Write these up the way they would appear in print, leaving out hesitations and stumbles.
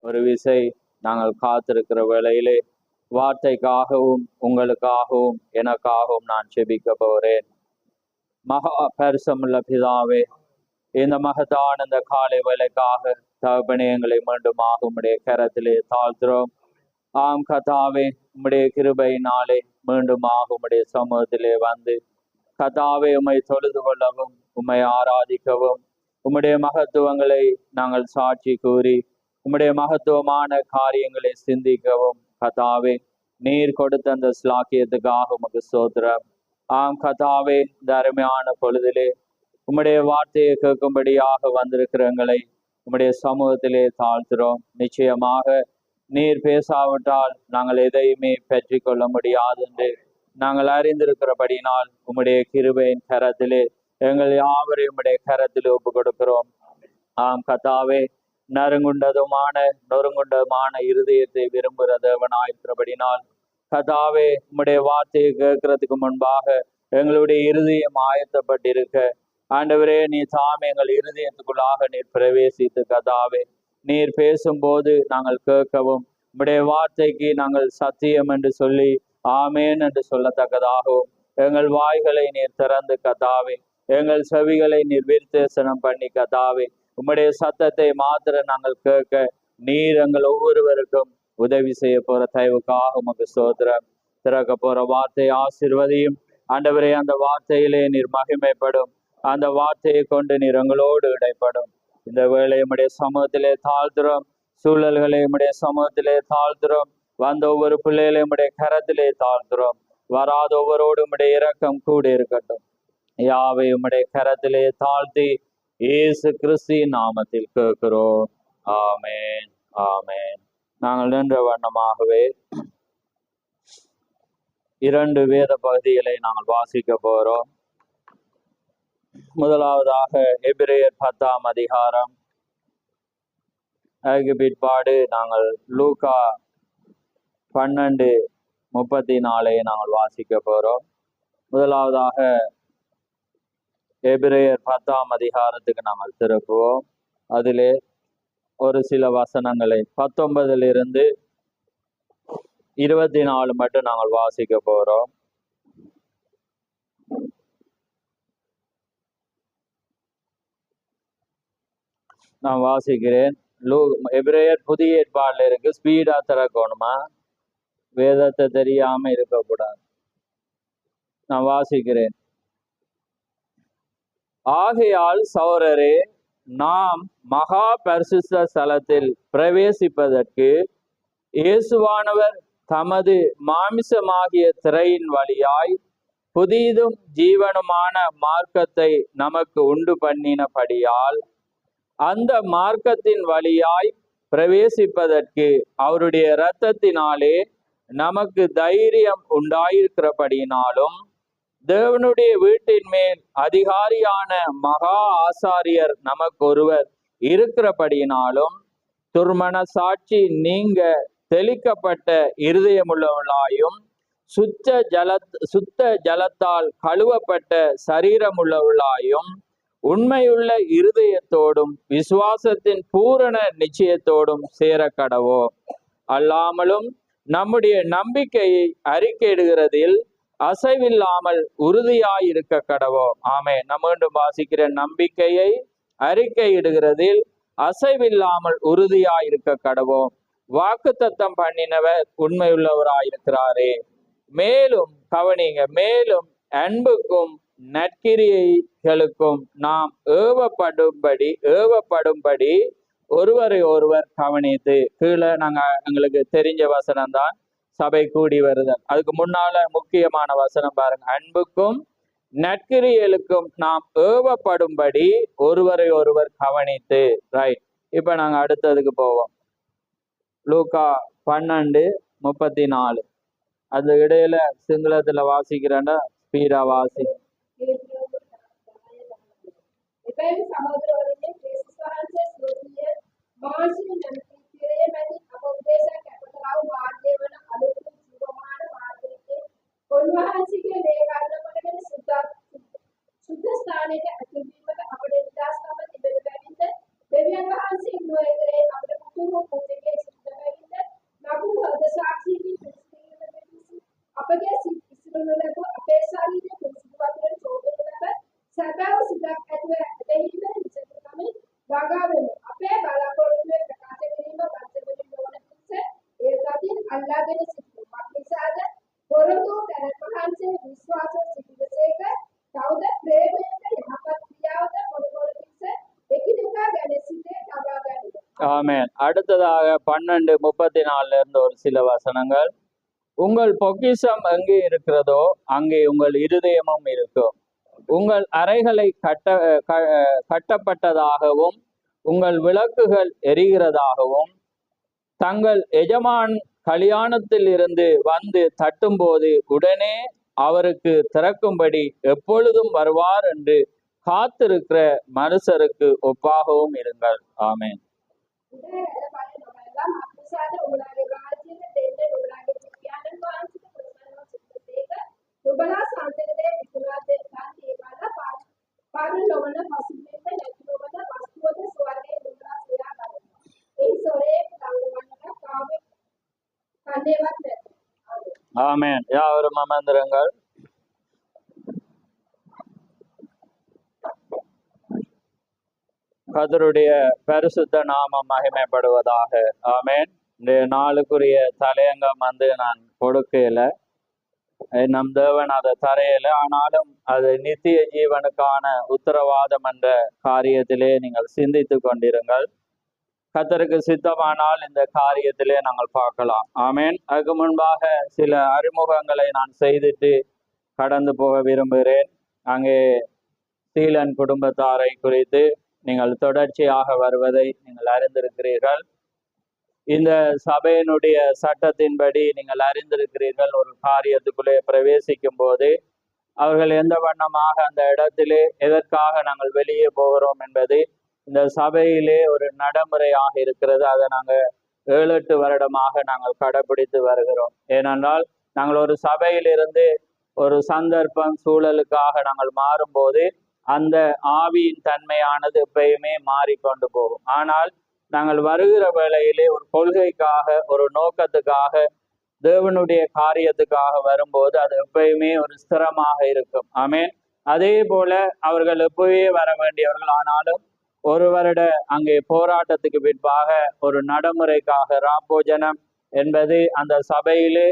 ஒரு விசை நாங்கள் காத்திருக்கிற வேளையிலே வார்த்தைக்காகவும் உங்களுக்காகவும் எனக்காகவும் நான் செபிக்க போகிறேன். மகா பரிசுமுள்ள பிதாவே, இந்த மகத்தான இந்த காலை வேலைக்காக தகப்பனே எங்களை மீண்டுமாக உம்முடைய கரத்திலே தாழ்த்துறோம். ஆம் கதாவே, உம்முடைய கிருபையினாலே மீண்டுமாக உம்முடைய சமூகத்திலே வந்து கதாவே உம்மை தொழுது கொள்ளவும் உம்மை ஆராதிக்கவும் உம்முடைய மகத்துவங்களை நாங்கள் சாட்சி கூறி உம்முடைய மகத்துவமான காரியங்களை சிந்திக்கவும் கதாவே நீர் கொடுத்த அந்த ஸ்லாக்கியத்துக்காக உமக்கு ஸ்தோத்திரம். ஆம் கதாவே, இந்த அருமையான பொழுதிலே உம்முடைய வார்த்தையை கேட்கும்படியாக வந்திருக்கிறவங்களை உம்முடைய சமூகத்திலே தாழ்த்துறோம். நிச்சயமாக நீர் பேசாவிட்டால் நாங்கள் எதையுமே பெற்றி கொள்ள முடியாது என்று நாங்கள் அறிந்திருக்கிறபடினால் உம்முடைய கிருபையின் கரத்திலே எங்கள் யாவரையும் உம்முடைய கரத்திலே ஒப்பு கொடுக்கிறோம். ஆம் கதாவே, நொறுங்குண்டதுமான இருதயத்தை விரும்புகிற தேவனாயிருக்கிறபடினால் கதாவே உம்முடைய வார்த்தையை கேட்கறதுக்கு முன்பாக எங்களுடைய இருதயம் ஆயத்தப்பட்டிருக்க ஆண்டவரே, நீ தாம் எங்கள் இருதயத்துக்குள்ளாக நீர் பிரவேசித்து கதாவே நீர் பேசும்போது நாங்கள் கேட்கவும் உம்முடைய வார்த்தைக்கு நாங்கள் சத்தியம் என்று சொல்லி ஆமேன் என்று சொல்லத்தக்கதாகவும் எங்கள் வாய்களை நீர் திறந்து கதாவே எங்கள் செவிகளை நீர் விருத்தேசனம் பண்ணி கதாவே உம்முடைய சத்தத்தை மாத்திரம் நாங்கள் கேட்க நீர் எங்கள் ஒவ்வொருவருக்கும் உதவி செய்ய போற தயவுக்காக உமக்கு ஸ்தோத்திரம். திறக்க போற வார்த்தை ஆசீர்வதியும் ஆண்டவரே, அந்த வார்த்தையிலே நீர் மகிமைப்படும், அந்த வார்த்தையை கொண்டு நீர் எங்களோடு இடைப்படும். இந்த வேளை உம்முடைய சமூகத்திலே தாழ்த்துறோம், சூழல்களை உம்முடைய சமூகத்திலே தாழ்த்துறோம், வந்த ஒவ்வொரு பிள்ளைகளை உம்முடைய கரத்திலே தாழ்த்துறோம். வராத ஒவ்வொருவோடு உம்முடைய இரக்கம் கூட இருக்கட்டும். யாவை உம்முடைய கரத்திலே தாழ்த்தி இயேசு கிறிஸ்து நாமத்தில் கேட்கிறோம். ஆமேன், ஆமேன். நாங்கள் நின்ற வண்ணமாகவே 2 வேத பகுதிகளை நாங்கள் வாசிக்க போறோம். முதலாவதாக எபிரேயர் 10ஆம் அதிகாரம். அதுக்கு பிற்பாடு நாங்கள் லூக்கா 12:34 நாங்கள் வாசிக்க போறோம். முதலாவதாக எபிரேயர் 10ஆம் அதிகாரத்துக்கு நாங்கள் திருப்புவோம். அதிலே ஒரு சில வசனங்களை 19 24 மட்டும் நாங்கள் வாசிக்க போறோம். நான் வாசிக்கிறேன். எபிரேயர் புதிய ஏற்பாடுல இருக்கு. ஸ்பீடா திறக்கணுமா, வேதத்தை தெரியாம இருக்கக்கூடாது. நான் வாசிக்கிறேன். ஆகையால் சகோதரரே, நாம் மகா பரிசுத்த ஸ்தலத்தில் பிரவேசிப்பதற்கு இயேசுவானவர் தமது மாமிசமாகிய திரையின் வழியாய் புதிதும் ஜீவனுமான மார்க்கத்தை நமக்கு உண்டு பண்ணினபடியால் அந்த மார்க்கத்தின் வழியாய் பிரவேசிப்பதற்கு அவருடைய இரத்தத்தினாலே நமக்கு தைரியம் உண்டாயிருக்கிறபடினாலும் தேவனுடைய வீட்டின் மேல் அதிகாரியான மகா ஆசாரியர் நமக்கு ஒருவர் இருக்கிறபடினாலும் துர்மன சாட்சி நீங்க தெளிக்கப்பட்ட இருதயமுள்ளவர்களாயும் சுத்த ஜலத்தால் கழுவப்பட்ட சரீரமுள்ளவர்களாயும் உண்மையுள்ள இருதயத்தோடும் விசுவாசத்தின் பூரண நிச்சயத்தோடும் சேர கடவோ. அல்லாமலும் நம்முடைய நம்பிக்கையை அறிக்கையிடுகிறதில் அசைவில்லாமல் உறுதியாயிருக்க கடவோ. ஆமே. நம்ம மீண்டும் வாசிக்கிற நம்பிக்கையை அறிக்கையிடுகிறதில் அசைவில்லாமல் உறுதியாயிருக்க கடவோ. வாக்குத்தத்தம் பண்ணினவர் உண்மையுள்ளவராயிருக்கிறாரே. மேலும் கவனிங்க, மேலும் அன்புக்கும் நற்கிரியைகளுக்கும் நாம் ஏவப்படும்படி ஒருவரை ஒருவர் கவனித்து. கீழே எங்களுக்கு தெரிஞ்ச வசனம் தான் சபை கூடி வருதல். அதுக்கு முன்னால முக்கியமான வசனம் பாருங்க. அன்புக்கும் நற்கிரியைகளுக்கும் நாம் ஏவப்படும்படி ஒருவரை ஒருவர் கவனித்து. ரைட். இப்ப நாங்க அடுத்ததுக்கு போவோம். லூக்கா 12:34. அந்த இடையில சிங்களத்துல வாசிக்கிறேன்னா ஸ்பீடா வாசி. අල්ලාගෙන සිටිනවා. නිසාද පොරොන්දු කරත් වහන්සේ විශ්වාස සිටිනසේක තවද ප්‍රේමයට යහපත් ක්‍රියාවද පොරොන්දු පිස එකිනෙකා ගැන සිතේ තබා ගනිමු. ஆமென். அடுத்ததாக 12:34 இருந்து ஒரு சில வசனங்கள். உங்கள் பொக்கிஷம் எங்கே இருக்கிறதோ அங்கே உங்கள் இருதயமும் இருக்கும். உங்கள் அறைகளை கட்டப்பட்டதாகவும் உங்கள் விளக்குகள் எரிகிறதாகவும் தங்கள் எஜமான் கல்யாணத்தில் இருந்து வந்து தட்டும்போது உடனே அவருக்கு திறக்கும்படி எப்பொழுதும் வருவார் என்று காத்திருக்கிற மனுஷருக்கு ஒப்பாகவும் இருங்கள். ஆமென். ஆமென். யாவரும் அமர்ந்திருங்கள். கர்த்தருடைய பரிசுத்த நாமம் மகிமைப்படுவதாக. ஆமென். இந்த நாளுக்குரிய தலையங்கம் நான் கொடுக்கல, நம் தேவன் அதை தரையில, ஆனாலும் அது நித்திய ஜீவனுக்கான உத்தரவாதம் என்ற காரியத்திலே நீங்கள் சிந்தித்து கொண்டிருங்கள். கர்த்தருக்கு சித்தமானால் இந்த காரியத்திலே நாங்கள் பார்க்கலாம். ஆமென். அதுக்கு முன்பாக சில அறிமுகங்களை நான் செய்துட்டு கடந்து போக விரும்புகிறேன். அங்கே சீலன் குடும்பத்தாரை குறித்து நீங்கள் தொடர்ச்சியாக வருவதை நீங்கள் அறிந்திருக்கிறீர்கள். இந்த சபையினுடைய சட்டத்தின்படி நீங்கள் அறிந்திருக்கிறீர்கள், ஒரு காரியத்துக்குள்ளே பிரவேசிக்கும் போது அவர்கள் எந்த வண்ணமாக அந்த இடத்திலே எதற்காக நாங்கள் வெளியே போகிறோம் என்பது இந்த சபையிலே ஒரு நடைமுறையாக இருக்கிறது. அதை நாங்கள் 7-8 வருடமாக நாங்கள் கடைபிடித்து வருகிறோம். ஏனென்றால் நாங்கள் ஒரு சபையிலிருந்து ஒரு சந்தர்ப்பம் சூழலுக்காக நாங்கள் மாறும்போது அந்த ஆவியின் தன்மையானது எப்பயுமே மாறிக்கொண்டு போகும். ஆனால் நாங்கள் வருகிற வேளையிலே ஒரு கொள்கைக்காக, ஒரு நோக்கத்துக்காக, தேவனுடைய காரியத்துக்காக வரும்போது அது எப்பயுமே ஒரு ஸ்திரமாக இருக்கும். ஆமென். அதே போல அவர்கள் எப்பவே வர வேண்டியவர்கள், ஆனாலும் ஒரு வருட அங்கே போராட்டத்துக்கு பின்பாக ஒரு நடைமுறைக்காக ராப்போஜனம் என்பது அந்த சபையிலே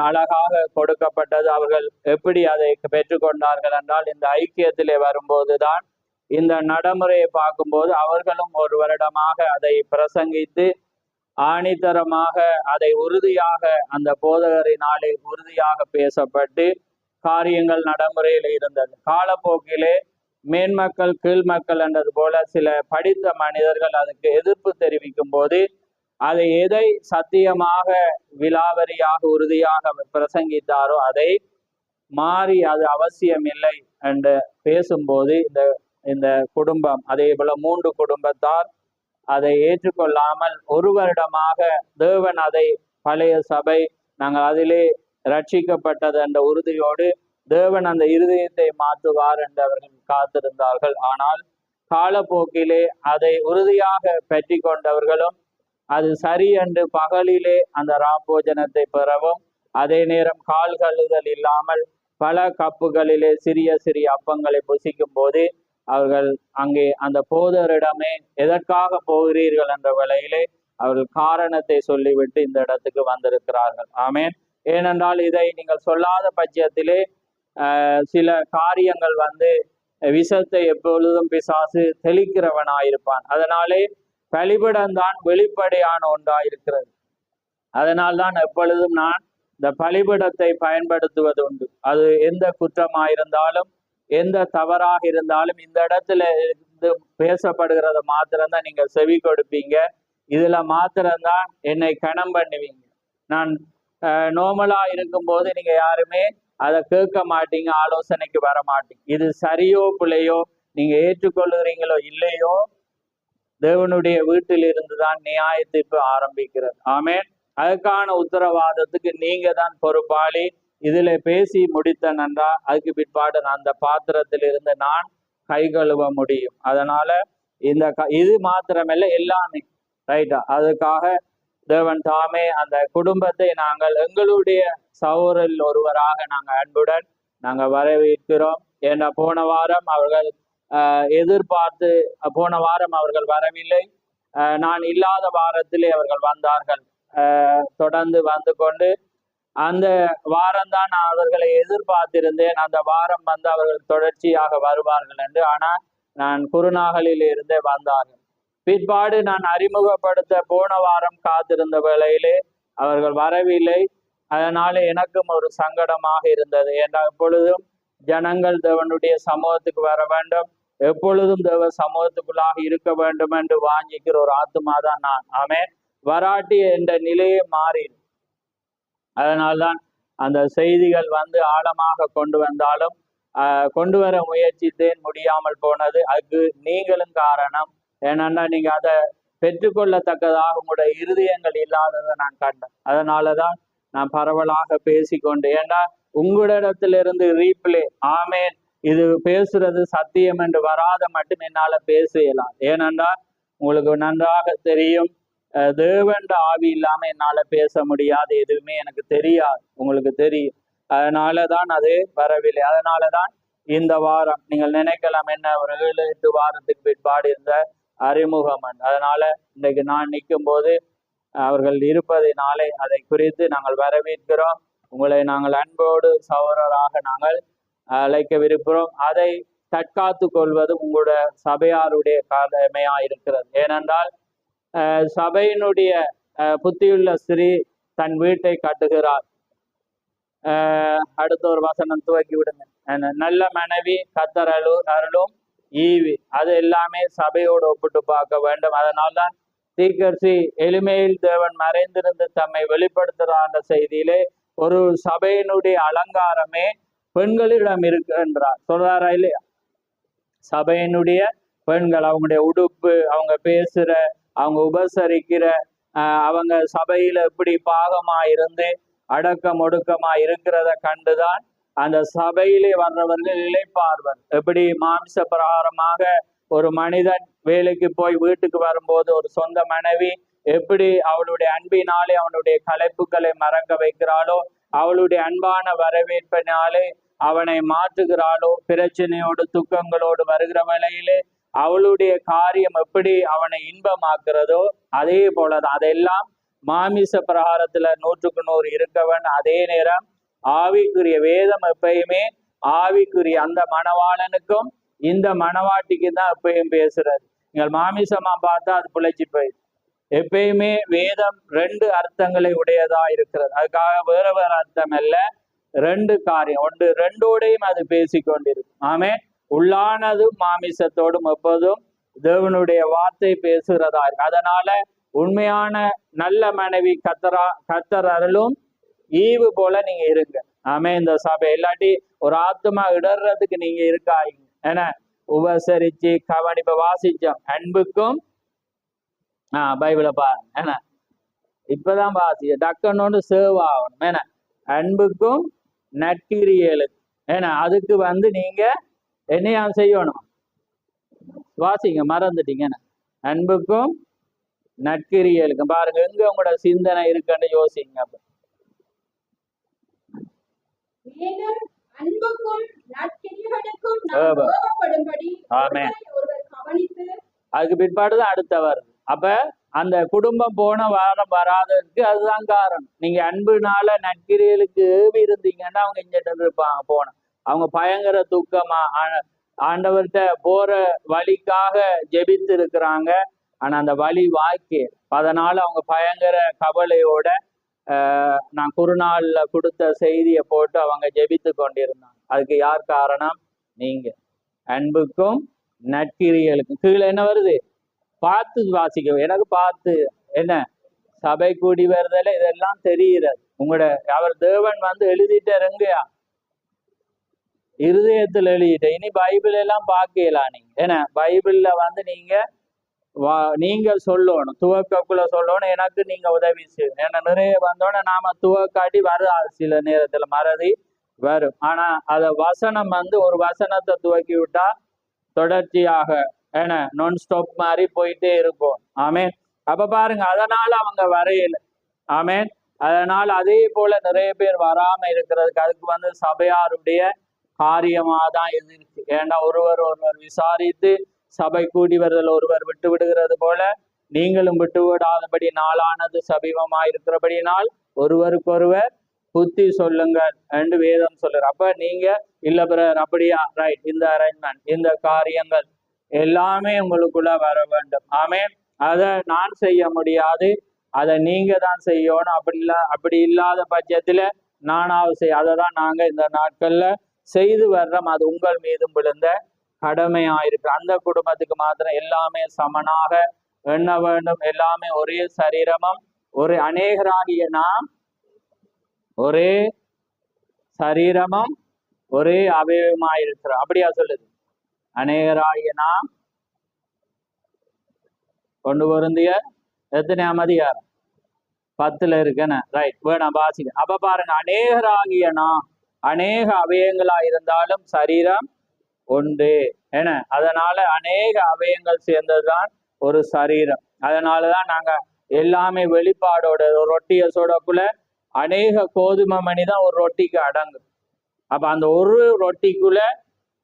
அழகாக கொடுக்கப்பட்டது. அவர்கள் எப்படி அதை பெற்றுக்கொண்டார்கள் என்றால், இந்த ஐக்கியத்திலே வரும்போதுதான் இந்த நடைமுறையை பார்க்கும்போது அவர்களும் ஒரு வருடமாக அதை பிரசங்கித்து ஆணித்தரமாக அதை உறுதியாக அந்த போதகரினாலே உறுதியாக பேசப்பட்டு காரியங்கள் நடைமுறையில் இருந்தது. காலப்போக்கிலே மேன்மக்கள் கீழ்மக்கள் என்றது போல சில படித்த மனிதர்கள் அதுக்கு எதிர்ப்பு தெரிவிக்கும் போது அதை எதை சத்தியமாக விலாவரியாக உறுதியாக பிரசங்கித்தாரோ அதை மாறி அது அவசியம் இல்லை என்று பேசும்போது இந்த குடும்பம், அதே போல 3 குடும்பத்தார் அதை ஏற்றுக்கொள்ளாமல் ஒரு வருடமாக தேவன் அதை பழைய சபை நாங்கள் அதிலே ரட்சிக்கப்பட்டது என்ற உறுதியோடு தேவன் அந்த இருதயத்தை மாற்றுவார் என்று அவர்கள் காத்திருந்தார்கள். ஆனால் காலப்போக்கிலே அதை உறுதியாக பெற்றி கொண்டவர்களும் அது சரி என்று பகலிலே அந்த ராப்போஜனத்தை பெறவும், அதே நேரம் கால் கழுதல் இல்லாமல் பல கப்புகளிலே சிறிய சிறிய அப்பங்களை புசிக்கும் போது அவர்கள் அங்கே அந்த போதரிடமே எதற்காக போகிறீர்கள் என்ற வேளையிலே அவர்கள் காரணத்தை சொல்லிவிட்டு இந்த இடத்துக்கு வந்திருக்கிறார்கள். ஆமேன். ஏனென்றால் இதை நீங்கள் சொல்லாத பட்சத்திலே சில காரியங்கள் விஷத்தை எப்பொழுதும் பிசாசு தெளிக்கிறவனாயிருப்பான். அதனாலே பலிபிடம்தான் வெளிப்படையான ஒன்றாயிருக்கிறது. அதனால்தான் எப்பொழுதும் நான் இந்த பலிபிடத்தை பயன்படுத்துவது உண்டு. அது எந்த குற்றமாயிருந்தாலும் எந்த தவறாக இருந்தாலும் இந்த இடத்துல இருந்து பேசப்படுகிறத மாத்திரம்தான் நீங்க செவி கொடுப்பீங்க. இதுல மாத்திரம்தான் என்னை கணம் பண்ணுவீங்க. நான் நோமலா இருக்கும்போது நீங்க யாருமே அதை கேட்க மாட்டீங்க, ஆலோசனைக்கு வர மாட்டீங்க. இது சரியோ பிள்ளையோ, நீங்க ஏற்றுக்கொள்ளுகிறீங்களோ இல்லையோ, தேவனுடைய வீட்டில் இருந்துதான் நியாய தீர்ப்பு ஆரம்பிக்கிறது. ஆமேன். அதுக்கான உத்தரவாதத்துக்கு நீங்க தான் பொறுப்பாளி. இதுல பேசி முடித்த நன்றா அதுக்கு பிற்பாடு அந்த பாத்திரத்தில் இருந்து நான் கை கழுவ முடியும். அதனால இது மாத்திரமல்ல, எல்லாமே ரைட்டா. அதுக்காக தேவன் தாமே அந்த குடும்பத்தை நாங்கள் எங்களுடைய சகோதரில் ஒருவராக நாங்கள் அன்புடன் நாங்கள் வரவேற்கிறோம். ஏன்னா போன வாரம் அவர்கள் போன வாரம் அவர்கள் வரவில்லை. நான் இல்லாத வாரத்திலே அவர்கள் வந்தார்கள். தொடர்ந்து வந்து கொண்டு அந்த வாரம் தான் நான் அவர்களை எதிர்பார்த்திருந்தேன். அந்த வாரம் வந்து அவர்கள் தொடர்ச்சியாக வருவார்கள் என்று. ஆனால் நான் குருநாகலில் இருந்தே வந்தார்கள். பிற்பாடு நான் அறிமுகப்படுத்த போன வாரம் காத்திருந்த வேளையிலே அவர்கள் வரவில்லை. அதனால எனக்கும் ஒரு சங்கடமாக இருந்தது. என்றால் எப்பொழுதும் ஜனங்கள் தேவனுடைய சமூகத்துக்கு வர வேண்டும், எப்பொழுதும் தேவ சமூகத்துக்குள்ளாக இருக்க வேண்டும் என்று வாஞ்சிக்கிற ஒரு ஆத்துமா தான் நான். ஆமென். வராட்டி என்ற நிலையே மாறி, அதனால்தான் அந்த செய்திகள் வந்து ஆழமாக கொண்டு வந்தாலும் கொண்டு வர முயற்சித்தேன், முடியாமல் போனது. அதுக்கு நீங்களும் காரணம். ஏனென்னா நீங்க அதை பெற்றுக்கொள்ளத்தக்கதாக உங்களுடைய இருதயங்கள் இல்லாததை நான் கண்டேன். அதனாலதான் நான் பரவலாக பேசிக்கொண்டு, ஏன்னா உங்களிடத்திலிருந்து ரீப்ளே ஆமேன் இது பேசுறது சத்தியம் என்று வராத மட்டும் என்னால பேசலாம். ஏனென்றால் உங்களுக்கு நன்றாக தெரியும், தேவண்ட ஆவி இல்லாம என்னால பேச முடியாது, எதுவுமே எனக்கு தெரியாது, உங்களுக்கு தெரியும். அதனாலதான் அது வரவில்லை. அதனாலதான் இந்த வாரம் நீங்கள் நினைக்கலாம் என்ன ஒரு 7-8 வாரத்துக்கு பிற்பாடு இருந்த அறிமுகம். அதனால இன்றைக்கு நான் நிற்கும் போது அவர்கள் இருப்பதினாலே அதை குறித்து நாங்கள் வரவேற்கிறோம். உங்களை நாங்கள் அன்போடு சகோதரராக நாங்கள் அழைக்கவிருக்கிறோம். அதை தற்காத்து கொள்வது உங்களுடைய சபையாருடைய கடமையா இருக்கிறது. ஏனென்றால் சபையினுடைய புத்தியுள்ள ஸ்திரீ தன் வீட்டை கட்டுகிறார். அடுத்த ஒரு வசனம் துவக்கி விடுங்க. நல்ல மனைவி கர்த்தர் அருளும் ஈவி, அது எல்லாமே சபையோடு ஒப்பிட்டு பார்க்க வேண்டும். அதனால்தான் தீர்க்கதரிசி எளிமையில் தேவன் மறைந்திருந்து தம்மை வெளிப்படுத்துகிற செய்தியிலே ஒரு சபையினுடைய அலங்காரமே பெண்களிடம் இருக்கு என்றார். சொல்றாரா இல்லையா? சபையினுடைய பெண்கள், அவங்களுடைய உடுப்பு, அவங்க பேசுற, அவங்க உபசரிக்கிற, அவங்க சபையில எப்படி பாகமா இருந்து அடக்கம் ஒடுக்கமா இருக்கிறத கண்டுதான் அந்த சபையிலே வர்றவர்கள் இளைப்பார்வர். எப்படி மாம்ச பிரகாரமாக ஒரு மனிதன் வேலைக்கு போய் வீட்டுக்கு வரும்போது ஒரு சொந்த மனைவி எப்படி அவளுடைய அன்பினாலே அவனுடைய களைப்புகளை மறக்க வைக்கிறாளோ, அவளுடைய அன்பான வரவேற்பினாலே அவனை மாற்றுகிறாளோ, பிரச்சனையோடு துக்கங்களோடு வருகிற வேளையிலே அவளுடைய காரியம் எப்படி அவனை இன்பமாக்குறதோ, அதே போலதான். அதெல்லாம் மாமிச பிரகாரத்துல 100க்கு 100 இருக்கவன். அதே நேரம் ஆவிக்குரிய வேதம் எப்பயுமே ஆவிக்குரிய அந்த மணவாளனுக்கும் இந்த மணவாட்டிக்கு தான் எப்பயும் பேசுறது. நீங்கள் மாமிசமா பார்த்தா அது பிழைச்சி போயிடுது. எப்பயுமே வேதம் 2 அர்த்தங்களை உடையதா இருக்கிறது. அதுக்காக வேற வேற அர்த்தம் அல்ல, 2 காரியம் ஒன்று, 2ஓடையும் அது பேசிக்கொண்டிருக்கும். ஆமே, உள்ளானதும் மாமிசத்தோடும் எப்போதும் தேவனுடைய வார்த்தை பேசுகிறதா இருக்கு. அதனால உண்மையான நல்ல மனைவி கர்த்தர் அருளும் ஈவு போல நீங்க இருங்க. ஆமே, இந்த சபை இல்லாட்டி ஒரு ஆத்மா இடர்றதுக்கு நீங்க இருக்காங்க. ஏன்னா உபசரிச்சு கவனிப்ப வாசிச்சோம், அன்புக்கும் பைபிளை பாருங்க. ஏன்னா இப்பதான் வாசி டக்குன்னு சேவ் ஆகணும். ஏன்னா அன்புக்கும் நற்கிரியலுக்கு, ஏன்னா அதுக்கு வந்து நீங்க என்னையா செய்யணும்? வாசிங்க, மறந்துட்டீங்க. அன்புக்கும் நற்கிரியலுக்கும் பாருங்க எங்க உங்களோட சிந்தனை இருக்குன்னு யோசிங்க. அப்ப அதுக்கு பிற்பாடுதான் அடுத்த வருது. அப்ப அந்த குடும்பம் போன வாரம் வராததுக்கு அதுதான் காரணம். நீங்க அன்புனால நற்கிரியலுக்கு ஏவி இருந்தீங்கன்னா அவங்க இங்கிட்டு இருப்பாங்க. போன அவங்க பயங்கர துக்கமா ஆண்டவர்கிட்ட போற வழிக்காக ஜெபித்து இருக்கிறாங்க. ஆனா அந்த வழி வாய்க்கு, அதனால அவங்க பயங்கர கவலையோட நான் குருநாள்ல கொடுத்த செய்தியை போட்டு அவங்க ஜெபித்து கொண்டிருந்தாங்க. அதுக்கு யார் காரணம்? நீங்க. அன்புக்கும் நற்கிரியலுக்கும் கீழே என்ன வருது? பார்த்து வாசிக்க. எனக்கு பார்த்து என்ன சபை கூடி வருதல இதெல்லாம் தெரிகிறது. உங்களோட அவர் தேவன் வந்து எழுதிட்டாருங்கயா, இருதயத்தில் எழுதிட்ட. இனி பைபிள் எல்லாம் பார்க்கலாம் நீங்க. ஏன்னா பைபிள்ல வந்து நீங்க சொல்லணும், துவக்கக்குள்ள சொல்லணும், எனக்கு நீங்க உதவி செய்யணும். ஏன்னா நிறைய வந்தோடனே நாம துவக்காட்டி வராது, சில நேரத்துல மறதி வரும். ஆனா அத வசனம் வந்து ஒரு வசனத்தை துவக்கி விட்டா தொடர்ச்சியாக ஏன்னா நான் ஸ்டாப் மாதிரி போயிட்டே இருக்கும். ஆமேன். அப்ப பாருங்க, அதனால அவங்க வரையல. ஆமேன். அதனால அதே போல நிறைய பேர் வராம இருக்கிறதுக்கு அதுக்கு வந்து சபையாருடைய காரியமா தான் இருக்கு. ஏன்னா ஒருவர் விசாரித்து சபை கூடி வருதல் ஒருவர் விட்டு விடுகிறது போல நீங்களும் விட்டு விடாதபடி நாளானது சமீபமாயிருக்கிறபடினால் ஒருவருக்கொருவர் புத்தி சொல்லுங்கள் என்று வேதம் சொல்லுற. அப்ப நீங்க இல்ல பிரதர் அப்படியா, ரைட், இந்த அரேஞ்ச்மெண்ட், இந்த காரியங்கள் எல்லாமே உங்களுக்குள்ள வர வேண்டும். ஆமென். அதை நான் செய்ய முடியாது, அதை நீங்க தான் செய்யணும். அப்படி இல்லாத பட்சத்துல நானாவது செய்ய, அதை தான் நாங்க இந்த நாட்கள்ல செய்து வர்றோம். அது உங்கள் மீதும் விழுந்த கடமையாயிருக்கு. அந்த குடும்பத்துக்கு மாத்திரம் எல்லாமே சமனாக எண்ண வேண்டும். எல்லாமே ஒரே சரீரமும் ஒரு அநேகராகிய நாம் ஒரே சரீரமும் ஒரே அவயவமாயிருக்கிறோம். அப்படியா சொல்லுது? அநேகராகிய நாம் கொண்டு பொருந்திய எத்தனையாம் அதிகாரம்? 10 இருக்குன்னு, ரைட், வேணாம் வாசிக்க. அப்ப பாருங்க, அநேகராகிய நாம் அநேக அவயங்களா இருந்தாலும் சரீரம் ஒன்று என்ன. அதனால அநேக அவயங்கள் சேர்ந்ததுதான் ஒரு சரீரம். அதனாலதான் நாங்க எல்லாமே வெளிப்பாடோட ஒரு ரொட்டியை சோடக்குள்ள அநேக கோதுமை மணி தான் ஒரு ரொட்டிக்கு அடங்கும். அப்ப அந்த ஒரு ரொட்டிக்குள்ள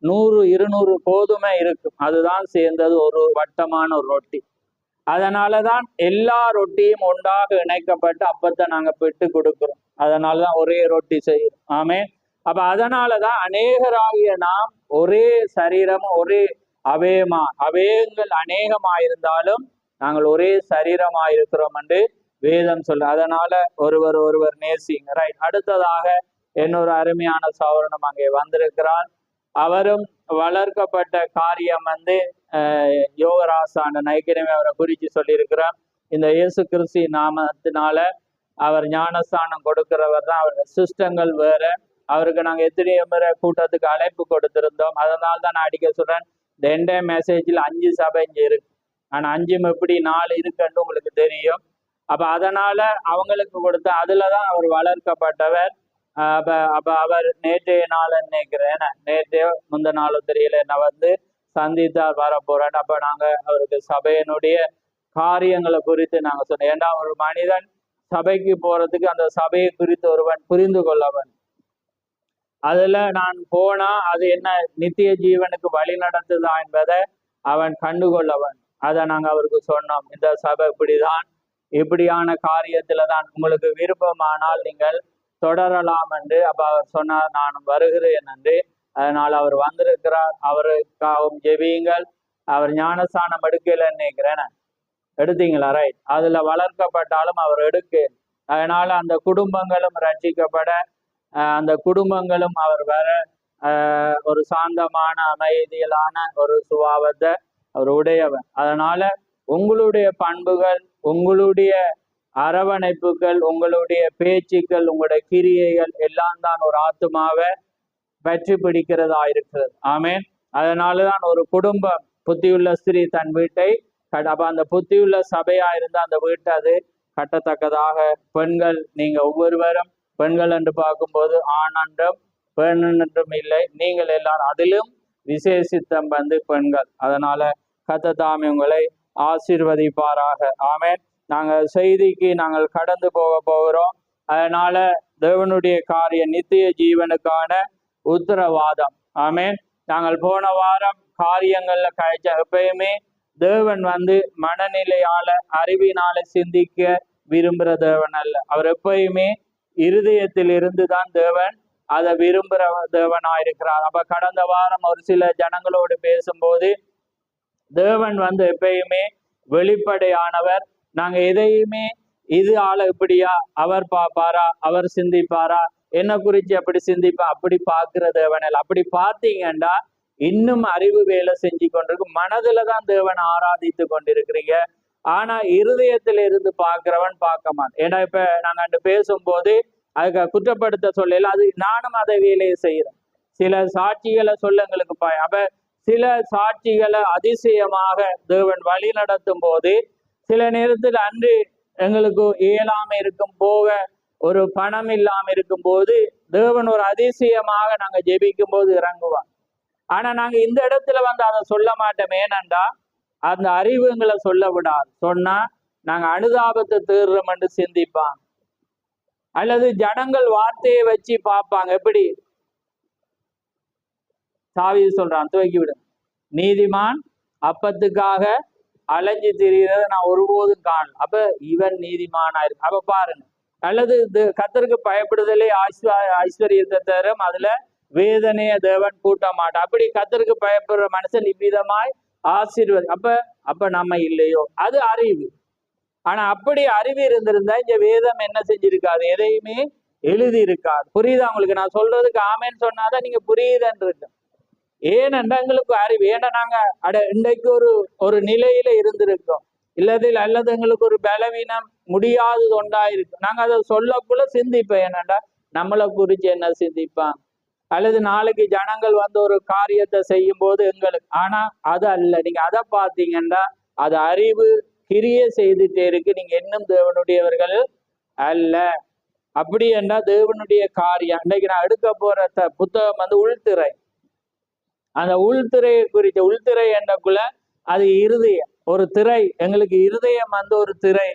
100-200 கோதுமை இருக்கும். அதுதான் சேர்ந்தது ஒரு வட்டமான ஒரு ரொட்டி. அதனாலதான் எல்லா ரொட்டியும் ஒன்றாக இணைக்கப்பட்டு அப்பத்தை நாங்க பெற்று கொடுக்கிறோம். அதனாலதான் ஒரே ரொட்டி செய்யும். ஆமே. அப்ப அதனாலதான் அநேகராகிய நாம் ஒரே சரீரமும் ஒரே அவயங்கள் அநேகமாயிருந்தாலும் நாங்கள் ஒரே சரீரமாயிருக்கிறோம் என்று வேதம் சொல்ல. அதனால ஒருவர் நேசிங்க. ரைட். அடுத்ததாக இன்னொரு அருமையான சகோதரனும் அங்கே வந்திருக்கிறார். அவரும் வளர்க்கப்பட்ட காரியம் யோகராசான நைக்கிரமே அவரை குறித்து சொல்லியிருக்கிறார். இந்த இயேசு கிறிஸ்து நாமத்தினால அவர் ஞானஸ்தானம் கொடுக்கிறவர் தான். அவர் சிஸ்டங்கள் வேற. அவருக்கு நாங்கள் எத்தனையோ முறை கூட்டத்துக்கு அழைப்பு கொடுத்திருந்தோம். அதனால தான் நான் அடிக்க சொல்றேன், இந்த எண்டே மெசேஜில் 5 சபை இங்கே இருக்கு. ஆனா 5 எப்படி 4 இருக்குன்னு உங்களுக்கு தெரியும். அப்ப அதனால அவங்களுக்கு கொடுத்த அதுலதான் அவர் வளர்க்கப்பட்டவர். அப்ப அவர் நேற்றைய நாள் நினைக்கிறேன், நேற்றைய முந்த நாளும் தெரியல, என்ன சந்தித்தார் வர போறார். அப்ப நாங்க அவருக்கு சபையினுடைய காரியங்களை குறித்து நாங்க சொன்னோம். ஏன்னா ஒரு மனிதன் சபைக்கு போறதுக்கு அந்த சபையை குறித்து ஒருவன் புரிந்து கொள்ளவன். அதுல நான் போனா அது என்ன நித்திய ஜீவனுக்கு வழி நடத்துதா என்பதை அவன் கண்டுகொள்ளவன். அதை நாங்க அவருக்கு சொன்னோம். இந்த சபை இப்படிதான், இப்படியான காரியத்துல தான் உங்களுக்கு விருப்பமானால் நீங்கள் தொடரலாம் என்று. அப்ப அவர் சொன்னார், நான் வருகிறேன் என்று. அதனால் அவர் வந்திருக்கிறார். அவருக்காகவும் ஜெபியுங்கள். அவர் ஞானஸ்தானம் எடுக்கல நினைக்கிறேன், எடுத்தீங்களா? ரைட். அதுல வளர்க்கப்பட்டாலும் அவர் எடுக்க. அதனால அந்த குடும்பங்களும் ரட்சிக்கப்பட, அந்த குடும்பங்களும் அவர் வர ஒரு சாந்தமான அமைதியிலான ஒரு சுபாவத்தை அவர் உடையவன். அதனால உங்களுடைய பண்புகள், உங்களுடைய அரவணைப்புகள், உங்களுடைய பேச்சுக்கள், உங்களுடைய கிரியைகள் எல்லாம் தான் ஒரு ஆத்மாவை பற்றி பிடிக்கிறதா இருக்கிறது. ஆமேன். அதனாலதான் ஒரு குடும்பம், புத்தியுள்ள ஸ்திரீ தன் வீட்டை அப்ப அந்த புத்தியுள்ள சபையா இருந்த அந்த வீட்டை அது கட்டத்தக்கதாக. பெண்கள், நீங்க ஒவ்வொருவரும் பெண்கள் என்று பார்க்கும்போது ஆண் என்றும் பெண் என்றும் இல்லை, நீங்கள் எல்லாரும் அதிலும் விசேஷித்தம் பெண்கள். அதனால கர்த்தர் உங்களை ஆசீர்வதிப்பாராக. ஆமேன். நாங்கள் செய்திக்கு நாங்கள் கடந்து போகிறோம். அதனால தேவனுடைய காரிய நித்திய ஜீவனுக்கான உத்தரவாதம். ஆமேன். நாங்கள் போன வாரம் காரியங்கள்ல கழிச்ச, எப்பயுமே தேவன் மனநிலையால அறிவினால சிந்திக்க விரும்புகிற தேவன் அல்ல. அவர் எப்பயுமே இருதயத்தில் இருந்து தான் தேவன் அதை விரும்புகிற தேவனாயிருக்கிறார். அப்ப கடந்த வாரம் ஒரு சில ஜனங்களோடு பேசும்போது தேவன் எப்பயுமே வெளிப்படையானவர். நாங்க எதையுமே இது ஆள இப்படியா, அவர் பார்ப்பாரா, அவர் சிந்திப்பாரா, என்ன குறிச்சு அப்படி சிந்திப்பா, அப்படி பார்க்கிற தேவன் அல்ல. அப்படி பார்த்தீங்கன்னா இன்னும் அறிவு வேலை செஞ்சு கொண்டிருக்கு. மனதுல தான் தேவன் ஆராதித்து கொண்டிருக்கிறீங்க. ஆனா இருதயத்துல இருந்து பார்க்கிறவன் பார்க்க மாட்டான். ஏன்னா இப்ப நாங்க அன்று பேசும்போது அதுக்கு குற்றப்படுத்த சொல்லல, அது நானும் அதை வேலையை செய்யறேன். சில சாட்சிகளை சொல்ல எங்களுக்கு அப்ப சில சாட்சிகளை அதிசயமாக தேவன் வழி நடத்தும் போது, சில நேரத்தில் அன்று எங்களுக்கு இயலாம இருக்கும், போக ஒரு பணம் இல்லாம இருக்கும் போது தேவன் ஒரு அதிசயமாக நாங்க ஜெபிக்கும் போது இறங்குவான். ஆனா நாங்க இந்த இடத்துல அதை சொல்ல மாட்டோம். ஏனண்டா அந்த அறிவுங்களை சொல்ல விடாது. சொன்னா நாங்க அனுதாபத்தை தீர்றோம் என்று சிந்திப்பாங்க, அல்லது ஜனங்கள் வார்த்தையை வச்சு பார்ப்பாங்க. எப்படி சாவி சொல்றான், துவக்கி விடு, நீதிமான் அப்பத்துக்காக அலைஞ்சு திரிகிறத நான் ஒருபோதும் காணல. அப்ப இவன் நீதிமானா இருக்கு. அப்ப பாருங்க, அல்லது கர்த்தருக்கு பயப்படுதலே ஐஸ்வர்யத்தை தரும், அதுல வேதனைய தேவன் கூட்ட மாட்டான். அப்படி கர்த்தருக்கு பயப்படுற மனுஷன் இவ்விதமாய் ஆசீர்வாத. அப்ப நம்ம இல்லையோ, அது அறிவு. ஆனா அப்படி அறிவு இருந்திருந்தா இந்த வேதம் என்ன செஞ்சிருக்காது, எதையுமே எழுதி இருக்காது. புரியுதா உங்களுக்கு? நான் சொல்றதுக்கு ஆமேன்னு சொன்னாதான் நீங்க புரியுதுன்னு இருக்கு. ஏனென்றா எங்களுக்கு அறிவு. ஏன்னா நாங்க இன்றைக்கு ஒரு நிலையில இருந்திருக்கோம், அல்லது எங்களுக்கு ஒரு பலவீனம் முடியாதது ஒன்றாயிருக்கு. நாங்க அதை சொல்லக்குள்ள சிந்திப்போம். ஏனண்டா நம்மளை குறிச்சு என்ன சிந்திப்பான், அல்லது நாளைக்கு ஜனங்கள் வந்து ஒரு காரியத்தை செய்யும் போது எங்களுக்கு. ஆனா அது அல்ல. நீங்க அதை பார்த்தீங்கன்னா அது அறிவு கிரியை செய்துட்டே இருக்கு. நீங்க இன்னும் தேவனுடையவர்கள் அல்ல. அப்படி என்றா தேவனுடைய காரியம். இன்னைக்கு நான் எடுக்க போற புத்தகம் வந்து உள்திரை. அந்த உள்திரையை குறித்த உள்திரை என்றக்குள்ள அது இருதயம், ஒரு திரை. எங்களுக்கு இருதயம் வந்து ஒரு திரை.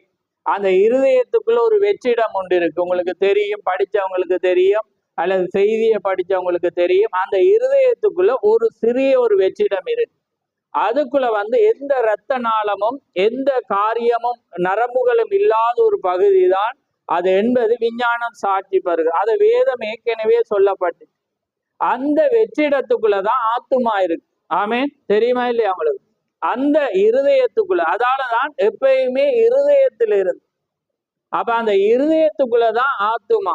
அந்த இருதயத்துக்குள்ள ஒரு வெற்றிடம் ஒன்று இருக்கு. உங்களுக்கு தெரியும், படிச்சவங்களுக்கு தெரியும், அல்லது செய்தியை படிச்சவங்களுக்கு தெரியும். அந்த இருதயத்துக்குள்ள ஒரு சிறிய ஒரு வெற்றிடம் இருக்கு. அதுக்குள்ள வந்து எந்த இரத்த நாளமும் எந்த காரியமும் நரம்புகளும் இல்லாத ஒரு பகுதி தான் அது என்பது விஞ்ஞானம் சாட்சி பெறுது. அது வேதம் ஏற்கனவே சொல்லப்பட்டு. அந்த வெற்றிடத்துக்குள்ளதான் ஆத்துமா இருக்கு. ஆமே, தெரியுமா இல்லையா அவங்களுக்கு? அந்த இருதயத்துக்குள்ள, அதாலதான் எப்பயுமே இருதயத்தில் இருந்து. அப்ப அந்த இருதயத்துக்குள்ளதான் ஆத்துமா.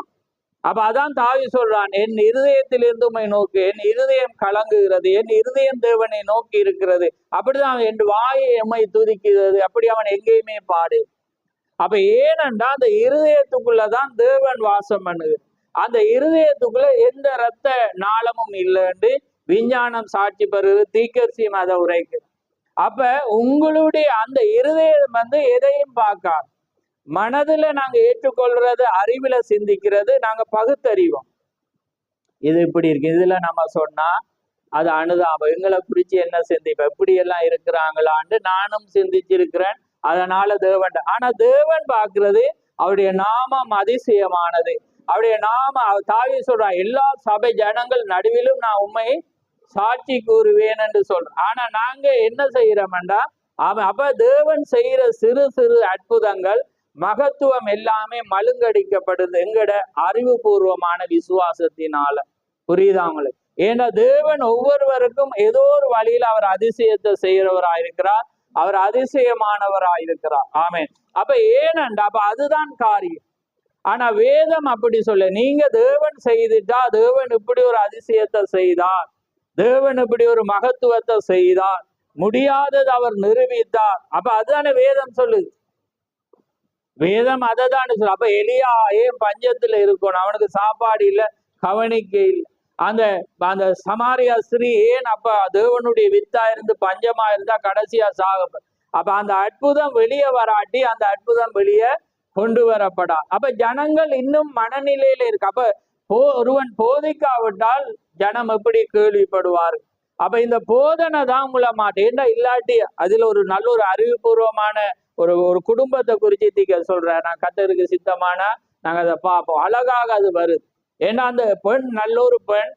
அப்ப அதான் தாவி சொல்றான், என் இருதயத்திலிருந்து உம்மை நோக்கு, என் இருதயம் கலங்குகிறது, என் இருதயம் தேவனை நோக்கி இருக்கிறது. அப்படிதான் என் வாயை எம்மை துதிக்கிறது, அப்படி அவன் எங்கேயுமே பாடு. அப்ப ஏனென்றா அந்த இருதயத்துக்குள்ளதான் தேவன் வாசம் பண்ணுது. அந்த இருதயத்துக்குள்ள எந்த இரத்த நாளமும் இல்லைன்னு விஞ்ஞானம் சாட்சி பெறுது, தீர்க்கதரிசியும் அதை உரைக்கு. அப்ப உங்களுடைய அந்த இருதயம் வந்து எதையும் பார்க்காது. மனதுல நாங்க ஏற்றுக்கொள்றது, அறிவுல சிந்திக்கிறது, நாங்க பகுத்தறிவோம். இது இப்படி இருக்கு, இதுல நம்ம சொன்னா அது அனுதாபம். எங்களை குறிச்சு என்ன சிந்திப்ப, இப்படி எல்லாம் இருக்கிறாங்களான்னு நானும் சிந்திச்சிருக்கிறேன். அதனால தேவன். ஆனா தேவன் பார்க்கிறது அவருடைய நாமம் அதிசயமானது. அவருடைய நாமம் தாவி சொல்றான், எல்லா சபை ஜனங்கள் நடுவிலும் நான் உண்மை சாட்சி கூறுவேன் என்று சொல்றேன். ஆனா நாங்க என்ன செய்யறோம்டா, அப்ப தேவன் செய்யற சிறு சிறு அற்புதங்கள், மகத்துவம் எல்லாமே மழுங்கடிக்கப்படுது எங்கட அறிவுபூர்வமான விசுவாசத்தினால. புரியுதா உங்களுக்கு? ஏன்னா தேவன் ஒவ்வொருவருக்கும் ஏதோ ஒரு வழியில அவர் அதிசயத்தை செய்யறவராயிருக்கிறார், அவர் அதிசயமானவராயிருக்கிறார். ஆமென். அப்ப ஏனண்டா அப்ப அதுதான் காரியம். ஆனா வேதம் அப்படி சொல்ல, நீங்க தேவன் செய்துட்டா, தேவன் இப்படி ஒரு அதிசயத்தை செய்தார், தேவன் இப்படி ஒரு மகத்துவத்தை செய்தார், முடியாதது அவர் நிரூபித்தார். அப்ப அதுதானே வேதம் சொல்லுது. வேதம் அதை தானே சொல்லு. அப்ப எலியா ஏன் பஞ்சத்துல இருக்கணும், அவனுக்கு சாப்பாடு இல்லை, கவனிக்க இல்லை. அந்த சமாரியா ஸ்திரீ ஏன் அப்ப தேவனுடைய வித்தா இருந்து பஞ்சமா இருந்தா கடைசியா சாக. அப்ப அந்த அற்புதம் வெளியே வராட்டி அந்த அற்புதம் வெளியே கொண்டு வரப்படா. அப்ப ஜனங்கள் இன்னும் மனநிலையில இருக்கு. அப்ப ஒருவன் போதிக்காவிட்டால் ஜனம் எப்படி கேள்விப்படுவார்? அப்ப இந்த போதனை தான் உங்களை மாட்டேன் இல்லாட்டி அதுல ஒரு நல்ல ஒரு அறிவுபூர்வமான ஒரு குடும்பத்தை குறிச்சு தீக்க சொல்றேன். நான் கர்த்தருக்கு சித்தமான நாங்க அதை பார்ப்போம். அழகாக அது வருது. ஏன்னா அந்த பெண் நல்ல ஒரு பெண்,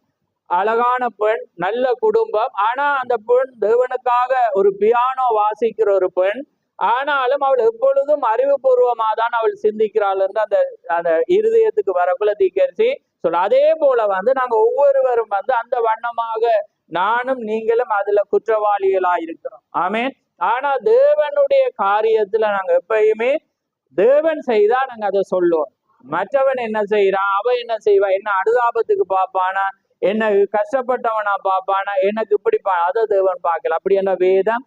அழகான பெண், நல்ல குடும்பம். ஆனா அந்த பெண் தேவனுக்காக ஒரு பியானோ வாசிக்கிற ஒரு பெண். ஆனாலும் அவள் எப்பொழுதும் அறிவுபூர்வமா தான் அவள் சிந்திக்கிறாள் என்று அந்த இருதயத்துக்கு வரக்குள்ள தீக்கரிசி சொல்ல. அதே போல வந்து நாங்க ஒவ்வொருவரும் வந்து அந்த வண்ணமாக நானும் நீங்களும் அதுல குற்றவாளிகளா இருக்கிறோம். ஆமேன். ஆனா தேவனுடைய காரியத்துல நாங்க எப்பயுமே தேவன் செய்தா நாங்க அதை சொல்லுவோம். மற்றவன் என்ன செய்யறான், அவன் என்ன செய்வான், என்ன அனுதாபத்துக்கு பார்ப்பானா, என்ன கஷ்டப்பட்டவனா பார்ப்பானா, எனக்கு இப்படி அதை தேவன் பார்க்கல. அப்படி என்ன வேதம்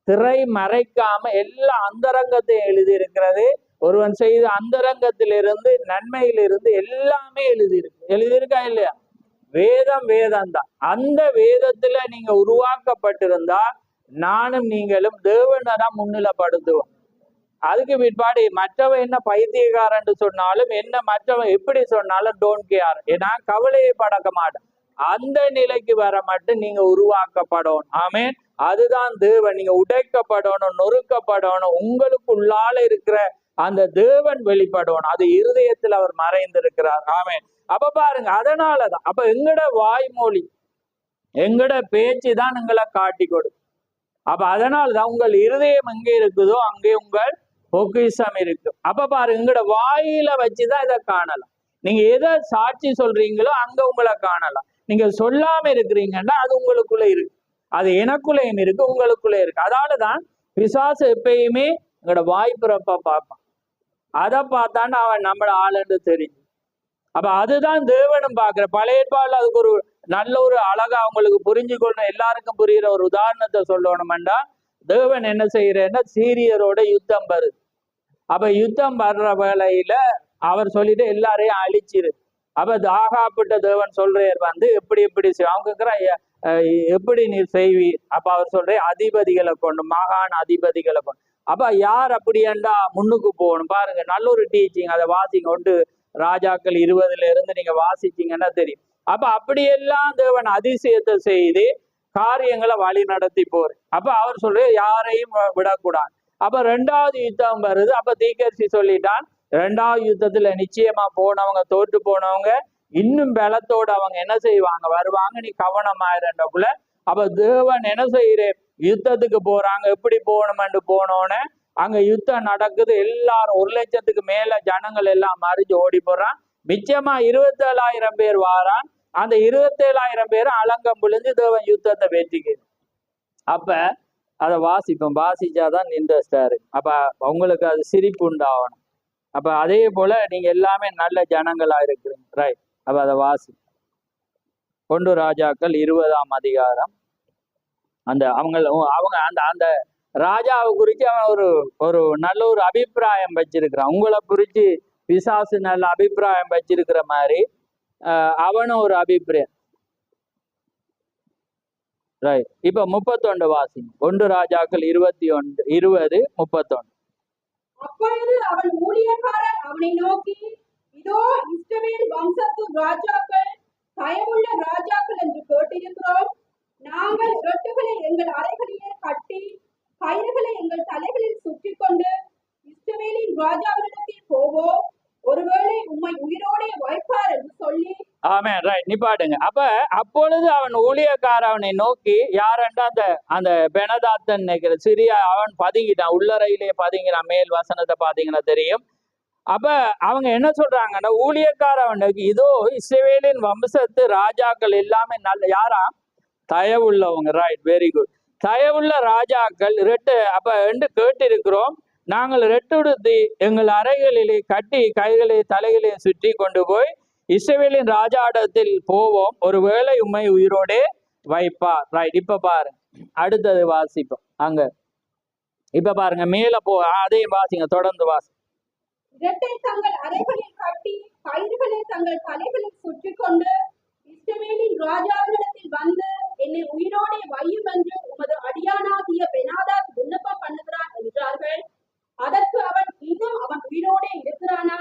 திரை மறைக்காம எல்லா அந்தரங்கத்தையும் எழுதி இருக்கிறது. ஒருவன் செய்த அந்தரங்கத்திலிருந்து நன்மையிலிருந்து எல்லாமே எழுதியிருக்கா இல்லையா? வேதம் தான். அந்த வேதத்துல நீங்க உருவாக்கப்பட்டிருந்தா நானும் நீங்களும் தேவனை தான் முன்னிலைப்படுத்துவோம். அதுக்கு பிற்பாடு மற்றவன் என்ன பைத்தியக்காரன் சொன்னாலும் என்ன, மற்றவன் எப்படி சொன்னாலும் டோன்ட் கேர், ஏன்னா கவலையை படக்க மாட்டேன். அந்த நிலைக்கு வர மட்டும் நீங்க உருவாக்கப்படணும். ஆமேன். அதுதான் தேவன். நீங்க உடைக்கப்படணும், நொறுக்கப்படணும், உங்களுக்குள்ளால இருக்கிற அந்த தேவன் வெளிப்படணும். அது இருதயத்தில் அவர் மறைந்திருக்கிறார். ஆமேன். அப்ப பாருங்க, அதனாலதான் அப்ப எங்கட வாய்மொழி, எங்கட பேச்சு தான் எங்களை காட்டி கொடுக்கும். அப்ப அதனாலதான் உங்கள் இருதயம் எங்கே இருக்குதோ அங்கே உங்கள் பொக்கிஷம் இருக்கு. அப்ப பாருங்க, உங்களோட வாயில வச்சுதான் இதை காணலாம். நீங்க எதை சாட்சி சொல்றீங்களோ அங்க உங்களை காணலாம். நீங்க சொல்லாம இருக்கிறீங்கன்னா அது உங்களுக்குள்ள இருக்கு, அது எனக்குள்ளேயும் இருக்கு, உங்களுக்குள்ளே இருக்கு. அதனாலதான் பிசாசு எப்பயுமே எங்களோட வாய் பிறப்ப பார்ப்பான். அதை பார்த்தான்னு அவன் நம்மளோட ஆளுன்னு தெரியும். அப்ப அதுதான் தேவனும் பார்க்கிற. பழைய ஏற்பாடுல அதுக்கு ஒரு நல்ல ஒரு அழகா அவங்களுக்கு புரிஞ்சு கொள்ளணும், எல்லாருக்கும் புரியுற ஒரு உதாரணத்தை சொல்லணும்டா, தேவன் என்ன செய்யறேன்னா சீரியரோட யுத்தம் வருது. அப்ப யுத்தம் வர்ற வேளையில அவர் சொல்லிட்டு எல்லாரையும் அழிச்சிரு. அப்ப ஆகாப்பிட்ட தேவன் சொல்றார் வந்து எப்படி எப்படி அவங்க எப்படி நீர் செய்வீர்? அப்ப அவர் சொல்ற அதிபதிகளை கொண்டு, மாகாண அதிபதிகளை கொண்டு. அப்ப யார் அப்படியேண்டா முன்னுக்கு போகணும் பாருங்க. நல்ல ஒரு டீச்சிங், அதை வாசிங்க. 1 ராஜாக்கள் 20 இருந்து நீங்க வாசிச்சீங்கன்னா தெரியும். அப்ப அப்படியெல்லாம் தேவன் அதிசயத்தை செய்து காரியங்களை வழி நடத்தி போறேன். அப்ப அவர் சொல்ற யாரையும் விடக்கூடாது. அப்ப 2வது யுத்தம் வருது. அப்ப தீர்க்கதரிசி சொல்லிட்டான், 2வது யுத்தத்துல நிச்சயமா போனவங்க, தோற்று போனவங்க இன்னும் பலத்தோடு அவங்க என்ன செய்வாங்க, வருவாங்க, நீ கவனமாயிருக்குள்ள. அப்ப தேவன் என்ன செய்யறேன், யுத்தத்துக்கு போறாங்க. எப்படி போகணும்னு போனோன்னு அங்க யுத்தம் நடக்குது. எல்லாரும் 1 லட்சத்துக்கு மேல ஜனங்கள் எல்லாம் மறிஞ்சு ஓடி போறான். மிச்சமா 27,000 பேர் வாரான். அந்த 27,000 பேரும் அலங்கம் விழுந்து தேவன் யுத்தத்தை வெற்றிக்கு. அப்ப அதை வாசிப்போம், வாசிச்சாதான் இன்ட்ரெஸ்டா இருக்கு. அப்ப உங்களுக்கு அது சிரிப்பு உண்டாகணும். அப்ப அதே போல நீங்க எல்லாமே நல்ல ஜனங்களா இருக்கிறீங்க, ரைட்? அப்ப அதை வாசி. 1 ராஜாக்கள் 20ஆம் அதிகாரம். அந்த அவங்க அந்த அந்த ராஜாவை குறித்து அவன் ஒரு நல்ல ஒரு அபிப்பிராயம் வச்சிருக்கிறான். உங்களை குறித்து பிசாசு நல்ல அபிப்பிராயம் வச்சிருக்கிற மாதிரி அவனும் ஒரு அபிப்பிராயம், ரைட்? இப்ப 31 வாசிங்க. 1 ராஜாக்கள் 20:31. அப்பொழுது அவன் ஊழியக்காரர் அவனை நோக்கி, இதோ இஸ்ரவேல் வம்சத்து ராஜாக்கள் பயமுள்ள ராஜாக்கள் என்று கேட்டிருக்கிறோம். நாங்கள் ரொட்டுகளை எங்கள் அறைகளிலே கட்டி கயிறுகளை எங்கள் தலைகளில் சுற்றி கொண்டு இஸ்ரவேலின் ராஜாவினிடத்தில் போவோம், ஒருவேளை உம்மை உயிரோடே வைப்பார் என்று சொல்லி. ஆமென், ரைட். நிப்பாட்டுங்க. அப்பொழுது அவன் ஊழியக்கார அவனை நோக்கி, யாரண்டா அந்த பெனதாத்தன் நினைக்கிற சிரியா, அவன் பதுங்கிட்டான், உள்ளறையிலே பதுங்கினான். மேல் வசனத்தை பாத்தீங்கன்னா தெரியும். அப்ப அவங்க என்ன சொல்றாங்கன்னா, ஊழியக்கார அவனுக்கு, இதோ இஸ்ரவேலின் வம்சத்து ராஜாக்கள் எல்லாமே நல்ல யாரா, தயவுள்ளவங்க, ரைட்? Very good. தயவுள்ள ராஜாக்கள் என்று கேட்டு இருக்கிறோம். நாங்கள் ரெட்டுடுத்தி எங்கள் அறைகளிலே கட்டி கைகளை தலைகளை சுற்றி கொண்டு போய் இஸ்ரவேலின் ராஜாடத்தில் போவோம், ஒருவேளை உம்மை உயிரோடே வைப்பார், ரைட்? இப்ப பாருங்க, அடுத்தது வாசிப்போம். அங்க இப்ப பாருங்க, மேல அதையும் வாசிங்க, தொடர்ந்து வாசி. இரட்டை தங்கள் அறைகளில் கட்டி கயிறுகளை தங்கள் தலைகளில் சுற்றி கொண்டு இஸ்ரவேலின் ராஜாவினிடத்தில் வந்து என்னை உயிரோடே வையும் என்று உமது அடியானாகிய பெனாதாத் விண்ணப்பம் பண்ணுகிறான் என்றார்கள். அதற்கு அவன், இன்னும் அவன் உயிரோடே இருக்கிறானா?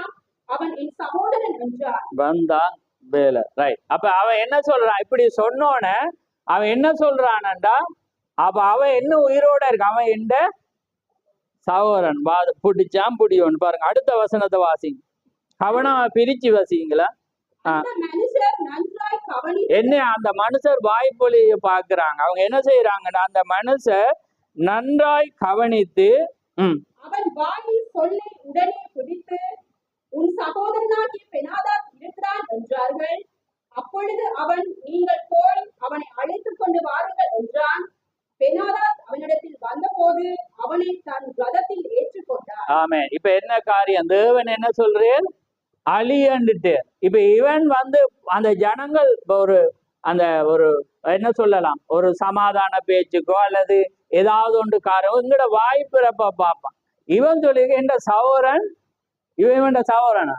அவன் என் சகோதரன் என்றார். வந்தான் வேலை, ரைட்? அப்ப அவன் என்ன சொல்றான்? இப்படி சொன்னோன அவன் என்ன சொல்றான்டா, அப்ப அவன் என்ன உயிரோட இருக்கு, அவன் எந்த சகோதரன். பிடிச்சான் புடியோன்னு பாருங்க. அடுத்த வசனத்தை வாசிங்க, கவனம் பிரிச்சு வாசிங்களா. என்ன அந்த மனுஷர் வாய்ப்பொழிய பாக்குறாங்க. அவங்க என்ன செய்யறாங்கன்னா, அந்த மனுஷர் நன்றாய் கவனித்து அவன் வாயில் சொல்லை உடனே பிடித்து, உன் சகோதரனாகிய பெனாதாத் இருக்கிறான் என்றார்கள். அப்பொழுது அவன், நீங்கள் போய் அவனை அழைத்துக் கொண்டு வாருங்கள் என்றான். பெனாதாத் அவனிடத்தில் வந்தபோது அவனை தன் ரதத்தில் ஏற்றுக்கொண்டான். ஆமென். இப்ப என்ன காரியம், தேவன் என்ன சொல்றேன், அழியண்டுட்டு. இப்ப இவன் அந்த ஜனங்கள் ஒரு என்ன சொல்லலாம், ஒரு சமாதான பேச்சுக்கோ அல்லது ஏதாவது ஒன்று எங்கட வாய்ப்பிறப்ப பார்ப்பான். இவன் சொல்லி என்ற சகோதரன், இவன் சகோதரனா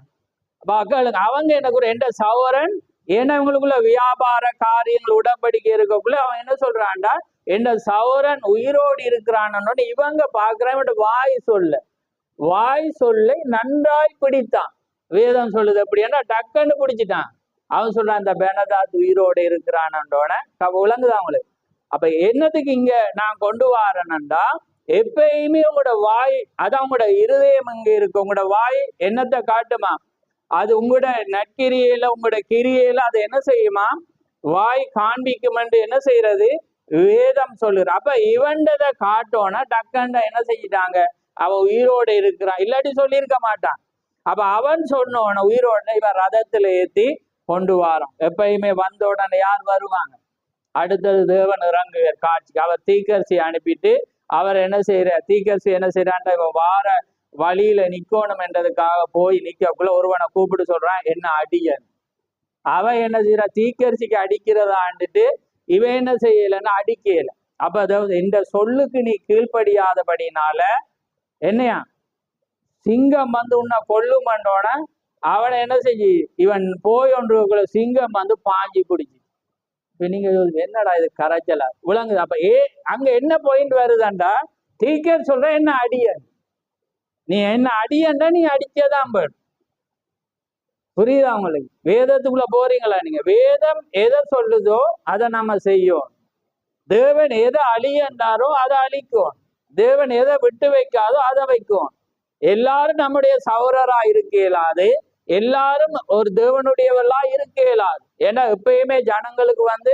மக்களுக்கு அவங்க என்ன கூட என்ற சகோதரன், ஏன்னா இவங்களுக்குள்ள வியாபார காரியங்கள் உடன்படிக்கை இருக்கக்குள்ள அவன் என்ன சொல்றான்டா, என்ற சகோதரன் உயிரோடு இருக்கிறான்னு இவங்க பாக்குறான். வாய் சொல்லை நன்றாய் பிடித்தான். வேதம் சொல்லுது அப்படின்னா டக்குன்னு பிடிச்சிட்டான். அவன் சொல்றான், இந்த பெனதாத் உயிரோடு இருக்கிறானோட விளங்குதான் அவங்களுக்கு. அப்ப என்னத்துக்கு இங்க நான் கொண்டு வரேன்டா, எப்பயுமே உங்களோட வாய், அதான் உங்களோட இருதயம் இங்க இருக்கு. உங்களோட வாய் என்னத்தை காட்டுமா, அது உங்களோட நற்கிரியையில உங்களோட கிரியையில அது என்ன செய்யுமா, வாய் காண்பிக்கும் என்று என்ன செய்யறது, வேதம் சொல்லுற. அப்ப இவண்டதை காட்டோன்னா டக்கண்ட என்ன செஞ்சிட்டாங்க, அவன் உயிரோடு இருக்கிறான், இல்லாட்டி சொல்லியிருக்க மாட்டான். அப்ப அவன் சொன்னோன உயிரோட இவன் ரதத்துல ஏத்தி கொண்டு வாரான். எப்பயுமே வந்த உடனே யார் வருவாங்க? அடுத்தது தேவன் இறங்குவார் காட்சிக்கு. அவர் தீக்கரிசி அனுப்பிட்டு அவர் என்ன செய்யற, தீக்கரிசி என்ன செய்யறான், இவன் வார வழியில நிக்கணும் என்றதுக்காக போய் நிக்கக்குள்ள ஒருவனை கூப்பிட்டு சொல்றான், என்ன அடியன். அவன் என்ன செய்யற, தீக்கரிசிக்கு அடிக்கிறதாண்டுட்டு இவன் என்ன செய்யலைன்னா அடிக்கல. அப்ப அதாவது இந்த சொல்லுக்கு நீ கீழ்ப்படியாதபடினால என்னையா சிங்கம் வந்து உன்னை கொல்லுமன்றோட அவனை என்ன செஞ்சு இவன் போய் ஒன்று சிங்கம் வந்து பாஞ்சி பிடிச்சி. இப்ப நீங்க என்னடா இது கரைச்சலா விளங்குது. அப்ப அங்க என்ன பாயிண்ட் வருதாண்டா, தீக்கர் சொல்ற என்ன அடியன், நீ என்ன அடியன்டா, நீ அடிச்சதான் போயிடும். புரியுதா உங்களுக்கு? வேதத்துக்குள்ள போறீங்களா நீங்க? வேதம் எதை சொல்லுதோ அதை நம்ம செய்யும். தேவன் எதை அழியன்றாரோ அதை அழிக்கும். தேவன் எதை விட்டு வைக்காதோ அதை வைக்கும். எல்லாரும் நம்முடைய சௌரரா இருக்க இயலாது, எல்லாரும் ஒரு தேவனுடையவர்களா இருக்க இயலாது. ஏன்னா எப்பயுமே ஜனங்களுக்கு வந்து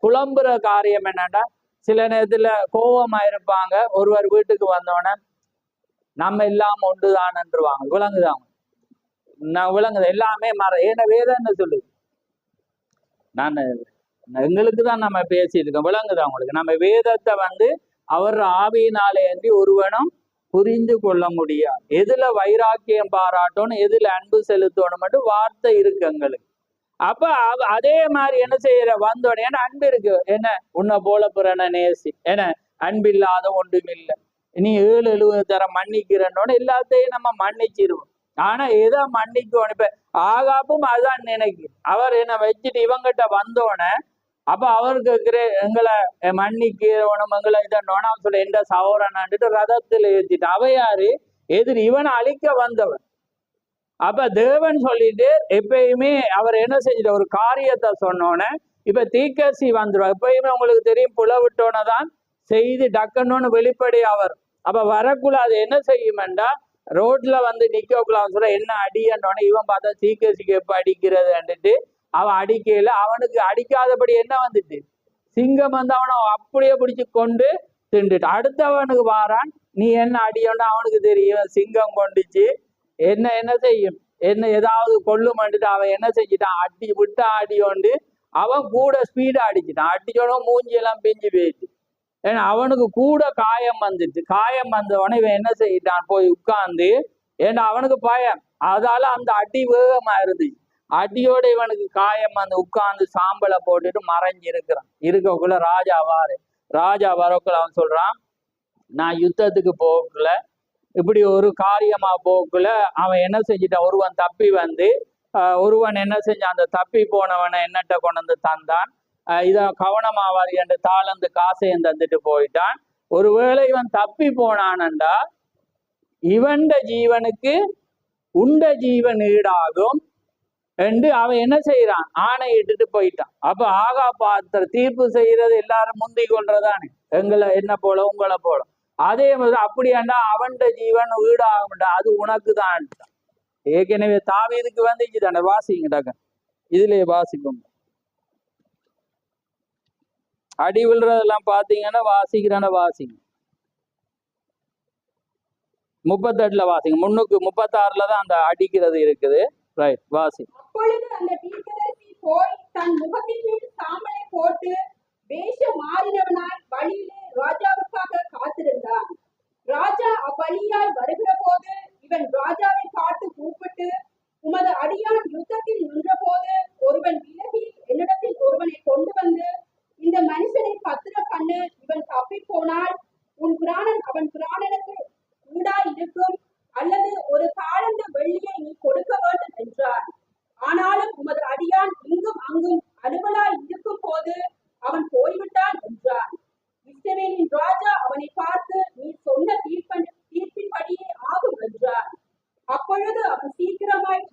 குழம்புற காரியம் என்னன்னா, சில நேரத்துல கோபமா இருப்பாங்க, ஒருவர் வீட்டுக்கு வந்தோடனே நம்ம இல்லாம ஒன்றுதான்ன்றுவாங்க. விளங்குதான்? விளங்குது எல்லாமே ஏன்னா வேதம் என்ன சொல்லுது, நான் எங்களுக்கு தான் நம்ம பேசிட்டு இருக்கோம். விளங்குதான் உங்களுக்கு? நம்ம வேதத்தை வந்து அவர் ஆவியினாலே அன்றி ஒருவனும் புரிந்து கொள்ள முடியாது. எதுல வைராக்கியம் பாராட்டணும், எதுல அன்பு செலுத்தணும் மட்டும் வார்த்தை இருக்கு எங்களுக்கு. அப்ப அதே மாதிரி என்ன செய்யற வந்தோட, ஏன்னா அன்பு இருக்கு. என்ன உன்னை போல பிறனை நேசி, ஏன்னா அன்பில்லாத ஒன்றும் இல்லை. நீ 7-70 தரம் மன்னிக்கிறன்னோட எல்லாத்தையும் நம்ம மன்னிச்சிருவோம். ஆனா எதை மன்னிக்கணும்? இப்ப ஆகாப்பும் அதுதான் நினைக்கு. அவர் என்ன வச்சுட்டு இவங்கிட்ட வந்தோடனே அப்ப அவருக்கு எங்களை மன்னிக்கிறவனும் எங்களை இதன்னோன்னு அவன் சொல்ல எந்த சௌரனான்ட்டு ரதத்துல ஏற்றிட்டு அவையாரு எதிர் இவனை அழிக்க வந்தவன். அப்ப தேவன் சொல்லிட்டு எப்பயுமே அவர் என்ன செஞ்சிட்ட ஒரு காரியத்தை சொன்னோன்னே இப்ப தீக்கசி வந்துடும். எப்பயுமே உங்களுக்கு தெரியும், புலவிட்டோன்னதான் செய்தி டக்குன்னு வெளிப்படி அவர். அப்ப வரக்குள்ள அது என்ன செய்யுமெண்டா, ரோட்ல வந்து நிக்கக்குள்ள சொல்ற என்ன அடியன்னோடனே இவன் பார்த்தா தீக்கசிக்கு எப்ப அடிக்கிறதுன்ட்டு அவன் அடிக்கையில அவனுக்கு அடிக்காதபடி என்ன வந்துட்டு, சிங்கம் வந்து அவனை அப்படியே பிடிச்சு கொண்டு திண்டுட்டு அடுத்தவனுக்கு வாரான். நீ என்ன அடியோன்னா அவனுக்கு தெரியும், சிங்கம் கொண்டுச்சு என்ன என்ன செய்யும், என்ன ஏதாவது கொல்லுமன்ட்டு அவன் என்ன செஞ்சிட்டான், அடி விட்டா அடியோண்டு அவன் கூட ஸ்பீடா அடிச்சுட்டான். அடிச்சோட மூஞ்சியெல்லாம் பிஞ்சு போயிடுச்சு. ஏன்னா அவனுக்கு கூட காயம் வந்துச்சு. காயம் வந்தவன இவன் என்ன செய்யிட்டான், போய் உட்கார்ந்து, ஏன்னா அவனுக்கு பயம், அதால அந்த அடி வேகமா இருந்துச்சு. அடியோட இவனுக்கு காயம் வந்து உட்கார்ந்து சாம்பலை போட்டுட்டு மறைஞ்சு இருக்கிறான். இருக்கக்குள்ள ராஜா வரக்குள்ள அவன் சொல்றான், நான் யுத்தத்துக்கு போகக்குள்ள இப்படி ஒரு காரியமா போகக்குள்ள அவன் என்ன செஞ்சிட்டான், ஒருவன் தப்பி வந்து ஒருவன் என்ன செஞ்சான், அந்த தப்பி போனவனை என்னட்ட கொண்டு வந்து தந்தான், இத கவனமாவார் என்று தாளந்து காசையும் தந்துட்டு போயிட்டான். ஒருவேளை இவன் தப்பி போனானண்டா இவன் ஜீவனுக்கு உண்ட ஜீவன் ஈடாகும் என்று அவன் என்ன செய்யறான், ஆணையிட்டுட்டு போயிட்டான். அப்ப ஆகா பாத்திர தீர்ப்பு செய்யறது எல்லாரும் முந்தி கொள்றதானே, எங்களை என்ன போல உங்களை போல. அதே மாதிரி அப்படியாண்டா அவன் ஜீவன் ஈடாகும்டா, அது உனக்கு தான். ஏற்கனவே தாவீதுக்கு வந்துச்சு தானே, வாசிங்கடாக்க இதுலயே வாசிக்கும். அடி விழுறதெல்லாம் பாத்தீங்கன்னா வாசிக்கிறான வாசிங்க. 38 வாசிங்க, 336 தான் அந்த அடிக்கிறது இருக்குது. ரைட், வாசி. அப்பொழுது அந்த தீர்க்கதரிசி போய் தன் முகத்தின் மேல் சாம்பலை போட்டு வேஷ மாறினவனாய் வழியிலே ராஜாவுக்காக காத்திருந்தான். ராஜா அவ்வழியாய் வருகிற போது இவன் ராஜாவை பார்த்து கூப்பிட்டு, உமது அடியான் யுத்தத்தில் நின்ற போது ஒருவன் விலகி என்னிடத்தில் ஒருவனை கொண்டு வந்து, இந்த மனுஷனை பத்திர பண்ணு, இவன் தப்பி போனால் உன் பிராணன் அவன் பிராணனுக்கு ஈடாய் இருக்கும், அல்லது ஒரு தாளந்து வெள்ளியை நீ கொடுக்க வேண்டும் என்றார். ஆனாலும் உமது அடியான் இங்கும் அங்கும் அலுவலாய் இருக்கும் போது அவன் போய்விட்டான் என்றார். இஸ்ரவேலின் ராஜா அவனை பார்த்து, நீ சொன்ன தீர்ப்பின்படியே ஆகும் என்றார். அப்பொழுது அவன் சீக்கிரமாய்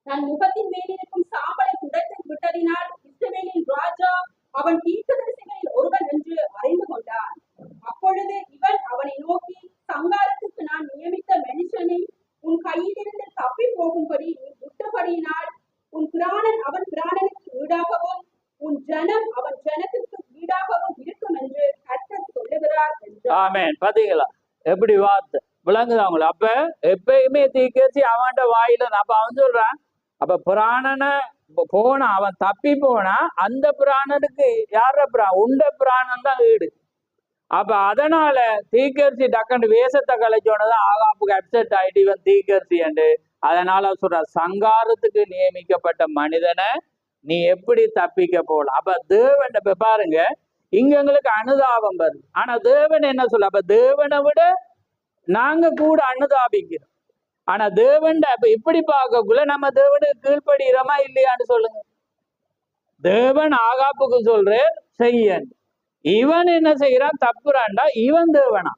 தன் முகத்தின் மேலிருக்கும் சாம்பலை துடைத்து விட்டதினால் இஸ்ரவேலின் ராஜா அவன் தீர்க்கதரிசிகளில் ஒருவன் என்று அறிந்து கொண்டான். அப்பொழுது இவன் அவனை நோக்கி, சங்காரத்துக்கு நான் நியமித்த மனுஷனை உன் கையிலிருந்து தப்பி போகும்படி நீ விட்டபடியினால் உன் பிராணன் அவன் பிராணனுக்கு ஈடாகவும் உன் ஜனம் அவன் ஜனத்திற்கு ஈடாகவும் இருக்க ஆமென். பாத்தீங்களா எப்படி வார்த்தை விளங்குதா அவங்கள? அப்ப எப்பயுமே தீக்கச்சி அவன்கிட்ட வாயில அப்ப அவன் சொல்றான், அப்ப பிராணனை போனா அவன் தப்பி போனா அந்த பிராணனுக்கு யார பிராணம் உண்ட பிராணம் தான் வீடு. அப்ப அதனால தீக்கரிசி டக்குன்னு வேஷத்தை கலைச்சோன்னதான் ஆகாப்புக்கு அப்செட் ஆயிட்டு இவன் தீக்கரிசி என்று. அதனால சொல்ற சங்காரத்துக்கு நியமிக்கப்பட்ட மனிதனை நீ எப்படி தப்பிக்க போகலாம்? அப்ப தேவன் இப்ப பாருங்க இங்க எங்களுக்கு அனுதாபம் வருது. ஆனா தேவன் என்ன சொல்ல? அப்ப தேவனை விட நாங்க கூட அனுதாபிக்கிறோம். ஆனா தேவன் இப்ப இப்படி பார்க்கக்குள்ள நம்ம தேவனுக்கு கீழ்ப்படுகிறோமா இல்லையான்னு சொல்லுங்க. தேவன் ஆகாப்புக்கு சொல்ற செய்ய, இவன் என்ன செய்யறான்? தப்புறான்டா, இவன் தேவனா?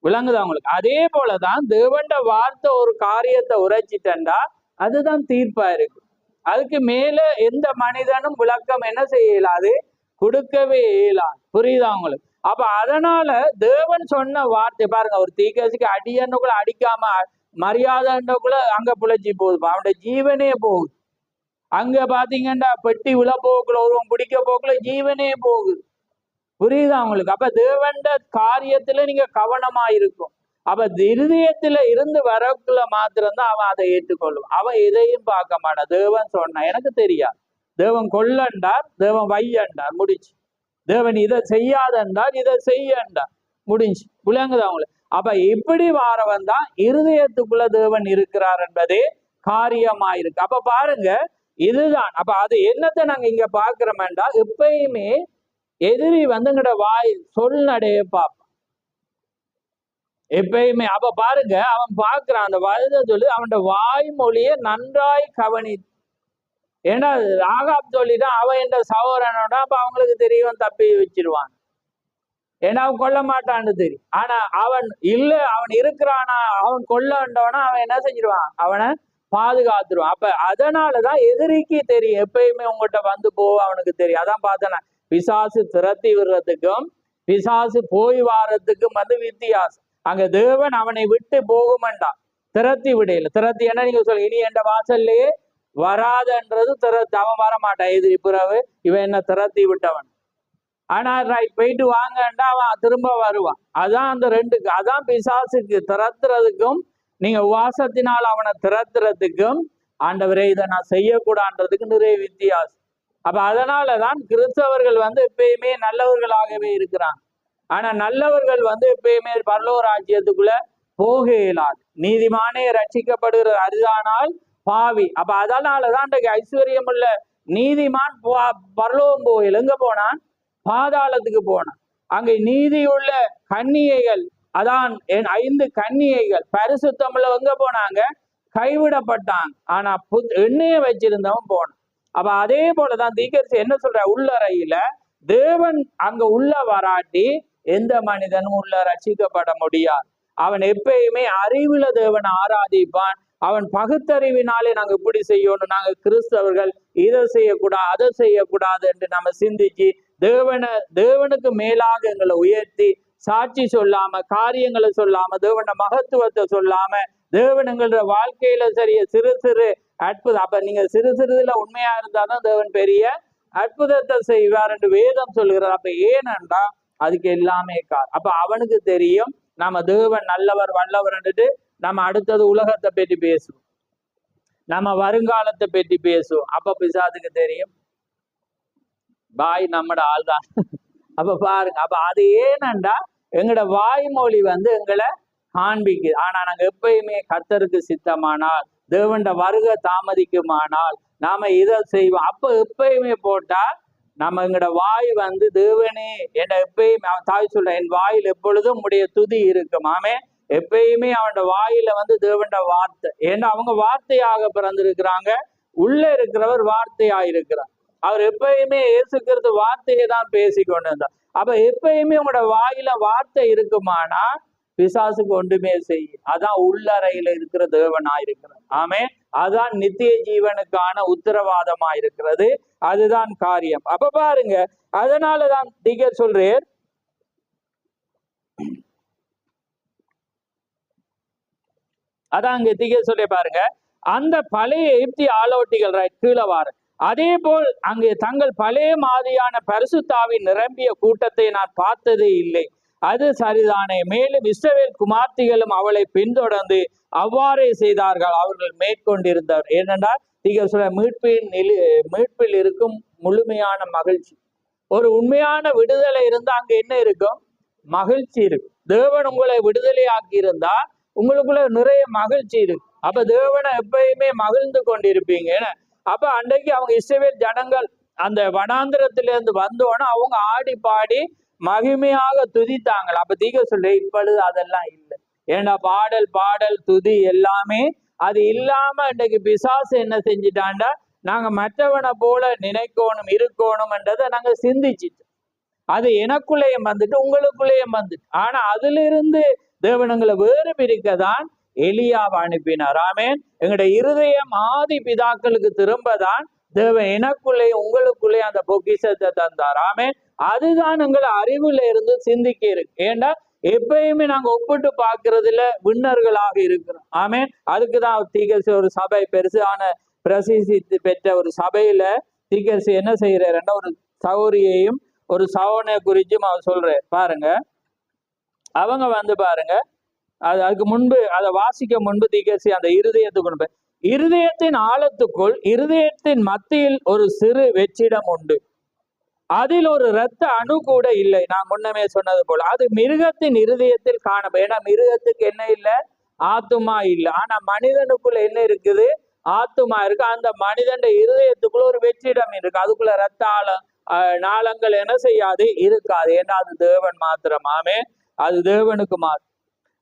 விளங்குதா உங்களுக்கு? அதே போலதான் தேவன்ட வார்த்தை ஒரு காரியத்தை உரைச்சிட்டா அதுதான் தீர்ப்பா இருக்கு. அதுக்கு மேல எந்த மனிதனும் விளக்கம் என்ன செய்யலாது, கொடுக்கவே இயலாது. புரியுதா உங்களுக்கு? அப்ப அதனால தேவன் சொன்ன வார்த்தை பாருங்க, ஒரு தீக்கசிக்கு அடியன்னுக்குள்ள அடிக்காம மரியாதைக்குள்ள அங்க பிழைச்சி போகுது, அவனுடைய ஜீவனே போகுது. அங்க பாத்தீங்கன்னா பெட்டி உள்ள போக்குல ஒருவன் பிடிக்க போக்குல ஜீவனே போகுது. புரியுதா உங்களுக்கு? அப்ப தேவண்ட காரியத்துல நீங்க கவனமா இருக்கும். அப்ப இருதயத்துல இருந்து வரக்குள்ள மாத்திரம்தான் அவன் அதை ஏற்றுக்கொள்ளும். அவன் எதையும் பார்க்க மாட்டான். தேவன் சொன்ன எனக்கு தெரியாது, தேவன் கொல்லண்டார், தேவன் வையண்டார், முடிச்சு. தேவன் இதை செய்யாதண்டார், இதை செய்யண்டார், முடிஞ்சு. விளங்குதா அவங்களுக்கு? அப்ப இப்படி வாரவன் தான் இருதயத்துக்குள்ள தேவன் இருக்கிறார் என்பதே காரியமா இருக்கு. அப்ப பாருங்க இதுதான். அப்ப அது என்னத்தை நாங்க இங்க பாக்குறோம்டா, எப்பயுமே எதிரி வந்துங்கட வாய் சொல்நடைய பார்ப்பான் எப்பயுமே. அப்ப பாருங்க அவன் பார்க்கிறான் அந்த வயதை சொல்லி அவன் வாய் மொழியை நன்றாய் கவனி. ஏன்னா ஆகாப் சொல்லிட்டான் அவன் என்ற சகோதரனோட, அப்ப அவங்களுக்கு தெரியும் தப்பி வச்சிருவான். ஏன்னா அவன் கொல்ல மாட்டான்னு தெரியும். ஆனா அவன் இல்ல, அவன் இருக்கிறானா, அவன் கொல்லண்டவனா அவன் என்ன செஞ்சிருவான், அவனை பாதுகாத்துருவான். அப்ப அதனாலதான் எதிரிக்கு தெரியும், எப்பயுமே உங்கள்கிட்ட வந்து அவனுக்கு தெரியும். அதான் பார்த்தேன், பிசாசு திரட்டி விடுறதுக்கும் பிசாசு போய் வாரத்துக்கும் வித்தியாசம். அங்க தேவன் அவனை விட்டு போகுமண்டான், திரட்டி விடையில. திரட்டி என்ன நீங்க சொல்ல, இனி என்ற வாசல்லையே வராதன்றது திரத்து. அவன் வரமாட்டான் எதிரி பிறகு, இவன் என்ன திரட்டி விட்டவன். ஆனா ரைட் போயிட்டு வாங்கண்டா அவன் திரும்ப வருவான். அதான் அந்த ரெண்டுக்கு, அதான் பிசாசுக்கு திரத்துறதுக்கும் நீங்க உவாசத்தினால் அவனை திரத்துறதுக்கும் ஆண்டவரே இதை நான் செய்யக்கூடாதுன்றதுக்கு நிறைய வித்தியாசம். அப்ப அதனாலதான் கிறிஸ்தவர்கள் எப்பயுமே நல்லவர்களாகவே இருக்கிறாங்க. ஆனா நல்லவர்கள் எப்பயுமே பரலோக ராஜ்யத்துக்குள்ள போக இயலாது. நீதிமானே ரட்சிக்கப்படுகிற அரிதானால் பாவி. அப்ப அதனாலதான் ஐஸ்வர்யம் உள்ள நீதிமான் பரலோகம் போகல, எங்க போனான்? பாதாளத்துக்கு போனான். அங்க நீதியுள்ள கன்னிகைகள், அதான் 5 கன்னிகைகள் பரிசுத்தமுள்ள எங்க போனாங்க? கைவிடப்பட்டாங்க. ஆனா எண்ணெயை வச்சிருந்தவன் போனான். அப்ப அதே போலதான் தீர்க்கதரிசி என்ன சொல்ற, உள்ளறையில தேவன் அங்க உள்ள வராட்டி எந்த மனிதனும் உள்ள ரட்சிக்கப்பட முடியாது. அவன் எப்பயுமே அறிவுல தேவனை ஆராதிப்பான். அவன் பகுத்தறிவினாலே நாங்க இப்படி செய்யணும், நாங்க கிறிஸ்தவர்கள் இதை செய்யக்கூடாது அதை செய்யக்கூடாது என்று நம்ம சிந்திச்சு தேவனுக்கு மேலாக எங்களை உயர்த்தி சாட்சி சொல்லாம, காரியங்களை சொல்லாம, தேவன மகத்துவத்தை சொல்லாம, தேவன் எங்களோட வாழ்க்கையில சரிய சிறு சிறு அற்புதம். அப்ப நீங்க சிறு சிறுதுல உண்மையா இருந்தாதான் தேவன் பெரிய அற்புதத்தை செய்வார் என்று வேதம் சொல்கிறார். அப்ப ஏனென்றா அதுக்கு எல்லாமே அப்ப அவனுக்கு தெரியும் நம்ம தேவன் நல்லவர் வல்லவர். நம்ம அடுத்தது உலகத்தை பற்றி பேசுவோம், நம்ம வருங்காலத்தை பற்றி பேசுவோம். அப்ப பிசாசுக்கு தெரியும் வாய் நம்மட ஆள் தான். அப்ப பாருங்க, அப்ப அது ஏனண்டா எங்களோட வாய்மொழி எங்களை காண்பிக்குது. ஆனா நாங்க எப்பயுமே கர்த்தருக்கு சித்தமானால், தேவண்ட வருகை தாமதிக்குமானால் நாம இதை செய்வோம். அப்ப எப்பயுமே போட்டா நம்ம எங்களோட வாய் தேவனே என்ற எப்பயுமே தாய் சொல்ற, என் வாயில் எப்பொழுதும் உடைய துதி இருக்கும். ஆமே, எப்பயுமே அவனோட வாயில தேவண்ட வார்த்தை. ஏன்னா அவங்க வார்த்தையாக பிறந்திருக்கிறாங்க, உள்ள இருக்கிறவர் வார்த்தையா இருக்கிறார். அவர் எப்பயுமே இயேசுக்கிறது வார்த்தையை தான் பேசி கொண்டு இருந்தார். அப்ப எப்பயுமே உங்களோட வாயில வார்த்தை இருக்குமானா பிசாசுக்கு ஒன்றுமே செய்யும். அதான் உள்ளறையில இருக்கிற தேவனா இருக்கிறார். ஆமே, அதான் நித்திய ஜீவனுக்கான உத்தரவாதமா இருக்கிறது. அதுதான் காரியம். அப்ப பாருங்க, அதனாலதான் தீர்க்கதரிசி சொல்றேன், அதான் அங்க தீர்க்கதரிசி சொல்ல பாருங்க, அந்த பழைய எகிப்திய ஆலோட்டிகள் கீழே வாரு, அதே போல் அங்கே தங்கள் பழைய மாதிரியான பரிசுத்தாவின் நிரம்பிய கூட்டத்தை நான் பார்த்ததே இல்லை. அது சரிதானே. மேலும் இஸ்ரவேல் குமார்த்திகளும் அவளை பின்தொடர்ந்து அவ்வாறே செய்தார்கள். அவர்கள் மேற்கொண்டிருந்தார். ஏனென்றால் தீர்க்கதரிசியுடைய மீட்பில் இருக்கும் முழுமையான மகிழ்ச்சி. ஒரு உண்மையான விடுதலை இருந்தா அங்க என்ன இருக்கும்? மகிழ்ச்சி இருக்கு. தேவன் உங்களை விடுதலை ஆக்கி இருந்தா உங்களுக்குள்ள நிறைய மகிழ்ச்சி இருக்கு. அப்ப தேவனை எப்பயுமே மகிழ்ந்து கொண்டிருப்பீங்க. அப்ப அன்றைக்கு அவங்க இஸ்ரவேல் ஜனங்கள் அந்த வனாந்திரத்திலிருந்து வந்தோன்னா அவங்க ஆடி பாடி மகிமையாக துதித்தாங்கள். அப்ப தீர்க்கதரிசி இப்பொழுது அதெல்லாம் இல்லை. ஏன்னா பாடல் துதி எல்லாமே அது இல்லாம இன்றைக்கு பிசாசு என்ன செஞ்சிட்டாண்டா, நாங்க மற்றவனை போல நினைக்கணும் இருக்கணும்ன்றதை நாங்க சிந்திச்சிட்டோம். அது எனக்குள்ளேயும் வந்துட்டு உங்களுக்குள்ளேயும் வந்துட்டு. ஆனா அதுல இருந்து தேவனங்களை வேறு பிரிக்கதான் எலியாவை அனுப்பினார். ஆமேன். எங்களுடைய இருதயம் ஆதி பிதாக்களுக்கு திரும்பதான் தேவன் எனக்குள்ளே உங்களுக்குள்ளே அந்த பொக்கிஷத்தை தந்தார். ஆமேன். அதுதான் எங்களை அறிவுல இருந்து சிந்திக்க இருக்கு. ஏண்டா எப்பயுமே நாங்க ஒப்பிட்டு பார்க்கறதுல விண்ணர்களாக இருக்கிறோம். ஆமேன். அதுக்குதான் தீர்க்கதரிசி ஒரு சபை பெருசான பிரசித்தி பெற்ற ஒரு சபையில தீர்க்கதரிசி என்ன செய்யறாருன்னா ஒரு சௌரியையும் ஒரு சவனை குறிச்சும் அவர் சொல்றாரு. பாருங்க, அவங்க பாருங்க, அதுக்கு முன்பு அதை வாசிக்க முன்பு தீர்க்கதரிசி அந்த இருதயத்துக்கு இருதயத்தின் ஆழத்துக்குள் இருதயத்தின் மத்தியில் ஒரு சிறு வெற்றிடம் உண்டு, அதில் ஒரு இரத்த அணு கூட இல்லை. நான் முன்னமே சொன்னது போல அது மிருகத்தின் இருதயத்தில் காணப்படும். ஏன்னா மிருகத்துக்கு என்ன இல்லை? ஆத்துமா இல்லை. ஆனா மனிதனுக்குள்ள என்ன இருக்குது? ஆத்துமா இருக்கு. அந்த மனிதன் இருதயத்துக்குள்ள ஒரு வெற்றிடம் இருக்கு. அதுக்குள்ள இரத்த நாளங்கள் என்ன செய்யாது? இருக்காது. ஏன்னா அது தேவன் மாத்திரமாமே, அது தேவனுக்கு மாத்திரம்.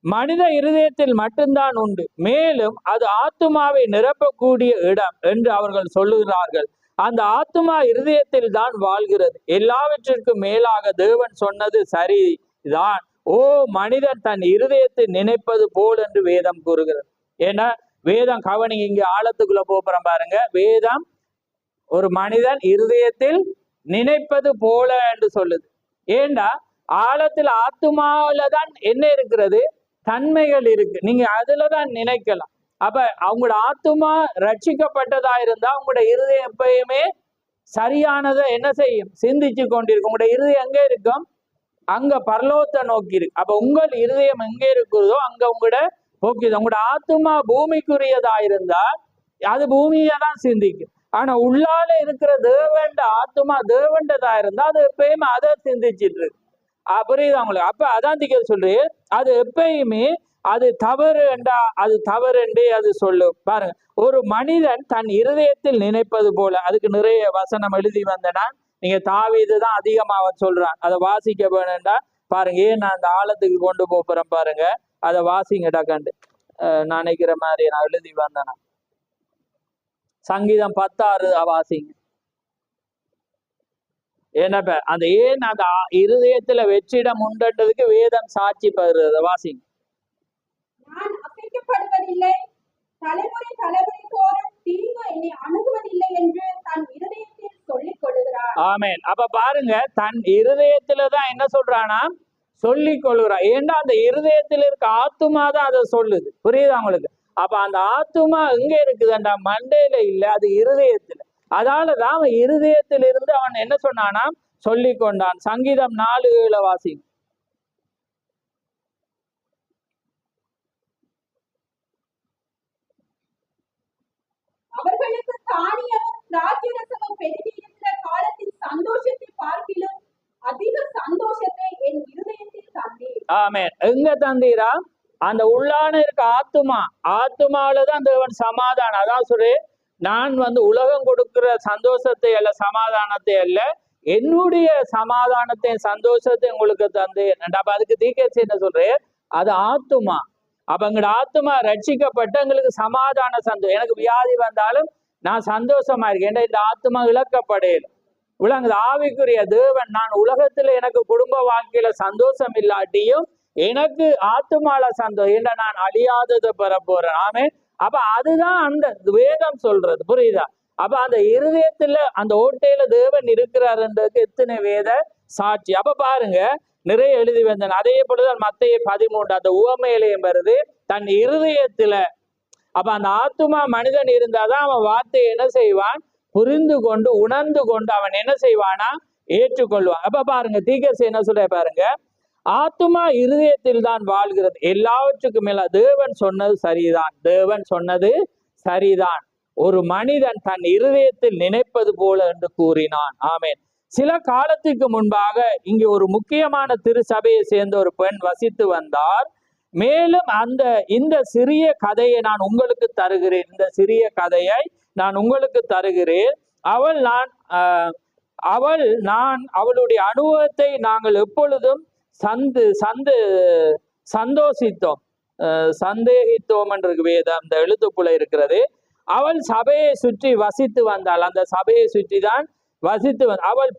மனித இருதயத்தில் மட்டும்தான் உண்டு, மேலும் அது ஆத்துமாவை நிரப்பக்கூடிய இடம் என்று அவர்கள் சொல்லுகிறார்கள். அந்த ஆத்துமா இருதயத்தில் தான் வாழ்கிறது. எல்லாவற்றிற்கும் மேலாக தேவன் சொன்னது சரிதான். ஓ மனிதன் தன் இருதயத்தை நினைப்பது போல் என்று வேதம் கூறுகிறது. ஏன்னா வேதம் கவனி, இங்க ஆழத்துக்குள்ள போறோம் பாருங்க. வேதம் ஒரு மனிதன் இருதயத்தில் நினைப்பது போல என்று சொல்லுது. ஏண்டா ஆழத்தில் ஆத்துமாவில தான் என்ன இருக்கிறது? தன்மைகள் இருக்கு. நீங்க அதுலதான் நினைக்கலாம். அப்ப அவங்களோட ஆத்துமா ரட்சிக்கப்பட்டதா இருந்தா உங்களோட இருதயம் எப்பயுமே சரியானதை என்ன செய்யும்? சிந்திச்சு கொண்டிருக்கும். உங்களோட இருதயம் எங்க இருக்கும்? அங்க பரலோகத்தை நோக்கி இருக்கு. அப்ப உங்கள் இருதயம் எங்க இருக்கிறதோ அங்க உங்களோட போக்கிது. உங்களோட ஆத்துமா பூமிக்குரியதா இருந்தா அது பூமியை தான் சிந்திக்கும். ஆனா உள்ளால இருக்கிற தேவண்ட ஆத்துமா தேவண்டதா இருந்தா அது எப்பயுமே அதை சிந்திச்சிட்டு இருக்கு. புரியுது அவங்களுக்கு? அப்ப அதான் தீர்க்கதரிசி சொல்றேன், அது எப்பயுமே அது தவறு என்றா அது தவறு என்றே அது சொல்லும். பாருங்க, ஒரு மனிதன் தன் இருதயத்தில் நினைப்பது போல, அதுக்கு நிறைய வசனம் எழுதி வந்தனா நீங்க தாவீது தான் அதிகமா அவன் சொல்றான். அதை வாசிக்க வேணும்டா. பாருங்க, ஏன் நான் அந்த ஆழத்துக்கு கொண்டு போறேன் பாருங்க. அதை வாசிங்கடா கண்டு நான் நினைக்கிற மாதிரி நான் எழுதி வந்தேனா. சங்கீதம் 16 வாசிங்க. என்னப்ப அந்த ஏன் அந்த இருதயத்துல வெற்றிடம் உண்டதுக்கு வேதம் சாட்சி படுறது. வாசிங்க. நான் அசைக்கப்படுவதில்லை, தலைமுறை தலைமுறை தோறும் தீங்கு என்னை அணுகுவதில்லை என்று தன் இருதயத்தில் சொல்லிக் கொள்கிறார். ஆமென். அப்ப பாருங்க, தன் இருதயத்துலதான் என்ன சொல்றானா? சொல்லிக் கொள்கிறான். ஏன்னா அந்த இருதயத்துல இருக்க ஆத்துமா தான் அதை சொல்லுது. புரியுதா உங்களுக்கு? அப்ப அந்த ஆத்துமா எங்க இருக்குதுண்டா? மண்டையில இல்ல, அது இருதயத்துல. அதனாலதான் அவன் இருதயத்திலிருந்து அவன் என்ன சொன்னானா? சொல்லி கொண்டான். சங்கீதம் 4:7 வாசிங்க. அவர்களுக்கு தானியமும் திராட்சைரசமும் பெருகி இருக்கிற காலத்தின் சந்தோஷத்தை பார்க்கிலும் அதிக சந்தோஷத்தை என் இருதயத்தில் தந்தீர். ஆமென். எங்க தந்தீரா? அந்த உள்ளான இருக்க ஆத்துமாவிலதான் தேவன் சமாதானம். அதான் சொல்லு, நான் உலகம் கொடுக்கிற சந்தோஷத்தை அல்ல, சமாதானத்தை அல்ல, என்னுடைய சமாதானத்தை சந்தோஷத்தை உங்களுக்கு தந்தேன். அப்ப அதுக்கு தீர்க்கதரிசி என்ன சொல்றேன்? அது ஆத்துமா. அப்ப எங்களோட ஆத்துமா ரட்சிக்கப்பட்ட எங்களுக்கு சமாதான சந்தோஷம். எனக்கு வியாதி வந்தாலும் நான் சந்தோஷமா இருக்கேன். ஏன்னா இந்த ஆத்துமா இழக்கப்படையில விளங்குது. ஆவிக்குரிய தேவன், நான் உலகத்துல எனக்கு குடும்ப வாழ்க்கையில சந்தோஷம் இல்லாட்டியும் எனக்கு ஆத்துமால சந்தோஷம். ஏன்னா நான் அழியாததை பெற போறேன். ஆமென். அப்ப அதுதான் அந்த வேதம் சொல்றது. புரியுதா? அப்ப அந்த இருதயத்துல அந்த ஓட்டையில தேவன் இருக்கிறாருன்றதுக்கு எத்தனை வேத சாட்சி. அப்ப பாருங்க, நிறைய எழுதி வந்தேன். அதே போலதான் மத்தேயு 13 அந்த உவமையிலையும் வருது, தன் இருதயத்துல. அப்ப அந்த ஆத்துமா மனிதன் இருந்தாதான் அவன் வார்த்தையை என்ன செய்வான்? புரிந்து கொண்டு உணர்ந்து கொண்டு அவன் என்ன செய்வானா? ஏற்றுக்கொள்வான். அப்ப பாருங்க, தீர்க்கதரிசி என்ன சொல்ற பாருங்க, ஆத்துமா இருதயத்தில் தான் வாழ்கிறது. எல்லாவற்றுக்கும் மேல தேவன் சொன்னது சரிதான், தேவன் சொன்னது சரிதான். ஒரு மனிதன் தன் இருதயத்தில் நினைப்பது போல என்று கூறினான். ஆமென். சில காலத்துக்கு முன்பாக இங்கு ஒரு முக்கியமான திருச்சபையை சேர்ந்த ஒரு பெண் வசித்து வந்தார். மேலும் இந்த சிறிய கதையை நான் உங்களுக்கு தருகிறேன். இந்த சிறிய கதையை நான் உங்களுக்கு தருகிறேன். அவளுடைய அனுபவத்தை நாங்கள் எப்பொழுதும் சந்தோஷித்தோம், சந்தேகித்தோம் என்று வேதம் அந்த எழுத்துக்குள்ள இருக்கிறது. அவள் சபையை சுற்றி வசித்து வந்தாள். அந்த சபையை சுற்றி தான் வசித்து வந்தாள். அவள்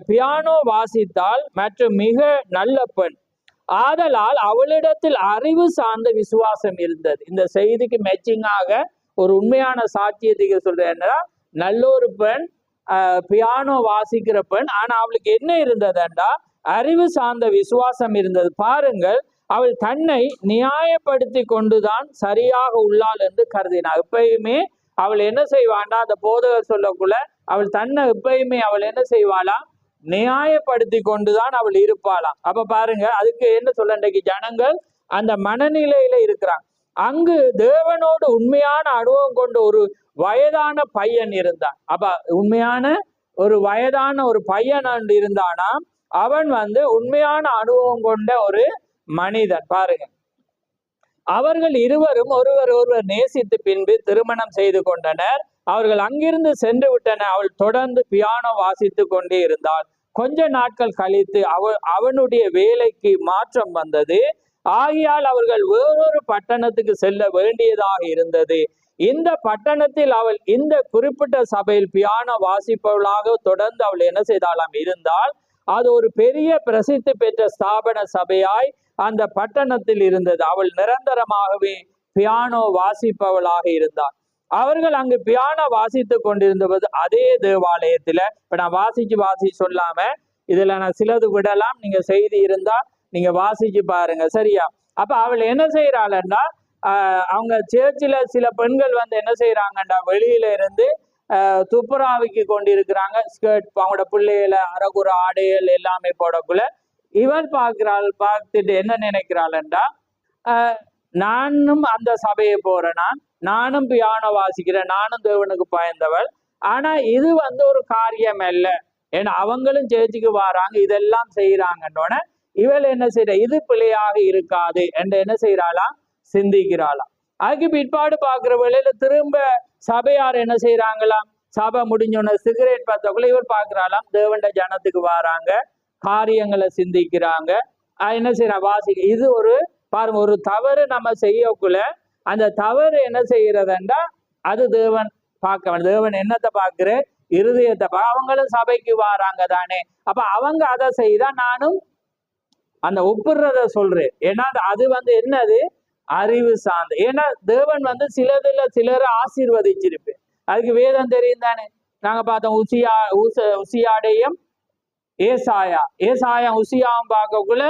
பியானோ வாசித்தாள் மற்றும் மிக நல்ல பெண். ஆதலால் அவளிடத்தில் அறிவு சார்ந்த விசுவாசம் இருந்தது. இந்த செய்திக்கு மேட்சிங்காக ஒரு உண்மையான சாட்சியத்துக்கு சொல்றேன்னா, நல்ல ஒரு பெண், பியானோ வாசிக்கிற பெண். ஆனா அவளுக்கு என்ன இருந்ததுண்டா, அறிவு சார்ந்த விசுவாசம் இருந்தது. பாருங்கள், அவள் தன்னை நியாயப்படுத்தி கொண்டுதான் சரியாக உள்ளாள் என்று கருதினாள். எப்பயுமே அவள் என்ன செய்வாண்டா, அந்த போதகர் சொல்லக்குள்ள அவள் தன்னை எப்பயுமே அவள் என்ன செய்வாளா, நியாயப்படுத்தி கொண்டுதான் அவள் இருப்பாளாம். அப்ப பாருங்க, அதுக்கு என்ன சொல்ல, இன்றைக்கு ஜனங்கள் அந்த மனநிலையில இருக்கிறாங்க. அங்கு தேவனோடு உண்மையான அனுபவம் கொண்ட ஒரு வயதான பையன் இருந்தான். அப்ப உண்மையான ஒரு வயதான ஒரு பையன் இருந்தானா, அவன் உண்மையான அனுபவம் கொண்ட ஒரு மனிதன். பாருங்க, அவர்கள் இருவரும் ஒருவர் நேசித்து பின்பு திருமணம் செய்து கொண்டனர். அவர்கள் அங்கிருந்து சென்று விட்டனர். அவள் தொடர்ந்து பியானோ வாசித்து கொண்டே இருந்தாள். கொஞ்ச நாட்கள் கழித்து அவனுடைய வேலைக்கு மாற்றம் வந்தது. ஆகையால் அவர்கள் வேறொரு பட்டணத்துக்கு செல்ல வேண்டியதாக இருந்தது. இந்த பட்டணத்தில் அவள் இந்த குறிப்பிட்ட சபையில் பியானோ வாசிப்பவளாக தொடர்ந்து அவள் என்ன செய்தாலாம் இருந்தால், அது ஒரு பெரிய பிரசித்தி பெற்ற ஸ்தாபன சபையாய் அந்த பட்டணத்தில் இருந்தது. அவள் நிரந்தரமாகவே பியானோ வாசிப்பவளாக இருந்தாள். அவர்கள் அங்கு பியானோ வாசித்து கொண்டிருந்தபோது அதே தேவாலயத்துல, இப்ப நான் வாசிச்சு சொல்லாம இதுல நான் சிலது விடலாம், நீங்க செய்தி இருந்தா நீங்க வாசிச்சு பாருங்க, சரியா? அப்ப அவள் என்ன செய்யறாள்னா, அவங்க சேர்ச்சில சில பெண்கள் என்ன செய்யறாங்கண்டா, வெளியில இருந்து துப்புராவிக்கு கொண்டிருக்கிறாங்க. ஸ்கர்ட், அவங்களோட பிள்ளைகளை அரகுற ஆடைகள் எல்லாமே போடக்குள்ள இவள் பார்த்துட்டு என்ன நினைக்கிறாள்டா, நானும் அந்த சபையை போறேனா, நானும் பியானோ வாசிக்கிறேன், நானும் தேவனுக்கு பயந்தவள். ஆனா இது ஒரு காரியம் அல்ல, ஏன்னா அவங்களும் சேர்ச்சிக்கு வராங்க, இதெல்லாம் செய்யறாங்கன்னோட இவள் என்ன செய்யற, இது பிழையாக இருக்காது என்று என்ன செய்யறாளாம், சிந்திக்கிறாளாம். அதுக்கு பிற்பாடு பார்க்கிற வேளையில திரும்ப சபையார் என்ன செய்யறாங்களாம், சபை முடிஞ்சோன்னு சிகரெட் பார்த்தக்குள்ள இவர் பார்க்கிறாளாம், தேவண்ட ஜனத்துக்கு வராங்க, காரியங்களை சிந்திக்கிறாங்க, என்ன செய்யறாங்க, வாசிக்க. இது பாருங்க, ஒரு தவறு நம்ம செய்யக்குள்ள அந்த தவறு என்ன செய்யறதுண்டா, அது தேவன் பார்க்க வேண்டும். தேவன் என்னத்தை பார்க்கிற, இருதயத்தை. அவங்களும் சபைக்கு வராங்க தானே, அப்ப அவங்க அதை செய்தா நானும் அந்த ஒப்புறத சொல்றேன். ஏன்னா அது என்னது, அறிவு சார்ந்த. ஏன்னா தேவன் சிலரை ஆசீர்வதிச்சிருப்பேன். அதுக்கு வேதம் தெரியும் தானே. நாங்க பார்த்தோம் உசியாடையும் ஏசாயா உசியாவும் பார்க்கக்குள்ள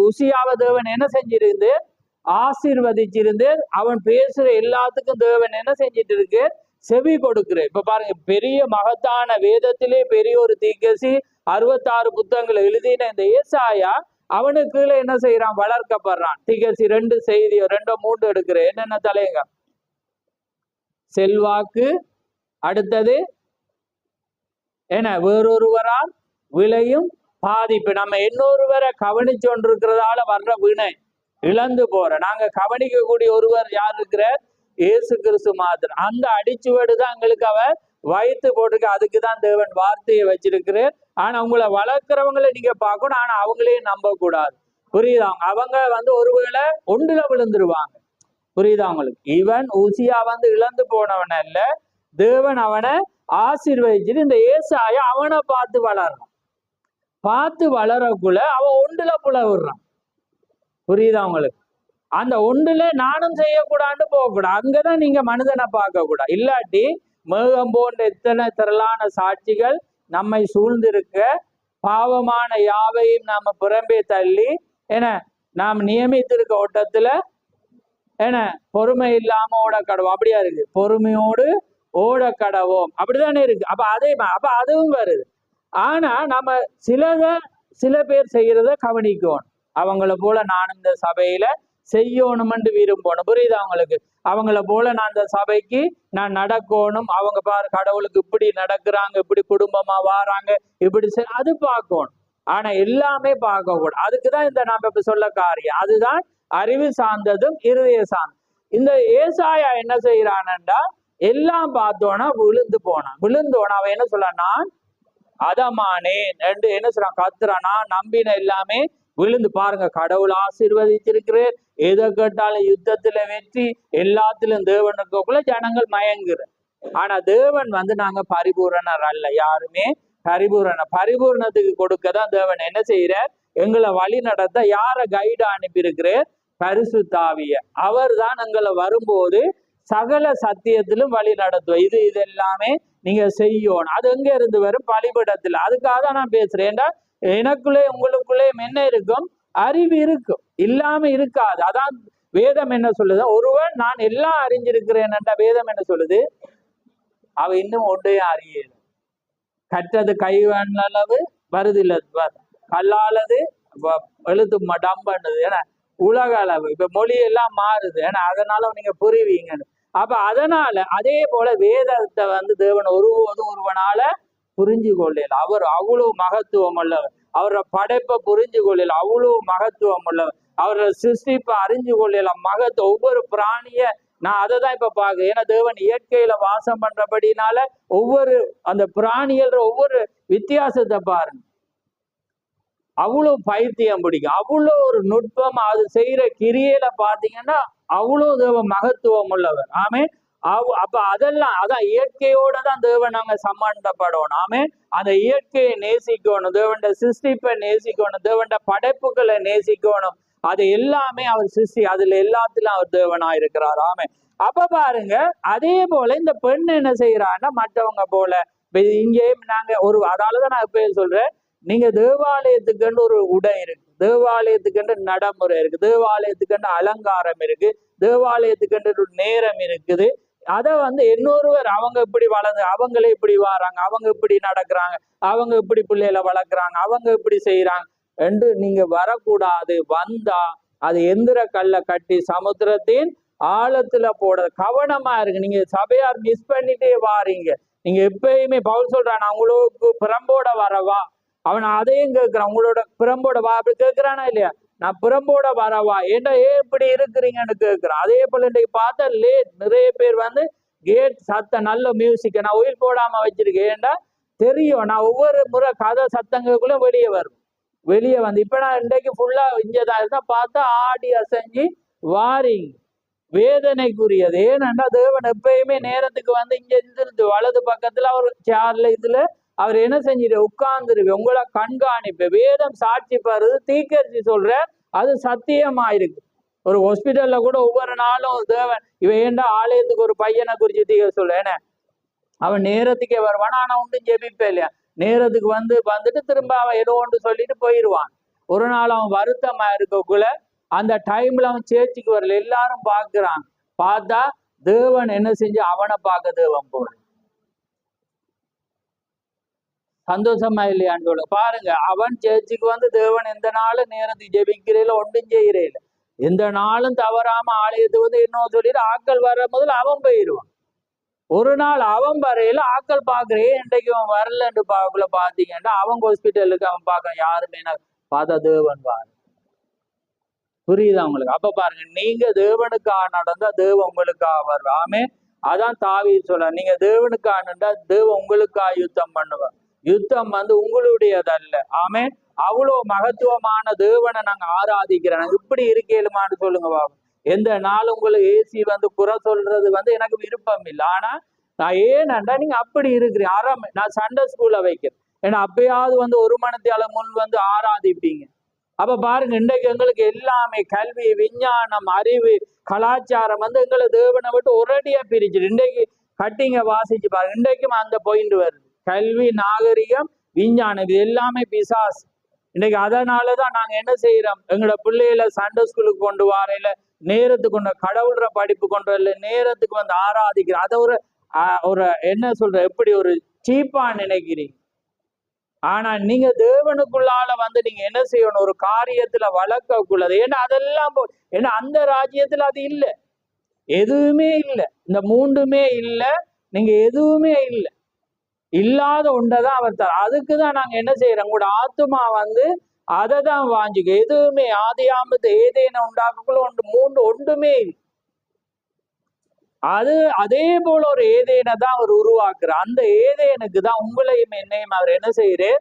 உசியாவை தேவன் என்ன செஞ்சிருந்து, ஆசீர்வதிச்சிருந்து. அவன் பேசுற எல்லாத்துக்கும் தேவன் என்ன செஞ்சிட்டு இருக்கு, செவி கொடுக்குற. இப்ப பாருங்க, பெரிய மகத்தான வேதத்திலே பெரிய ஒரு தீர்க்கதரிசி 66 புத்தகங்களை எழுதின இந்த ஏசாயா, அவனுக்கு கீழே என்ன செய்யறான், வளர்க்கப்படுறான். தீர்க்கதரிசி 2 செய்தி 2 3 எடுக்கிற என்னென்ன தலைங்க, செல்வாக்கு, அடுத்தது என்ன, வேறொருவரால் விளையும் பாதிப்பு. நம்ம இன்னொருவரை கவனிச்சு கொண்டிருக்கிறதால வர்ற வினை, இழந்து போற. நாங்க கவனிக்கக்கூடிய ஒருவர் யார் இருக்கிற, இயேசு கிறிஸ்து மாத்திரம். அந்த அடிச்சுவடு தான் எங்களுக்கு அவர் வைத்து போட்டிருக்க. அதுக்குதான் தேவன் வார்த்தையை வச்சிருக்கிறார். ஆனா உங்களை வளர்க்கிறவங்களை நீங்க பார்க்கணும், ஆனா அவங்களையும் நம்ப கூடாது. புரியுதா? அவங்க ஒருவேளை ஒன்றுல விழுந்துருவாங்க. புரியுதா உங்களுக்கு? இவன் உசியா இழந்து போனவன் அல்ல, தேவன் அவனை ஆசீர்வதிச்சுட்டு இந்த ஏசாயா அவனை பார்த்து வளர்றான். பார்த்து வளரக்குள்ள அவன் ஒன்றுல புல விடுறான். புரியுதா உங்களுக்கு? அந்த ஒன்றுல நானும் செய்யக்கூடாதுன்னு போகக்கூடாது. அங்கதான் நீங்க மனிதனை பார்க்க கூடாது. இல்லாட்டி மேகம் போன்ற எத்தனை திரளான சாட்சிகள் நம்மை சூழ்ந்திருக்க, பாவமான யாவையும் நாம புறம்பே தள்ளி நாம் நியமித்திருக்க ஓட்டத்துல பொறுமை இல்லாம ஓட கடவோம். அப்படியா இருக்கு, பொறுமையோடு ஓட கடவோம், அப்படித்தானே இருக்கு. அப்ப அதுவும் வருது. ஆனா நம்ம சிலத சில பேர் செய்யறத கவனிக்கணும். அவங்கள போல நான் இந்த சபையில செய்யணும்னு விரும்பணும். புரியுது அவங்களுக்கு? அவங்கள போல நான் இந்த சபைக்கு நான் நடக்கணும். அவங்க பாரு கடவுளுக்கு இப்படி நடக்கிறாங்க, இப்படி குடும்பமா வாராங்க, இப்படி அது பார்க்கணும். ஆனா எல்லாமே பார்க்க கூடாது. அதுக்குதான் இந்த நாம இப்ப சொல்ல காரியம். அதுதான் அறிவு சார்ந்ததும் இருதய சார்ந்ததும். இந்த ஏசாயா என்ன செய்யறான்டா, எல்லாம் பார்த்தோன்னா விழுந்தோனா அவன் என்ன சொல்ல, நான் அதமானேன் என்று என்ன சொல்றான், கத்துறான். நான் நம்பின எல்லாமே விழுந்து. பாருங்க, கடவுள் ஆசீர்வதிச்சிருக்கிறேன், எதை கேட்டாலும் யுத்தத்துல வெற்றி, எல்லாத்திலும் தேவனுக்குள்ள ஜனங்கள் மயங்குற. ஆனா தேவன் நாங்க பரிபூரணர் அல்ல. யாருமே பரிபூரணத்துக்கு கொடுக்கதான் தேவன் என்ன செய்யறார், எங்களை வழி நடத்த யார கைடா அனுப்பி இருக்கிறார், பரிசுத்தாவிய. அவர் தான் எங்களை வரும்போது சகல சத்தியத்திலும் வழி நடத்துவோம். இது எல்லாமே நீங்க செய்யணும். அது எங்க இருந்து வரும், பலிபீடத்தில். அதுக்காக தான் நான் பேசுறேன். எனக்குள்ளே உங்களுக்குள்ளே என்ன இருக்கும், அறிவு இருக்கும், இல்லாம இருக்காது. அதான் வேதம் என்ன சொல்லுது, ஒருவன் நான் எல்லாம் அறிஞ்சிருக்கிறேன் என்ற வேதம் என்ன சொல்லுது, அவ இன்னும் ஒன்றையும் அறியல. கற்றது கைவண்ணளவு வருதில்ல, கல்லாலது எழுத்து டம்புது. ஏன்னா உலக அளவு இப்ப மொழி எல்லாம் மாறுது. ஏன்னா அதனால நீங்க புரிவீங்கன்னு. அப்ப அதனால அதே போல வேதத்தை தேவன் ஒருபோதும் ஒருவனால புரிஞ்சு கொள்ளல. அவர் அவ்வளவு மகத்துவம் உள்ளவர். அவரோட படைப்பை புரிஞ்சு கொள்ளல, அவ்வளவு மகத்துவம் உள்ளவர். அவரோட சிருஷ்டிப்பை அறிஞ்சு கொள்ளல, மகத்துவம். ஒவ்வொரு பிராணிய நான் அதை தான் இப்ப பாக்குறேன். ஏன்னா தேவன் இயற்கையில வாசம் பண்றபடினால ஒவ்வொரு அந்த பிராணிகள் ஒவ்வொரு வித்தியாசத்தை பாருங்க. அவ்வளவு பைத்தியம் பிடிக்கும், அவ்வளோ ஒரு நுட்பம். அது செய்யற கிரியையில பாத்தீங்கன்னா அவ்வளோ தேவ மகத்துவம் உள்ளவர். ஆமே. அப்ப அதெல்லாம் அதான் இயற்கையோட தான் தேவன் நாங்க சம்பந்தப்படணும். ஆமே. அந்த இயற்கையை நேசிக்கணும், தேவண்ட சிருஷ்டிப்பை நேசிக்கணும், தேவண்ட படைப்புகளை நேசிக்கணும். அது எல்லாமே அவர் சிருஷ்டி, அதுல எல்லாத்திலும் அவர் தேவனா இருக்கிறார். ஆமே. அப்ப பாருங்க, அதே போல இந்த பெண் என்ன செய்யறான்னா மற்றவங்க போல இங்கேயும் நாங்க ஒரு, அதாலதான் நான் இப்ப சொல்றேன், நீங்க தேவாலயத்துக்குன்னு ஒரு உடை இருக்கு, தேவாலயத்துக்குன்ற நடைமுறை இருக்கு, தேவாலயத்துக்குன்ற அலங்காரம் இருக்கு, தேவாலயத்துக்குன்ற ஒரு நேரம் இருக்குது. அதை இன்னொருவர் அவங்க இப்படி வளர்ந்து, அவங்களே இப்படி வராங்க, அவங்க இப்படி நடக்கிறாங்க, அவங்க இப்படி பிள்ளைகளை வளர்க்குறாங்க, அவங்க இப்படி செய்யறாங்க என்று நீங்க வரக்கூடாது. வந்தா அது எந்திர கல்ல கட்டி சமுத்திரத்தின் ஆழத்துல போட கவனமா இருக்கு. நீங்க சபையார் மிஸ் பண்ணிட்டே வாரீங்க. நீங்க எப்பயுமே பவுல் சொல்றான், அவங்களுக்கு பிரம்போட வரவா, அவன் அதையும் கேட்கிறான், உங்களோட பிரம்போட வா அப்படி கேட்கிறானா இல்லையா, நான் பிரம்போட வரவா, ஏன்டா இப்படி இருக்கிறீங்கன்னு கேட்கிறான். அதே போல இன்னைக்கு பார்த்தா லேட் நிறைய பேர் கேட் சத்தம் நல்ல மியூசிக்கை நான் உயிர் போடாம வச்சிருக்கேன். ஏன்டா தெரியும், நான் ஒவ்வொரு முறை கதை சத்தங்களுக்குள்ள வெளியே இப்ப நான் இன்றைக்கு ஃபுல்லா இங்கதான் இருந்தா பார்த்தா ஆடி அசைஞ்சு வாரிங் வேதனைக்குரியது. ஏனென்றா தேவன் எப்பயுமே நேரத்துக்கு இங்க இருந்து வலது பக்கத்துல அவர் சேர்ல இதுல அவர் என்ன செஞ்சிரு உட்கார்ந்துருக்கு, உங்களை கண்காணிப்பு. வேதம் சாட்சி பெறுது, தீக்கரிசி சொல்ற அது சத்தியமாயிருக்கு. ஒரு ஹாஸ்பிட்டல்ல கூட ஒவ்வொரு நாளும் தேவன் இவன் ஏண்டா ஆலயத்துக்கு ஒரு பையனை குறிச்சு தீக்க சொல்ல, ஏன்னா அவன் நேரத்துக்கே வருவான், ஆனா ஒன்றும் ஜெபிப்பே இல்லையா, நேரத்துக்கு வந்துட்டு திரும்ப அவன் ஏதோ ஒன்று சொல்லிட்டு போயிடுவான். ஒரு நாள் அவன் வருத்தமா இருக்கக்குள்ள அந்த டைம்ல அவன் சேர்ச்சிக்கு வரல, எல்லாரும் பார்க்கிறான். பார்த்தா தேவன் என்ன செஞ்சு அவனை பார்க்க தேவன் போல. சந்தோஷமா இல்லையான்னு பாருங்க. அவன் சேர்ச்சுக்கு தேவன் எந்த நாளும் நேரத்துக்கு ஜெபிக்கிறேல, ஒன்றும் செய்யறேல, எந்த நாளும் தவறாம ஆலயத்துக்கு இன்னும் சொல்லிட்டு ஆக்கள் வர முதல்ல அவன் போயிடுவான். ஒரு நாள் அவன் வரையில ஆக்கள் பாக்குறேன், இன்றைக்கு அவன் வரலன்னு பாக்குள்ள பாத்தீங்கன்னா அவங்க ஹாஸ்பிட்டலுக்கு அவன் பார்க்க யாருமே பார்த்தா தேவன் பாரு. புரியுதா உங்களுக்கு? அப்ப பாருங்க, நீங்க தேவனுக்காக நடந்தா தேவன் உங்களுக்காக வருவா. ஆமே. அதான் தாவீது சொல்ற, நீங்க தேவனுக்காக நடந்தா தேவன் உங்களுக்காக யுத்தம் பண்ணுவார். யுத்தம் உங்களுடையதல்ல. ஆமே. அவ்வளவு மகத்துவமான தேவனை நாங்க ஆராதிக்கிறோம். நாங்க இப்படி இருக்கேலுமான்னு சொல்லுங்க பாபு. எந்த நாள் உங்களுக்கு ஏசி குறை சொல்றது எனக்கு விருப்பம் இல்லை. ஆனா நான் ஏனண்டா நீங்க அப்படி இருக்கிறீங்க. நான் சண்டே ஸ்கூல்ல வைக்கிறேன், ஏன்னா அப்பயாவது ஒரு மணித்தியால முன் ஆராதிப்பீங்க. அப்ப பாருங்க, இன்றைக்கு எங்களுக்கு எல்லாமே கல்வி, விஞ்ஞானம், அறிவு, கலாச்சாரம் எங்களை தேவனை விட்டு ஒரடியா பிரிச்சுட்டு இன்றைக்கு கட்டிங்க வாசிச்சு பாருங்க. இன்றைக்கும் அந்த பாயிண்ட் வருது, கல்வி, நாகரிகம், விஞ்ஞானம், இது எல்லாமே பிசாஸ். இன்னைக்கு அதனாலதான் நாங்க என்ன செய்யறோம், எங்களோட பிள்ளைகளை சண்டே ஸ்கூலுக்கு கொண்டு வரையில நேரத்துக்கு கொண்டு கடவுள்ற படிப்பு கொண்டு வரல, நேரத்துக்கு ஆராதிக்கிறோம். அதை ஒரு என்ன சொல்ற, எப்படி ஒரு சீப்பா நினைக்கிறீங்க? ஆனா நீங்க தேவனுக்குள்ளால வந்து நீங்க என்ன செய்யணும், ஒரு காரியத்துல வளர்க்கக்குள்ளது. ஏன்னா அதெல்லாம் ஏன்னா அந்த ராஜ்யத்துல அது இல்லை, எதுவுமே இல்லை, இந்த மூன்றுமே இல்லை, நீங்க எதுவுமே இல்லை, இல்லாத ஒன்றைதான் அவர் தர. அதுக்குதான் நாங்க என்ன செய்யறோம், உங்களோட ஆத்துமா வந்து அதை தான் வாஞ்சிக்க. எதுவுமே ஆதியாமத்து ஏதேன உண்டாக்குள்ள மூன்று ஒன்றுமே இல்லை. அது அதே போல ஒரு ஏதேனை தான் அவர் உருவாக்குறார். அந்த ஏதேனுக்கு தான் உங்களையும் என்னையும் அவர் என்ன செய்யறாரு,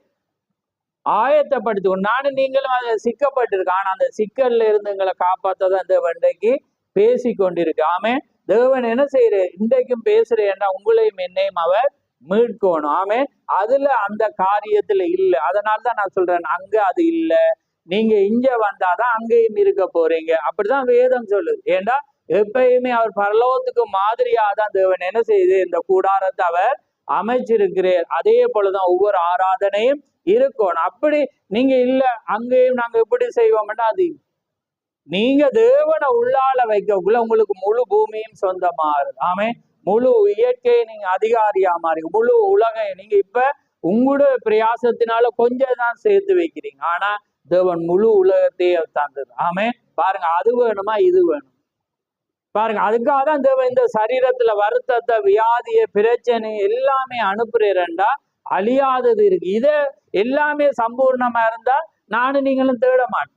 ஆயத்தப்படுத்துவோம். நானும் நீங்களும் அதை சிக்கப்பட்டிருக்கோம். ஆனா அந்த சிக்கல்ல இருந்து எங்களை காப்பாற்றதான் இந்த வண்டைக்கு பேசி கொண்டிருக்கு. ஆமே, தேவன் என்ன செய்யறாரு, இன்றைக்கும் பேசுறேன்னா உங்களையும் என்னையும் அவர் மீட்கணும். ஆமே, அதுல அந்த காரியத்துல இல்லை. அதனால்தான் நான் சொல்றேன், அங்க அது இல்லை, நீங்க இங்க வந்தாதான் அங்கேயும் இருக்க போறீங்க. அப்படிதான் வேதம் சொல்லுது. ஏண்டா எப்பயுமே அவர் பரலோகத்துக்கு மாதிரியாதான் தேவன் என்ன செய்யுது, இந்த கூடாரத்தை அவர் அமைச்சிருக்கிறார். அதே போலதான் ஒவ்வொரு ஆராதனையும் இருக்கணும். அப்படி நீங்க இல்ல அங்கேயும் நாங்க எப்படி செய்வோம்னா, அது நீங்க தேவனை உள்ளால வைக்கக்குள்ள உங்களுக்கு முழு பூமியும் சொந்தமா இருக்கு. ஆமே, முழு இயற்கையை நீங்க அதிகாரியா மாறி, முழு உலகை நீங்க இப்ப உங்களோட பிரயாசத்தினால கொஞ்சம் தான் சேர்த்து வைக்கிறீங்க. ஆனா தேவன் முழு உலகத்தையே தந்தது. ஆமே, பாருங்க, அது வேணுமா இது வேணும் பாருங்க. அதுக்காக தான் தேவன் இந்த சரீரத்துல வருத்தத்தை, வியாதிய, பிரச்சனை எல்லாமே அனுப்புறேன்டா, அழியாதது இருக்கு. இத எல்லாமே சம்பூர்ணமா இருந்தா நானும் நீங்களும் தேட மாட்டோம்.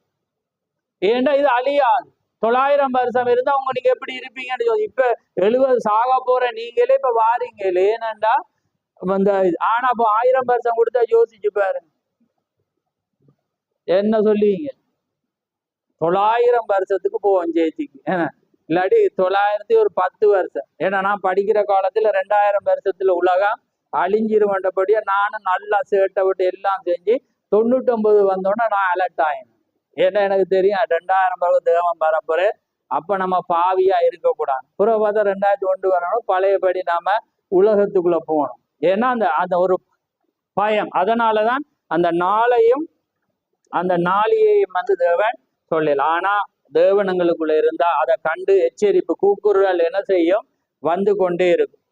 ஏன்டா இது அழியாது. 900 வருஷம் இருந்தா உங்க நீங்க எப்படி இருப்பீங்கன்னு சொல்லி, இப்ப 70 சாக போற நீங்களே இப்ப வாரீங்களே, ஏனண்டா இந்த ஆனா இப்போ 1000 வருஷம் கொடுத்தா யோசிச்சு பாருங்க என்ன சொல்லுவீங்க. 900 வருஷத்துக்கு போவோம் ஜெயிச்சிக்கு, இல்லாட்டி 910 வருஷம். ஏன்னா நான் படிக்கிற காலத்துல 2000 வருஷத்துல உலகம் அழிஞ்சிருவன்றபடியா நானும் நல்லா சேட்டை விட்டு எல்லாம் செஞ்சு 99 வந்தோடனே நான் அலர்ட் ஆயினேன். ஏன்னா எனக்கு தெரியும் 2000 பிறகு தேவன் வரப்போற, அப்ப நம்ம பாவியா இருக்கக்கூடாது. புறம் பார்த்தா 2001 வரணும், பழையபடி நாம உலகத்துக்குள்ள போகணும். ஏன்னா அந்த அந்த ஒரு பயம். அதனாலதான் அந்த நாளையும் அந்த நாளியையும் வந்து தேவன் சொல்லல. ஆனா தேவனங்களுக்குள்ள இருந்தா அதை கண்டு எச்சரிப்பு கூக்குரல் என்ன செய்யும், வந்து கொண்டே இருக்கும்.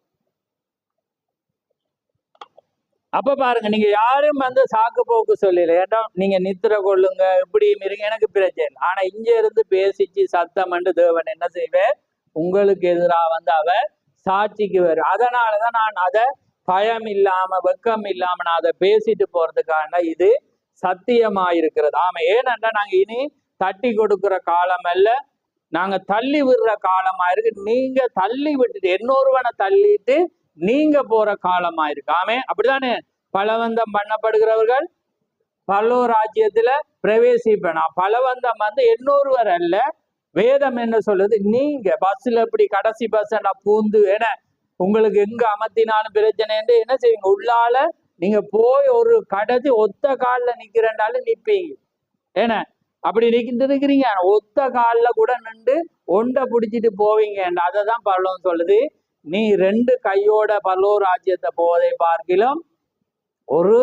அப்ப பாருங்க, நீங்க யாரும் வந்து சாக்கு போக்கு சொல்லல. ஏன்னா நீங்க நித்திர கொள்ளுங்க, இப்படி இருங்க, எனக்கு பிரச்சனை இல்லை. ஆனா இங்க இருந்து பேசிச்சு சத்தம் என்று தேவன் என்ன செய்வேன், உங்களுக்கு எதிராக வந்து அவர் சாட்சிக்கு வரும். அதனாலதான் நான் அதை பயம் இல்லாம வெக்கம் இல்லாம நான் அதை பேசிட்டு போறதுக்கான இது சத்தியமாயிருக்கிறது. ஆமா, ஏனென்றா நாங்க இனி தட்டி கொடுக்கிற காலம் அல்ல, நாங்க தள்ளி விடுற காலமா இருக்கு. நீங்க தள்ளி விட்டுட்டு இன்னொருவனை தள்ளிட்டு நீங்க போற காலமா இருக்கு. ஆமே, அப்படித்தானே பலவந்தம் பண்ணப்படுகிறவர்கள் பல்லோ ராஜ்யத்துல பிரவேசிப்பேனா. பலவந்தம் வந்து இன்னொருவர் அல்ல, வேதம் என்ன சொல்லுது, நீங்க பஸ்ல இப்படி கடைசி பஸ் பூந்து ஏன்னா உங்களுக்கு எங்க அமர்த்தினாலும் பிரச்சனை என்ன செய்வீங்க, உள்ளால நீங்க போய் ஒரு கடைசி ஒத்த காலில் நிக்கிறனாலும் நிப்பீங்க. ஏன்னா அப்படி இருக்கிறீங்க, ஒத்த காலில் கூட நின்று ஒண்டை பிடிச்சிட்டு போவீங்க. அதை தான் பரலோகம் சொல்லுது, நீ 2 கையோட பரலோ ராஜ்யத்தை போவதை பார்க்கிலும் ஒரு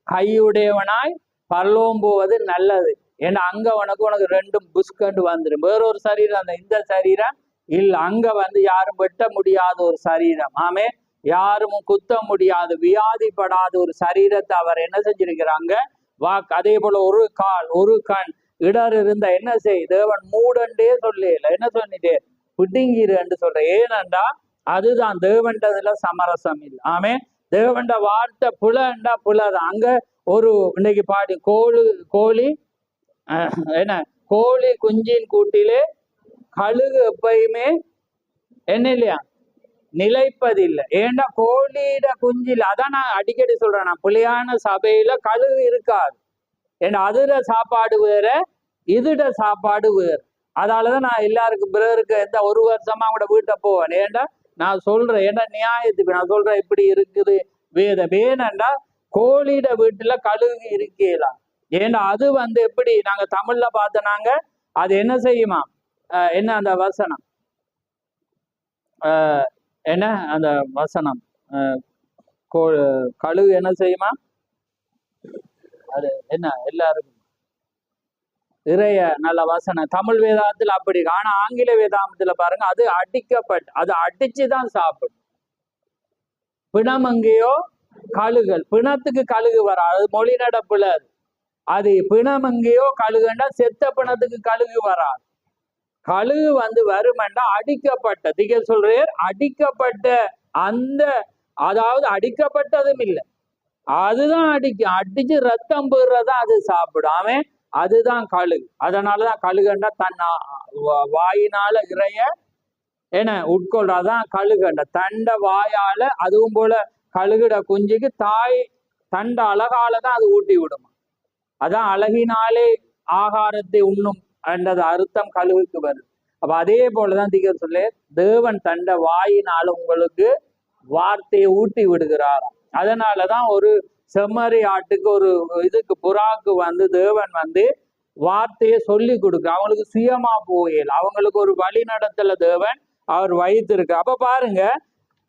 கையுடையவனாய் பரலோகம் போவது நல்லது. ஏன்னா அங்க உனக்கு 2 புஷ்கண்டு வந்துடும். வேறொரு சரீரம் அந்த இந்த சரீரம் இல்ல, அங்க வந்து யாரும் வெட்ட முடியாத ஒரு சரீரம். ஆமே, யாரும் குத்த முடியாது, வியாதிப்படாத ஒரு சரீரத்தை அவர் என்ன செஞ்சிருக்கிறாங்க, வாக்கு. அதே போல ஒரு கால் ஒரு கண் இடர் இருந்த என்ன செய், தேவன் மூடண்டே சொல்லல, என்ன சொன்னிட்டே பிடுங்கிரு என்று சொல்ற. ஏனண்டா அதுதான் தேவன்றதுல சமரசம் இல்லை. ஆமே, தேவண்ட வார்த்தை புலண்டா புலதான். அங்க ஒரு இன்னைக்கு பாடி கோழி என்ன, கோழி குஞ்சின் கூட்டிலே கழுகு எப்பயுமே என்ன இல்லையா நிலைப்பதில்லை. ஏன்னா கோழியிட குஞ்சில், அதான் நான் அடிக்கடி சொல்றேன், நான் புலியான சபையில கழுகு இருக்காது. ஏன்னா அதுட சாப்பாடு வேற, இதுட சாப்பாடு வேறு. அதனாலதான் நான் எல்லாருக்கும் பிறருக்கு எந்த 1 வருஷமா கூட வீட்டை போவேன். ஏண்டா நான் சொல்றேன், ஏன்னா நியாயத்துக்கு நான் சொல்றேன் இப்படி இருக்குது வேதம். ஏனண்டா கோழியிட வீட்டுல கழுகு இருக்கலாம். ஏன்னா அது வந்து எப்படி நாங்க தமிழ்ல பார்த்தனாங்க, அது என்ன செய்யுமா, என்ன அந்த வசனம், என்ன அந்த வசனம், கழுகு என்ன செய்யுமா, அது என்ன எல்லாருக்கும் இறைய நல்ல வசனம். தமிழ் வேதாந்தத்தில் அப்படி, ஆனா ஆங்கில வேதாந்தத்துல பாருங்க, அது அடிக்கப்பட்டு, அது அடிச்சுதான் சாப்பிடும். பிணம் எங்கேயோ கழுகல். பிணத்துக்கு கழுகு வராது, அது மொழி நடப்புல அது பிணம் எங்கேயோ கழுகுண்டா செத்த பிணத்துக்கு கழுகு வராது. கழுகு வருமெண்டா அடிக்கப்பட்ட, திக சொல்றார் அடிக்கப்பட்ட அந்த, அதாவது அடிக்கப்பட்டதும் இல்லை, அதுதான் அடிச்சு ரத்தம் போடுறதா அது சாப்பிடாம, அதுதான் கழுகு. அதனாலதான் கழுகண்டா தன் வாயினால இறைய உட்கொள்றாதான் கழுகண்ட, தண்ட வாயால. அதுவும் போல கழுகுட குஞ்சுக்கு தாய் தண்ட அழகாலதான் அது ஊட்டி விடும். அதான் அழகினாலே ஆகாரத்தை உண்ணும் என்றது அர்த்தம் கழுகுக்கு வருது. அப்ப அதே போலதான் திகர் சொல்ல, தேவன் தண்ட வாயினால உங்களுக்கு வார்த்தையை ஊட்டி விடுகிறார். அதனாலதான் ஒரு செம்மறி ஆட்டுக்கு, ஒரு இதுக்கு புறாக்கு தேவன் வார்த்தையை சொல்லி கொடுக்க, அவங்களுக்கு சுயமா போயல, அவங்களுக்கு ஒரு வழி நடத்தல தேவன் அவர் வைத்திருக்கு. அப்ப பாருங்க,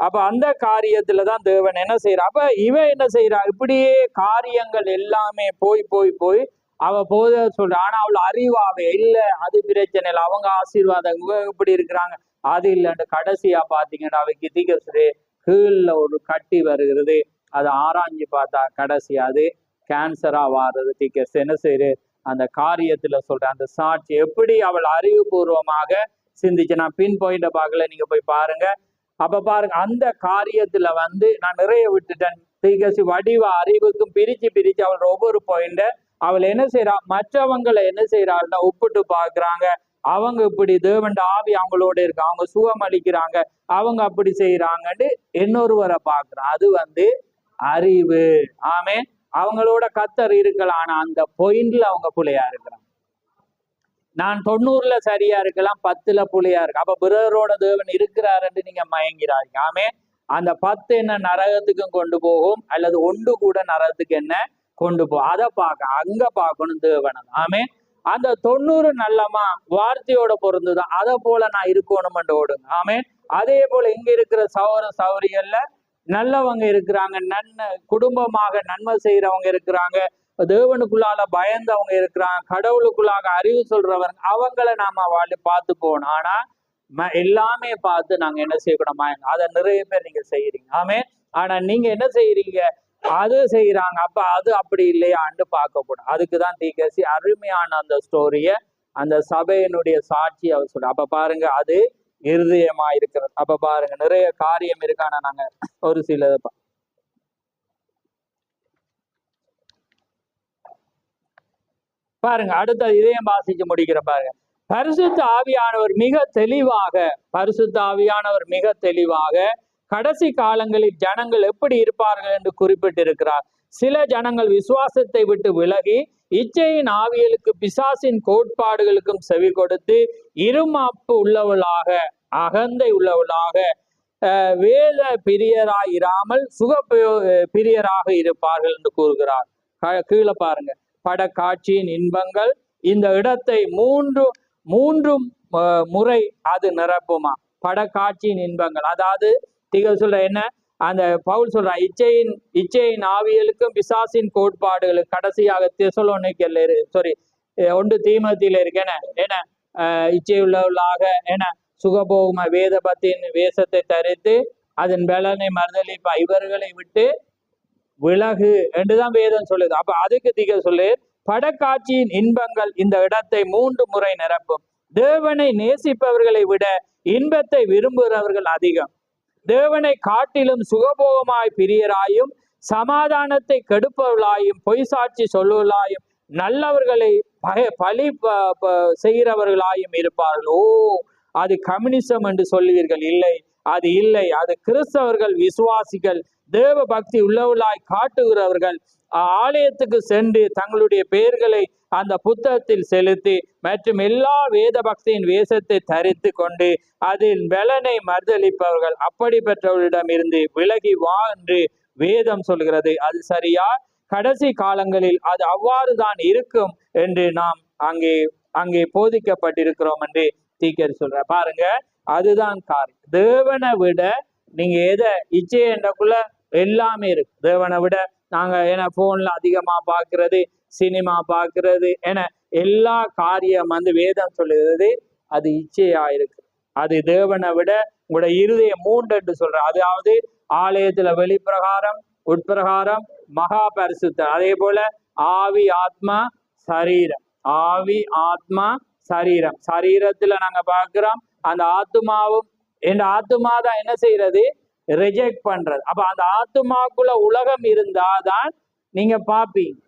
அப்ப அந்த காரியத்துலதான் தேவன் என்ன செய்யறா. அப்ப இவன் என்ன செய்யறா, இப்படியே காரியங்கள் எல்லாமே போய் போய் போய் அவ போத சொல்ற. ஆனா அவள் அறிவாவே இல்ல, அது பிரச்சனை இல்லை, அவங்க ஆசீர்வாதம் இப்படி இருக்கிறாங்க, அது இல்லைன்னு கடைசியா பாத்தீங்கன்னா அவைக்கு திகசுரே கீழ்ல ஒரு கட்டி வருகிறது. அதை ஆராய்ஞ்சு பார்த்தா கடைசி அது கேன்சரா வாடுறது. திகஸ் என்ன செய்யுது, அந்த காரியத்துல சொல்ற அந்த சாட்சி எப்படி அவள் அறிவுபூர்வமாக சிந்திச்சு. நான் பின் பாயிண்ட பார்க்கல, நீங்க போய் பாருங்க. அப்ப பாருங்க, அந்த காரியத்துல நான் நிறைய விட்டுட்டேன். திகசி வடிவ அறிவுக்கும் பிரிச்சு பிரிச்சு அவள் ஒவ்வொரு பாயிண்ட அவள் என்ன செய்யறா, மற்றவங்களை என்ன செய்யறாள்னா ஒப்பிட்டு பாக்குறாங்க. அவங்க இப்படி தேவண்ட ஆவி அவங்களோட இருக்கு, அவங்க சுகம் அளிக்கிறாங்க, அவங்க அப்படி செய்யறாங்கன்னு இன்னொருவரை பாக்குறான். அது அறிவு. ஆமே, அவங்களோட கத்தர் இருக்கலாம், ஆனா அந்த பாயிண்ட்ல அவங்க புள்ளையா இருக்கிறாங்க. நான் 90ல சரியா இருக்கலாம், 10ல புள்ளையா இருக்கு. அப்ப பிறரோட தேவன் இருக்கிறாருன்னு நீங்க மயங்கிறாங்க. ஆமே, அந்த 10 என்ன நரகத்துக்கும் கொண்டு போகும், அல்லது 1 கூட நரகத்துக்கு என்ன கொண்டு போகும், அதை பார்க்க அங்க பார்க்கணும் தேவன். ஆமே, அந்த 90 நல்லமா வார்த்தையோட பொருந்துதான், அதை போல நான் இருக்கணும்னு ஓடுங்க. ஆமே, அதே போல இங்க இருக்கிற சௌர சௌரியல்ல நல்லவங்க இருக்கிறாங்க, குடும்பமாக நன்மை செய்யறவங்க இருக்கிறாங்க, தேவனுக்குள்ளால பயந்தவங்க இருக்கிறாங்க, கடவுளுக்குள்ளாக அறிவு சொல்றவங்க, அவங்கள நாம பார்த்து போகணும். ஆனா எல்லாமே பார்த்து நாங்க என்ன செய்யக்கூடாமா, அதை நிறைய பேர் நீங்க செய்யறீங்க. ஆமே, ஆனா நீங்க என்ன செய்யறீங்க, அது செய்யறாங்க, அப்ப அது அப்படி இல்லையான்னு பார்க்க கூடாது. அதுக்குதான் தீகசி அருமையான அந்த ஸ்டோரிய, அந்த சபையினுடைய சாட்சி அவர் சொல்ற. அப்ப பாருங்க, அது இருதயமா இருக்கிறது. அப்ப பாருங்க, நிறைய காரியம் இருக்கான நாங்க ஒரு சிலதை பாருங்க. அடுத்த இதயம் வாசிச்சு முடிக்கிற பாருங்க. பரிசுத்த ஆவியானவர் மிக தெளிவாக கடைசி காலங்களில் ஜனங்கள் எப்படி இருப்பார்கள் என்று குறிப்பிட்டிருக்கிறார். சில ஜனங்கள் விசுவாசத்தை விட்டு விலகி இச்சையின் ஆவியலுக்கு பிசாசின் கோட்பாடுகளுக்கும் செவி கொடுத்து இருமாப்பு உள்ளவளாக, அகந்தை உள்ளவளாக, வேத பிரியராக இராமல் சுக பிரியராக இருப்பார்கள் என்று கூறுகிறார். கீழே பாருங்க, படக்காட்சியின் இன்பங்கள் இந்த இடத்தை மூன்றும் முறை அது நிரப்புமா. படக்காட்சியின் இன்பங்கள், அதாவது திகழ் சொல்ற என்ன, அந்த பவுல் சொல்ற இச்சையின் ஆவியலுக்கும் பிசாசின் கோட்பாடுகளுக்கு, கடைசியாக தெசலோனிக்கேல 1 தீமோத்தேயுல இருக்கேன என்ன, இச்சை உள்ளவர்களாக என்ன சுகபோகம வேதபத்தின் வேஷத்தை தரித்து அதன் பலனை மறுதலிப்பா, இவர்களை விட்டு விலகு என்றுதான் வேதம் சொல்லுது. அப்ப அதுக்கு திகழ் சொல்லு, படக்காட்சியின் இன்பங்கள் இந்த இடத்தை 3 முறை நிரப்பும். தேவனை நேசிப்பவர்களை விட இன்பத்தை விரும்புகிறவர்கள் அதிகம். தேவனை காட்டிலும் சுகபோகமாய் பிரியராயும், சமாதானத்தை கெடுப்பவர்களாயும், பொய் சாட்சி சொல்லுவர்களாயும், நல்லவர்களை பழி செய்கிறவர்களாயும் இருப்பார்கள். ஓ, அது கம்யூனிசம் என்று சொல்லுவீர்கள். இல்லை, அது இல்லை, அது கிறிஸ்தவர்கள், விசுவாசிகள், தேவ பக்தி உள்ளவர்களாய் காட்டுகிறவர்கள் ஆலயத்துக்கு சென்று தங்களுடைய பெயர்களை அந்த புத்தகத்தில் செலுத்தி மற்றும் எல்லா வேத பக்தியின் வேஷத்தை தரித்து கொண்டு அதில் பலனை மறுதளிப்பவர்கள், அப்படிப்பட்டவர்களிடம் இருந்து விலகி வா என்று வேதம் சொல்கிறது. அது சரியா? கடைசி காலங்களில் அது அவ்வாறுதான் இருக்கும் என்று நாம் அங்கே போதிக்கப்பட்டிருக்கிறோம் என்று தீக்கர் சொல்ற. பாருங்க, அதுதான் காரியம். தேவனை விட நீங்க எதை இச்சை என்றக்குள்ள எல்லாமே இருக்கு. தேவனை விட நாங்க போன்ல அதிகமா பாக்குறது, சினிமா பாக்குறது, எல்லா காரியம் வேதம் சொல்லுகிறது அது இச்சையா இருக்கு. அது தேவனை விட உங்களோட இருதயம் 3 என்று சொல்ற. அதாவது ஆலயத்துல வெளிப்பிரகாரம், உட்பிரகாரம் மகா பரிசுத்தர். அதே போல ஆவி ஆத்மா சரீரம். ஆவி ஆத்மா சரீரம். சரீரத்துல நாங்க பார்க்கிறோம் அந்த ஆத்மாவும் என் ஆத்மா தான் என்ன செய்யறது, ரிஜெக்ட் பண்றது. அப்ப அந்த ஆத்மாக்குள்ள உலகம் இருந்தாதான் நீங்க பாப்பீங்க.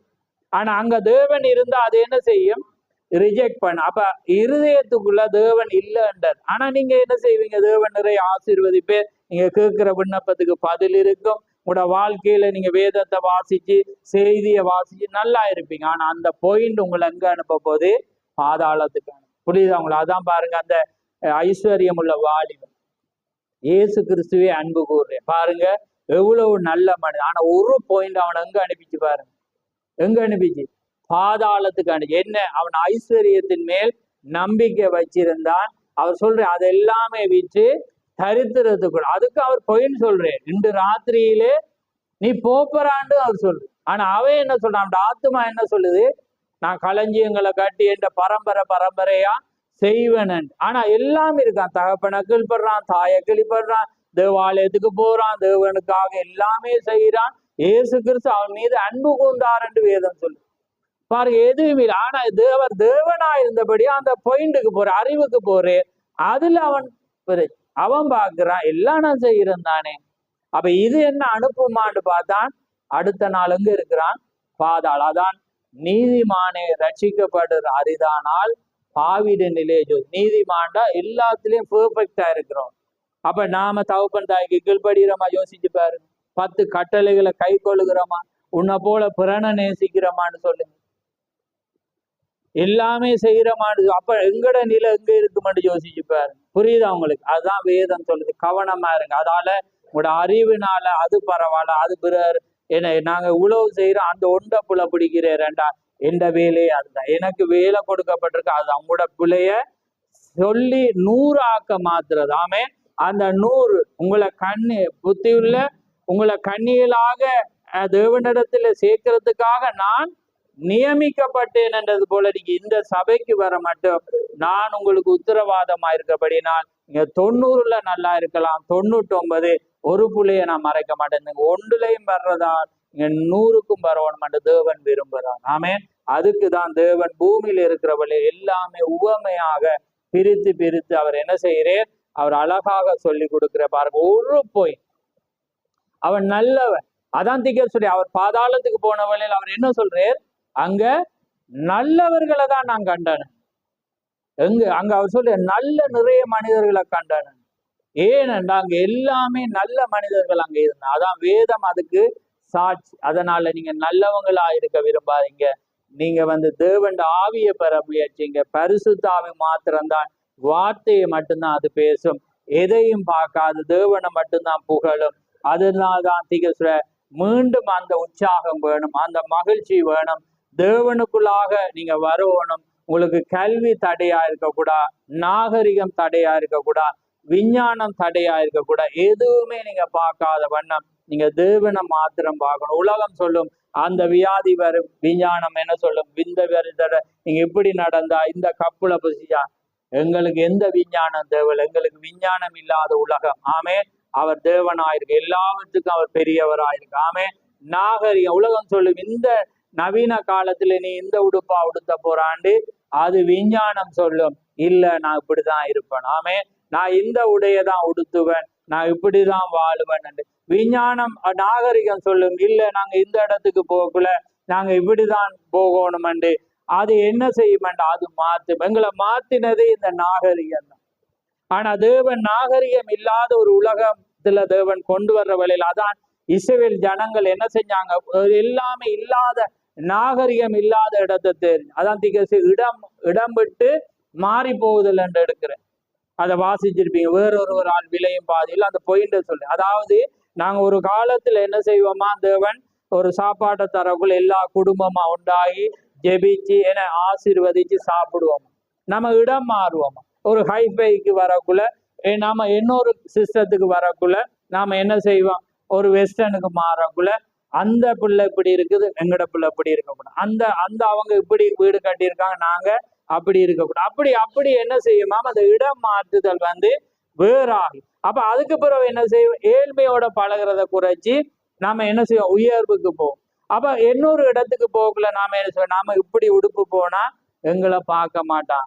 ஆனா அங்க தேவன் இருந்தா அது என்ன செய்யும், ரிஜெக்ட் பண்ண. அப்ப இருதயத்துக்குள்ள தேவன் இல்லைன்றது. ஆனா நீங்க என்ன செய்வீங்க, தேவன் நிறைய ஆசீர்வதிப்பே, நீங்க கேட்கிற விண்ணப்பத்துக்கு பதில் இருக்கும். உங்களோட வாழ்க்கையில நீங்க வேதத்தை வாசிச்சு செய்தியை வாசிச்சு நல்லா இருப்பீங்க. ஆனா அந்த பாயிண்ட் உங்களை எங்க அனுப்ப போது, பாதாளத்துக்கு. புரியுதா உங்களை? அதான் பாருங்க, அந்த ஐஸ்வர்யம் உள்ள வாலிபன் இயேசு கிறிஸ்துவே அன்பு கூறுறேன் பாருங்க, எவ்வளவு நல்ல மனிதன். ஆனா ஒரு பாயிண்ட் அவனை எங்க அனுப்பிச்சு பாருங்க, எங்க அனுப்பிச்சு, பாதாளத்துக்கு அனுப்பி. என்ன, அவன் ஐஸ்வர்யத்தின் மேல் நம்பிக்கை வச்சிருந்தான். அவர் சொல்றேன் அது எல்லாமே விற்று தரித்திரத்துக்குள். அதுக்கு அவர் பாயிண்ட் சொல்றேன், இன்று ராத்திரியிலே நீ போப்பறான்னு அவர் சொல்ற. ஆனா அவன் என்ன சொல்றான், அவன் ஆத்மா என்ன சொல்லுது, நான் களஞ்சியங்களை கட்டி என்ற பரம்பரையா செய்வன். ஆனா எல்லாம் இருக்கான், தகப்பனை கிழிப்படுறான், தாயை கிழிப்படுறான், தேவாலயத்துக்கு போறான், தேவனுக்காக எல்லாமே செய்யறான். இயேசு கிறிஸ்து அவன் மீது அன்பு கூர்ந்தார் என்று வேதம் சொல்லு பாருங்க. எதுவுமே இல்லை. ஆனா தேவனா இருந்தபடி அந்த பாயிண்ட்டுக்கு போற, அறிவுக்கு போறேன், அதுல அவன் பார்க்கிறான் எல்லாம் நான் செய்யறேன் தானே. அப்ப இது என்ன அனுப்புமான்னு பார்த்தான், அடுத்த நாள் எங்க இருக்கிறான், பாதாள். அதான் நீதிமானே ரட்சிக்கப்படுற அரிதானால் பாவிட நிலையோ. நீதிமான்டா எல்லாத்துலயும் பெர்ஃபெக்டா இருக்கிறோம். அப்ப நாம தகப்பன் தாய்க்கு கீழ்படுகிறோமா, யோசிச்சு பாரு. 10 கட்டளைகளை கை கொள்ளுகிறோமா, உன்னை போல பிறனை நேசிக்கிறோமான்னு சொல்லுங்க. எல்லாமே செய்யறமான்னு. அப்ப எங்கட நிலை எங்க இருக்குமான்னு யோசிச்சு பாரு. புரியுதா உங்களுக்கு? அதுதான் வேதம் சொல்லுது, கவனமா இருங்க. அதால உங்களோட அறிவுனால அது பரவாயில்ல, அது பிறர் என்ன நாங்க உழவு செய்யறோம், அந்த ஒண்ட புல பிடிக்கிறேன்டா, எந்த வேலையே அதுதான், எனக்கு வேலை கொடுக்கப்பட்டிருக்கு, அது அவங்களோட பிள்ளைய சொல்லி 100 ஆக்க மாத்துறது. ஆமே, அந்த 100 உங்களை புத்தியுள்ள உங்களை கண்ணியலாக தேவனிடத்துல சேர்க்கறதுக்காக நான் நியமிக்கப்பட்டேன் என்றது போல, நீங்க இந்த சபைக்கு வர மட்டும் நான் உங்களுக்கு உத்தரவாதமா இருக்கபடினால் நீங்க 90ல நல்லா இருக்கலாம், 99 ஒரு புள்ளைய நான் மறைக்க மாட்டேன். ஒன்றுலையும் வர்றதால் நீங்க 100க்கும் வரணும் என்று தேவன் விரும்புகிறார். ஆமே, அதுக்குதான் தேவன் பூமியில இருக்கிறவளை எல்லாமே உவமையாக பிரித்து அவர் என்ன செய்கிறார், அவர் அழகாக சொல்லி கொடுக்கிற பாருங்க. ஒரு போய் அவன் நல்லவன். அதான் சொல்லி அவர் பாதாளத்துக்கு போன வழியில் அவர் என்ன சொல்றார், அங்க நல்லவர்களை தான் நான் கண்டனேன். அங்க அவர் சொல்ற நல்ல நிறைய மனிதர்களை கண்டனேன். ஏனென்றா அங்க எல்லாமே நல்ல மனிதர்கள் அங்க இருந்தா. அதான் வேதம் அதுக்கு சாட்சி. அதனால நீங்க நல்லவங்களா இருக்க விரும்பாதீங்க. நீங்க தேவன் ஆவியை பெற முயற்சிங்க. பரிசுத்த ஆவி மாத்திரம்தான், வார்த்தையை மட்டும்தான் அது பேசும், எதையும் பார்க்காது, தேவனை மட்டும்தான் புகழும். அதனால்தான் திகசுர மீண்டும் அந்த உற்சாகம் வேணும், அந்த மகிழ்ச்சி வேணும். தேவனுக்குள்ளாக நீங்க வரணும். உங்களுக்கு கல்வி தடையா இருக்கக்கூடாது, நாகரிகம் தடையா இருக்கக்கூடாது, விஞ்ஞானம் தடையா இருக்கக்கூடாது. எதுவுமே நீங்க பார்க்காத வண்ணம் நீங்க தேவனை மாத்திரம் பார்க்கணும். உலகம் சொல்லும் அந்த வியாதி வரும், விஞ்ஞானம் என்ன சொல்லும், இந்த வருதட நீங்க இப்படி நடந்தா, இந்த கப்புல புசிச்சா. எங்களுக்கு எந்த விஞ்ஞானம் தேவை? எங்களுக்கு விஞ்ஞானம் இல்லாத உலகம். ஆமே, அவர் தேவனாயிருக்கு, எல்லாவற்றுக்கும் அவர் பெரியவராயிருக்கு. ஆமே, நாகரிகம் உலகம் சொல்லும் இந்த நவீன காலத்துல நீ இந்த உடுப்பா உடுத்த போறாண்டு, அது விஞ்ஞானம் சொல்லும் இல்ல நான் இப்படிதான் இருப்பேன். ஆமே, நான் இந்த உடையதான் உடுத்துவேன், நான் இப்படிதான் வாழுவேன். விஞ்ஞானம் நாகரிகம் சொல்லும் இல்ல நாங்க இந்த இடத்துக்கு போகல, நாங்க இப்படிதான் போகணும். அது என்ன செய்யும், அது மாத்து. எங்களை மாத்தினது இந்த நாகரிகம் தான். ஆனா தேவன் நாகரிகம் இல்லாத ஒரு உலகத்துல தேவன் கொண்டு வர்ற வேளையில் அதான் இஸ்ரவேல் ஜனங்கள் என்ன செஞ்சாங்க, எல்லாமே இல்லாத நாகரிகம் இல்லாத இடத்தை தெரிஞ்சு, அதான் இடம் விட்டு மாறி போகுதல் என்று எடுக்கிறேன். அதை வாசிச்சிருப்பீங்க. வேறொரு ஆள் விலையும் பாதியில் அந்த பாயிண்ட சொல்லு. அதாவது நாங்க ஒரு காலத்துல என்ன செய்வோமா, தேவன் ஒரு சாப்பாட்டை தரக்குள்ள எல்லா குடும்பமா உண்டாகி ஜெபிச்சு என ஆசீர்வதிச்சு சாப்பிடுவோமா. நம்ம இடம் மாறுவோமா, ஒரு ஹைஃபைக்கு வரக்குள்ள நாம இன்னொரு சிஸ்டத்துக்கு வரக்குள்ள நாம என்ன செய்வோம், ஒரு வெஸ்டர்னுக்கு மாறக்குள்ள அந்த பிள்ளை இப்படி இருக்குது, எங்கட பிள்ளை இப்படி இருக்கக்கூடாது, அந்த அவங்க இப்படி வீடு கட்டியிருக்காங்க, நாங்க அப்படி இருக்கக்கூடாது. அப்படி என்ன செய்யுமா, அந்த இடம் மாற்றுதல் வேறாகி. அப்ப அதுக்கு பிறகு என்ன செய்யும், ஏழ்மையோட பழகிறத குறைச்சி நாம என்ன செய்வோம், உயர்வுக்கு போவோம். அப்ப இன்னொரு இடத்துக்கு போகல நாம என்ன செய்வோம், நாம இப்படி உடுப்பு போனா எங்களை பார்க்க மாட்டான்.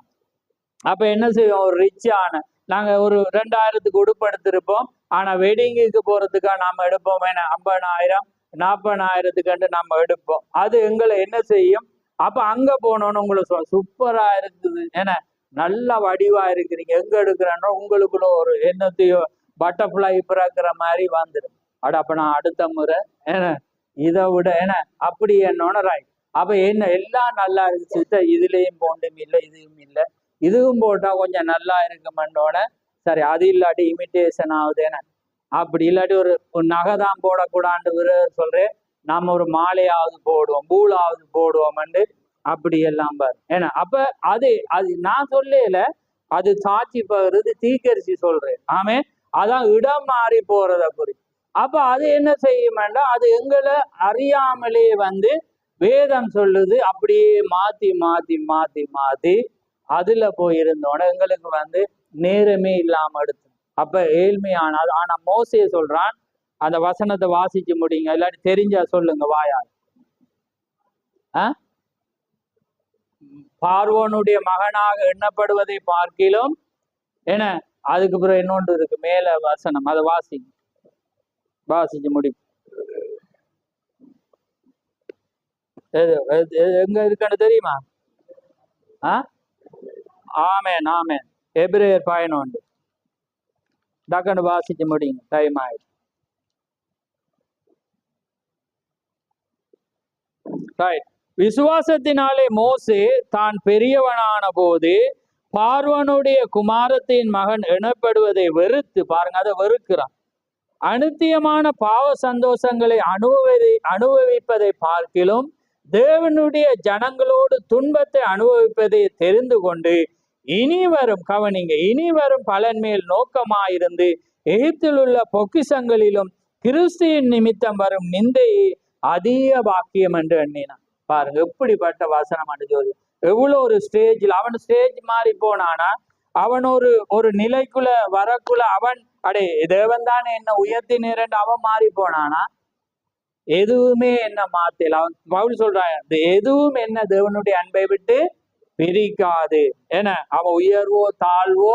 அப்ப என்ன செய்வோம், ஒரு ரிச்சான நாங்க ஒரு 2000க்கு உடுப்பு எடுத்திருப்போம். ஆனா வெட்டிங்குக்கு போறதுக்கா நாம எடுப்போம் 50,000 40,000க்கு நம்ம எடுப்போம். அது எங்களை என்ன செய்யும், அப்ப அங்க போனோன்னு உங்களை சூப்பரா இருக்குது, ஏன்னா நல்ல வடிவா இருக்கிறீங்க, எங்க எடுக்கிறேன்னா உங்களுக்குள்ள ஒரு என்னத்தையோ பட்டர்ஃப்ளை பிறக்கிற மாதிரி வந்துடும். அப்ப நான் அடுத்த முறை ஏன்னா இதை விட ஏன்னா அப்படி என்னோட ரைட். அப்ப என்ன எல்லாம் நல்லா இருந்துச்சு, இதுலயும் போண்டும் இல்லை இதுவும் இல்லை, இதுவும் போட்டா கொஞ்சம் நல்லா இருக்குமென்னோட சரி அது இல்லாட்டி இமிட்டேஷன் ஆகுது. ஏன்னா அப்படி இல்லாட்டி ஒரு நகைதான் போடக்கூடாது சொல்றேன், நாம ஒரு மாலையாவது போடுவோம், பூலாவது போடுவோம்ண்டு அப்படி எல்லாம் பாரு. ஏன்னா அப்ப அது நான் சொல்லல, அது சாட்சி பகுறது தீக்கரிசி சொல்றேன். ஆமே, அதான் இடம் மாறி போறத குறி. அப்ப அது என்ன செய்யுமெண்டா, அது எங்களை அறியாமலே வேதம் சொல்லுது அப்படியே மாத்தி மாத்தி மாத்தி மாத்தி அதுல போயிருந்தோட எங்களுக்கு நேரமே இல்லாம எடுத்து. அப்ப ஏழ்மையானது. ஆனா மோசே சொல்றான், அந்த வசனத்தை வாசிச்சு முடியுங்க, இல்லாட்டி தெரிஞ்சா சொல்லுங்க வாயால். பார்வோனுடைய மகனாக எண்ணப்படுவதை பார்க்கிலும் என்ன, அதுக்கு பிறகு இன்னொன்று இருக்கு மேல வசனம், அதை வாசிச்சு முடி. எங்க இருக்குன்னு தெரியுமா? ஆமேன் ஆமேன். எபிரேயர் 11 டக்குன்னு வாசிச்சு முடியுங்க, டைம் ஆயிடுச்சு. விசுவாசத்தினாலே மோசே தான் பெரியவனான போது பார்வோனுடைய குமாரத்தின் மகன் எனப்படுவதை வெறுத்து, பாருங்க அதை வெறுக்கிறான், அநித்தியமான பாவ சந்தோஷங்களை அனுபவிப்பதை பார்க்கிலும் தேவனுடைய ஜனங்களோடு துன்பத்தை அனுபவிப்பதை தெரிந்து கொண்டு இனி வரும், கவனிங்க, இனி வரும் பலன் மேல் நோக்கமாயிருந்து எகிப்தில் உள்ள பொக்கிஷங்களிலும் கிறிஸ்துவின் நிமித்தம் வரும் நிந்தையை அதிக பாக்கியம் என்று எண்ணினான். பாருங்க எப்படிப்பட்ட வசனம் அனுஜோதி. எவ்வளவு ஒரு ஸ்டேஜில் அவன் ஸ்டேஜ் மாறி போனானா, அவன் ஒரு நிலைக்குள்ள வரக்குள்ள அவன் அடே தேவன் தானே என்ன உயர்த்தினேன் அவன் மாறி போனானா, எதுவுமே என்ன மாத்தல. அவன் பவுல் சொல்றான், எதுவும் என்ன தேவனுடைய அன்பை விட்டு பிரிக்காது. ஏன்னா அவன் உயர்வோ தாழ்வோ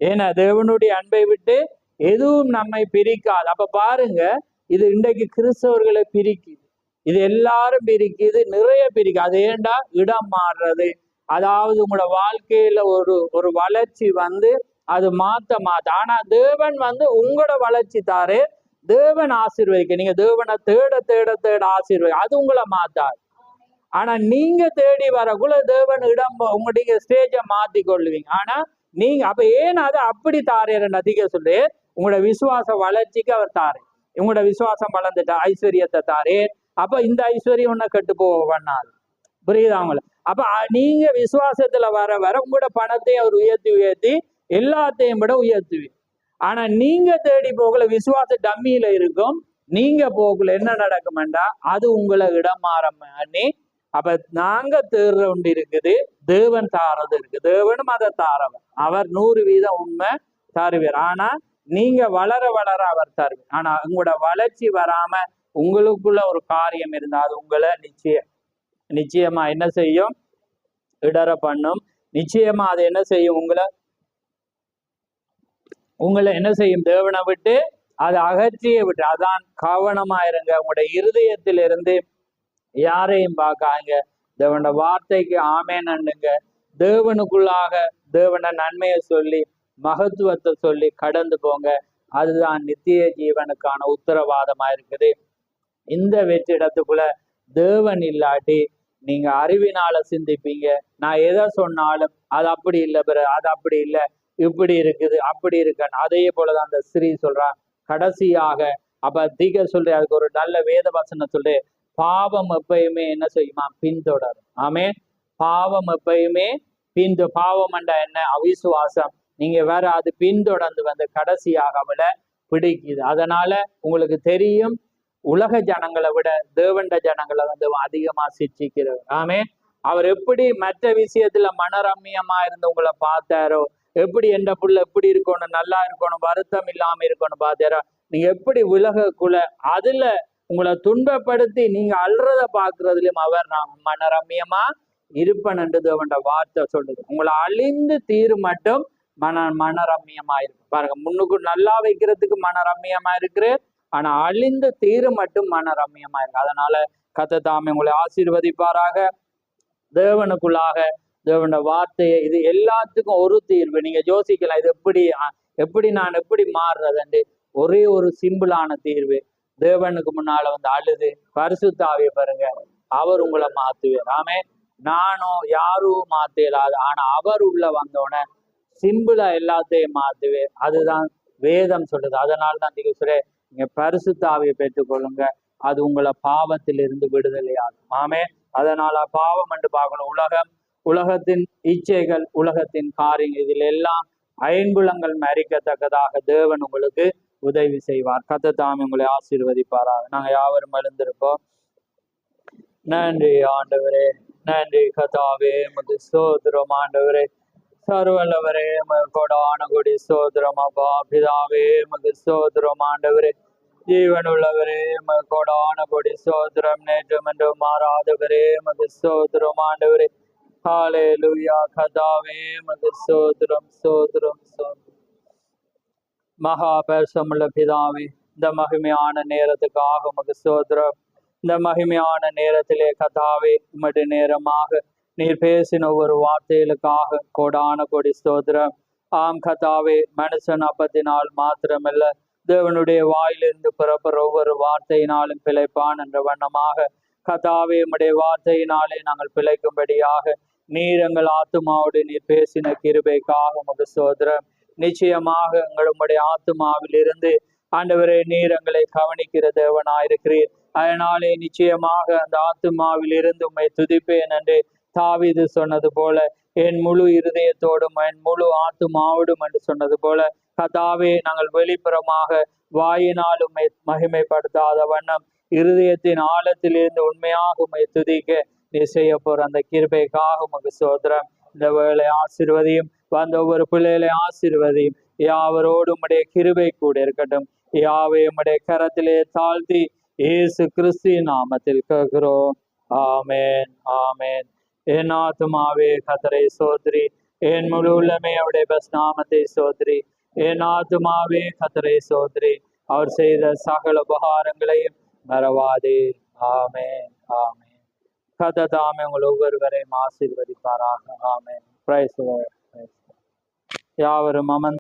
ஏன்னா தேவனுடைய அன்பை விட்டு எதுவும் நம்மை பிரிக்காது. அப்ப பாருங்க, இது இன்றைக்கு கிறிஸ்தவர்களை பிரிக்குது, இது எல்லாரும் பிரிக்குது, நிறைய பிரிக்குது. அது ஏண்டா இடம் மாறுறது, அதாவது உங்களோட வாழ்க்கையில ஒரு வளர்ச்சி அது மாத்த. ஆனா தேவன் உங்களோட வளர்ச்சி தாரு, தேவன் ஆசீர்வதிக்க, நீங்க தேவனை தேட தேட தேட ஆசீர்வதி, அது உங்களை மாத்தாது. ஆனா நீங்க தேடி வரக்குள்ள தேவன் இடம் உங்களுடைய ஸ்டேஜை மாத்தி கொள்ளுவீங்க. ஆனா நீங்க அப்ப ஏன் அதை அப்படி தாரேன்னு அதிக சொல்லு, உங்களோட விசுவாச வளர்ச்சிக்கு அவர் தாரு. உங்களோட விசுவாசம் வளர்ந்துட்டா ஐஸ்வர்யத்தை தாரேன், அப்ப இந்த ஐஸ்வர்யம் ஒன்ன கெட்டு போவாது, புரியுதா அவங்கள? அப்ப நீங்க விசுவாசத்துல வர வர உங்களோட பணத்தையும் அவர் உயர்த்தி எல்லாத்தையும் விட உயர்த்துவீங்க. ஆனா நீங்க தேடி போகல, விசுவாச டம்மியில இருக்கும், நீங்க போகல என்ன நடக்குமெண்டா அது உங்களை இடம் மாறி. அப்ப நாங்க தேர்ற ஒன்று இருக்குது, தேவன் தாரது இருக்கு, தேவனும் அதை தாரவர், அவர் 100% உண்மை தருவார். ஆனா நீங்க வளர வளர அவர் தருவார். ஆனா உங்களோட வளர்ச்சி வராம உங்களுக்குள்ள ஒரு காரியம் இருந்தா அது உங்களை நிச்சயமா என்ன செய்யும், இடர பண்ணும். நிச்சயமா அது என்ன செய்யும், உங்களை என்ன செய்யும், தேவனை விட்டு அதை அகற்றிய விட்டு. அதான் கவனமாயிருங்க, உங்களுடைய இருதயத்திலிருந்து யாரையும் பார்க்காங்க, தேவனோட வார்த்தைக்கு ஆமேன்னுங்க, தேவனுக்குள்ளாக தேவன நன்மையை சொல்லி மகத்துவத்தை சொல்லி கடந்து போங்க. அதுதான் நித்திய ஜீவனுக்கான உத்தரவாதமா இருக்குது. இந்த வெற்றிடத்துக்குள்ள தேவன் இல்லாட்டி நீங்க அறிவினால சிந்திப்பீங்க, நான் எதை சொன்னாலும் அது அப்படி இல்லை அது அப்படி இல்லை, இப்படி இருக்குது அப்படி இருக்கன்னு. அதே போலதான் அந்த ஸ்ரீ சொல்றான் கடைசியாக. அப்ப தீக சொல்றேன், அதுக்கு ஒரு நல்ல வேத வசனம் சொல்லு, பாவம் எப்பயுமே என்ன செய்யுமா, பின்தொடரும். ஆமே, பாவம் எப்பயுமே பாவம் என்ற என்ன, அவிசுவாசம், நீங்க வேற அது பின்தொடர்ந்து கடைசியாக அவளை பிடிக்குது. அதனால உங்களுக்கு தெரியும், உலக ஜனங்களை விட தேவண்ட ஜனங்களை அதிகமா சிச்சிக்கிறார். ஆமே, அவர் எப்படி மற்ற விஷயத்துல மனரம்யமா இருந்து உங்களை பார்த்தாரோ, எப்படி எந்த புள்ள எப்படி இருக்கணும், நல்லா இருக்கணும், வருத்தம் இல்லாம இருக்கணும் பார்த்தாரோ, நீங்க எப்படி உலகக்குள்ள அதுல உங்களை துன்பப்படுத்தி நீங்க அல்றத பாக்குறதுலயும் அவர் நான் மனரம்யமா இருப்பன் என்று தேவன்ட வார்த்தை சொல்லுது. உங்களை அழிந்து தீரு மட்டும் மனரம்யமா இருக்கு. பாருங்க, முன்னுக்கு நல்லா வைக்கிறதுக்கு மனரம்யமா இருக்கு, ஆனா அழிந்து தீரு மட்டும் மனரம்யமா இருக்கு. அதனால கர்த்தர் தாமே உங்களை ஆசீர்வதிப்பாராக. தேவனுக்குள்ளாக தேவன வார்த்தையை, இது எல்லாத்துக்கும் ஒரு தீர்வு. நீங்க யோசிக்கலாம், இது எப்படி நான் எப்படி மாறுறதுண்டு. ஒரே ஒரு சிம்பிளான தீர்வு. தேவனுக்கு முன்னால வந்து அழுது பரிசுத்த ஆவியை பாருங்க, அவர் உங்களை மாத்துவார். ஆமே, நானும் யாரும் மாத்த இயலாது, ஆனா அவர் உள்ள வந்தோடனே சிம்பிளா எல்லாத்தையும் மாத்துவேன். அதுதான் வேதம் சொல்லுது. அதனால தான் நீங்க பரிசுத்த ஆவியை பெற்றுக்கொள்ளுங்க, அது உங்களை பாவத்திலிருந்து விடுதலையாகும். ஆமே, அதனால பாவம் என்று பார்க்கணும். உலகத்தின் இச்சைகள், உலகத்தின் காரியங்கள், இதில் எல்லாம் ஐம்புலங்கள் மறிக்கத்தக்கதாக தேவன் உங்களுக்கு உதவி செய்வார். கர்த்தர் தாமே உங்களை ஆசீர்வதிப்பாராக. நாங்க யாவரும் எழுந்திருப்போம். நன்றி ஆண்டவரே, நன்றி கர்த்தாவே, உமக்கு ஸ்தோத்திரம் ஆண்டவரே. சர்வல்லவரே, கொடான கொடி ஸ்தோத்திரம் அப்பா. பிதாவே, உமக்கு ஸ்தோத்திரம் ஆண்டவரே. ஜீவன் உள்ளவரே, கொடான கொடி ஸ்தோத்திரம். நேற்றும் என்றும் மாறாதவரே, உமக்கு ஸ்தோத்திரம் ஆண்டவரே. ஹல்லேலூயா கர்த்தாவே, உமக்கு ஸ்தோத்திரம் ஸ்தோத்திரம் ஸ்தோத்திரம். மகா பரிசுத்தமுள்ள பிதாவே, இந்த மகிமையான நேரத்துக்காக உமக்கு ஸ்தோத்திரம். இந்த மகிமையான நேரத்திலே கர்த்தாவே, உம்முடைய நேரமாக நீர் பேசின ஒவ்வொரு வார்த்தைகளுக்காக கோடான கோடி ஸ்தோத்திரம். ஆம் கர்த்தாவே, மனுஷன் அப்பத்தினால் மாத்திரமல்ல, தேவனுடைய வாயிலிருந்து பிறப்புற ஒவ்வொரு வார்த்தையினாலும் பிழைப்பான் என்ற வண்ணமாக கர்த்தாவே, உம்முடைய வார்த்தையினாலே நாங்கள் பிழைக்கும்படியாக நீர் எங்கள் ஆத்துமாவோடு நீர் பேசின கிருபைக்காக உமக்கு ஸ்தோத்திரம். நிச்சயமாக உங்களுடைய ஆத்துமாவில் இருந்து ஆண்டவரே, நீர் எங்களை கவனிக்கிற தேவனாயிருக்கிறீர். அதனாலே நிச்சயமாக அந்த ஆத்துமாவில் இருந்து உம்மை துதிப்பேன் என்று தாவீது சொன்னது போல, என் முழு இருதயத்தோடும் என் முழு ஆத்துமாவோடும் என்று சொன்னது போல கர்த்தாவே, நாங்கள் வெளிப்புறமாக வாயினால் உம்மை மகிமைப்படுத்தாத வண்ணம் இருதயத்தின் ஆழத்திலிருந்து உண்மையாக உம்மை துதிக்க நீ செய்ய போற அந்த கிருபைக்காக உமக்கு ஸ்தோத்திரம். இந்த வேளை ஆசீர்வதியும், வந்த ஒவ்வொரு பிள்ளைகளை ஆசீர்வதியும். யாவரோடு உம்முடைய கிருபை கூட இருக்கட்டும். யாவை உம்முடைய கரத்திலே தாழ்த்தி இயேசு கிறிஸ்து நாமத்தில் கேட்கிறோம். ஆமேன் ஆமேன். என் ஆத்துமாவே கர்த்தரை ஸ்தோத்திரி, என் முழு உள்ளமே அவருடைய பஸ் நாமத்தை ஸ்தோத்திரி. என் ஆத்துமாவே கர்த்தரை ஸ்தோத்திரி, அவர் செய்த சகல உபகாரங்களையும் மறவாதே. ஆமேன் ஆமேன். கர்த்தர் தாமே உங்கள் ஒவ்வொருவரையும் ஆசீர்வதிப்பாராக. ஆமேன். Praise the lord. யாவரும் அமர்ந்து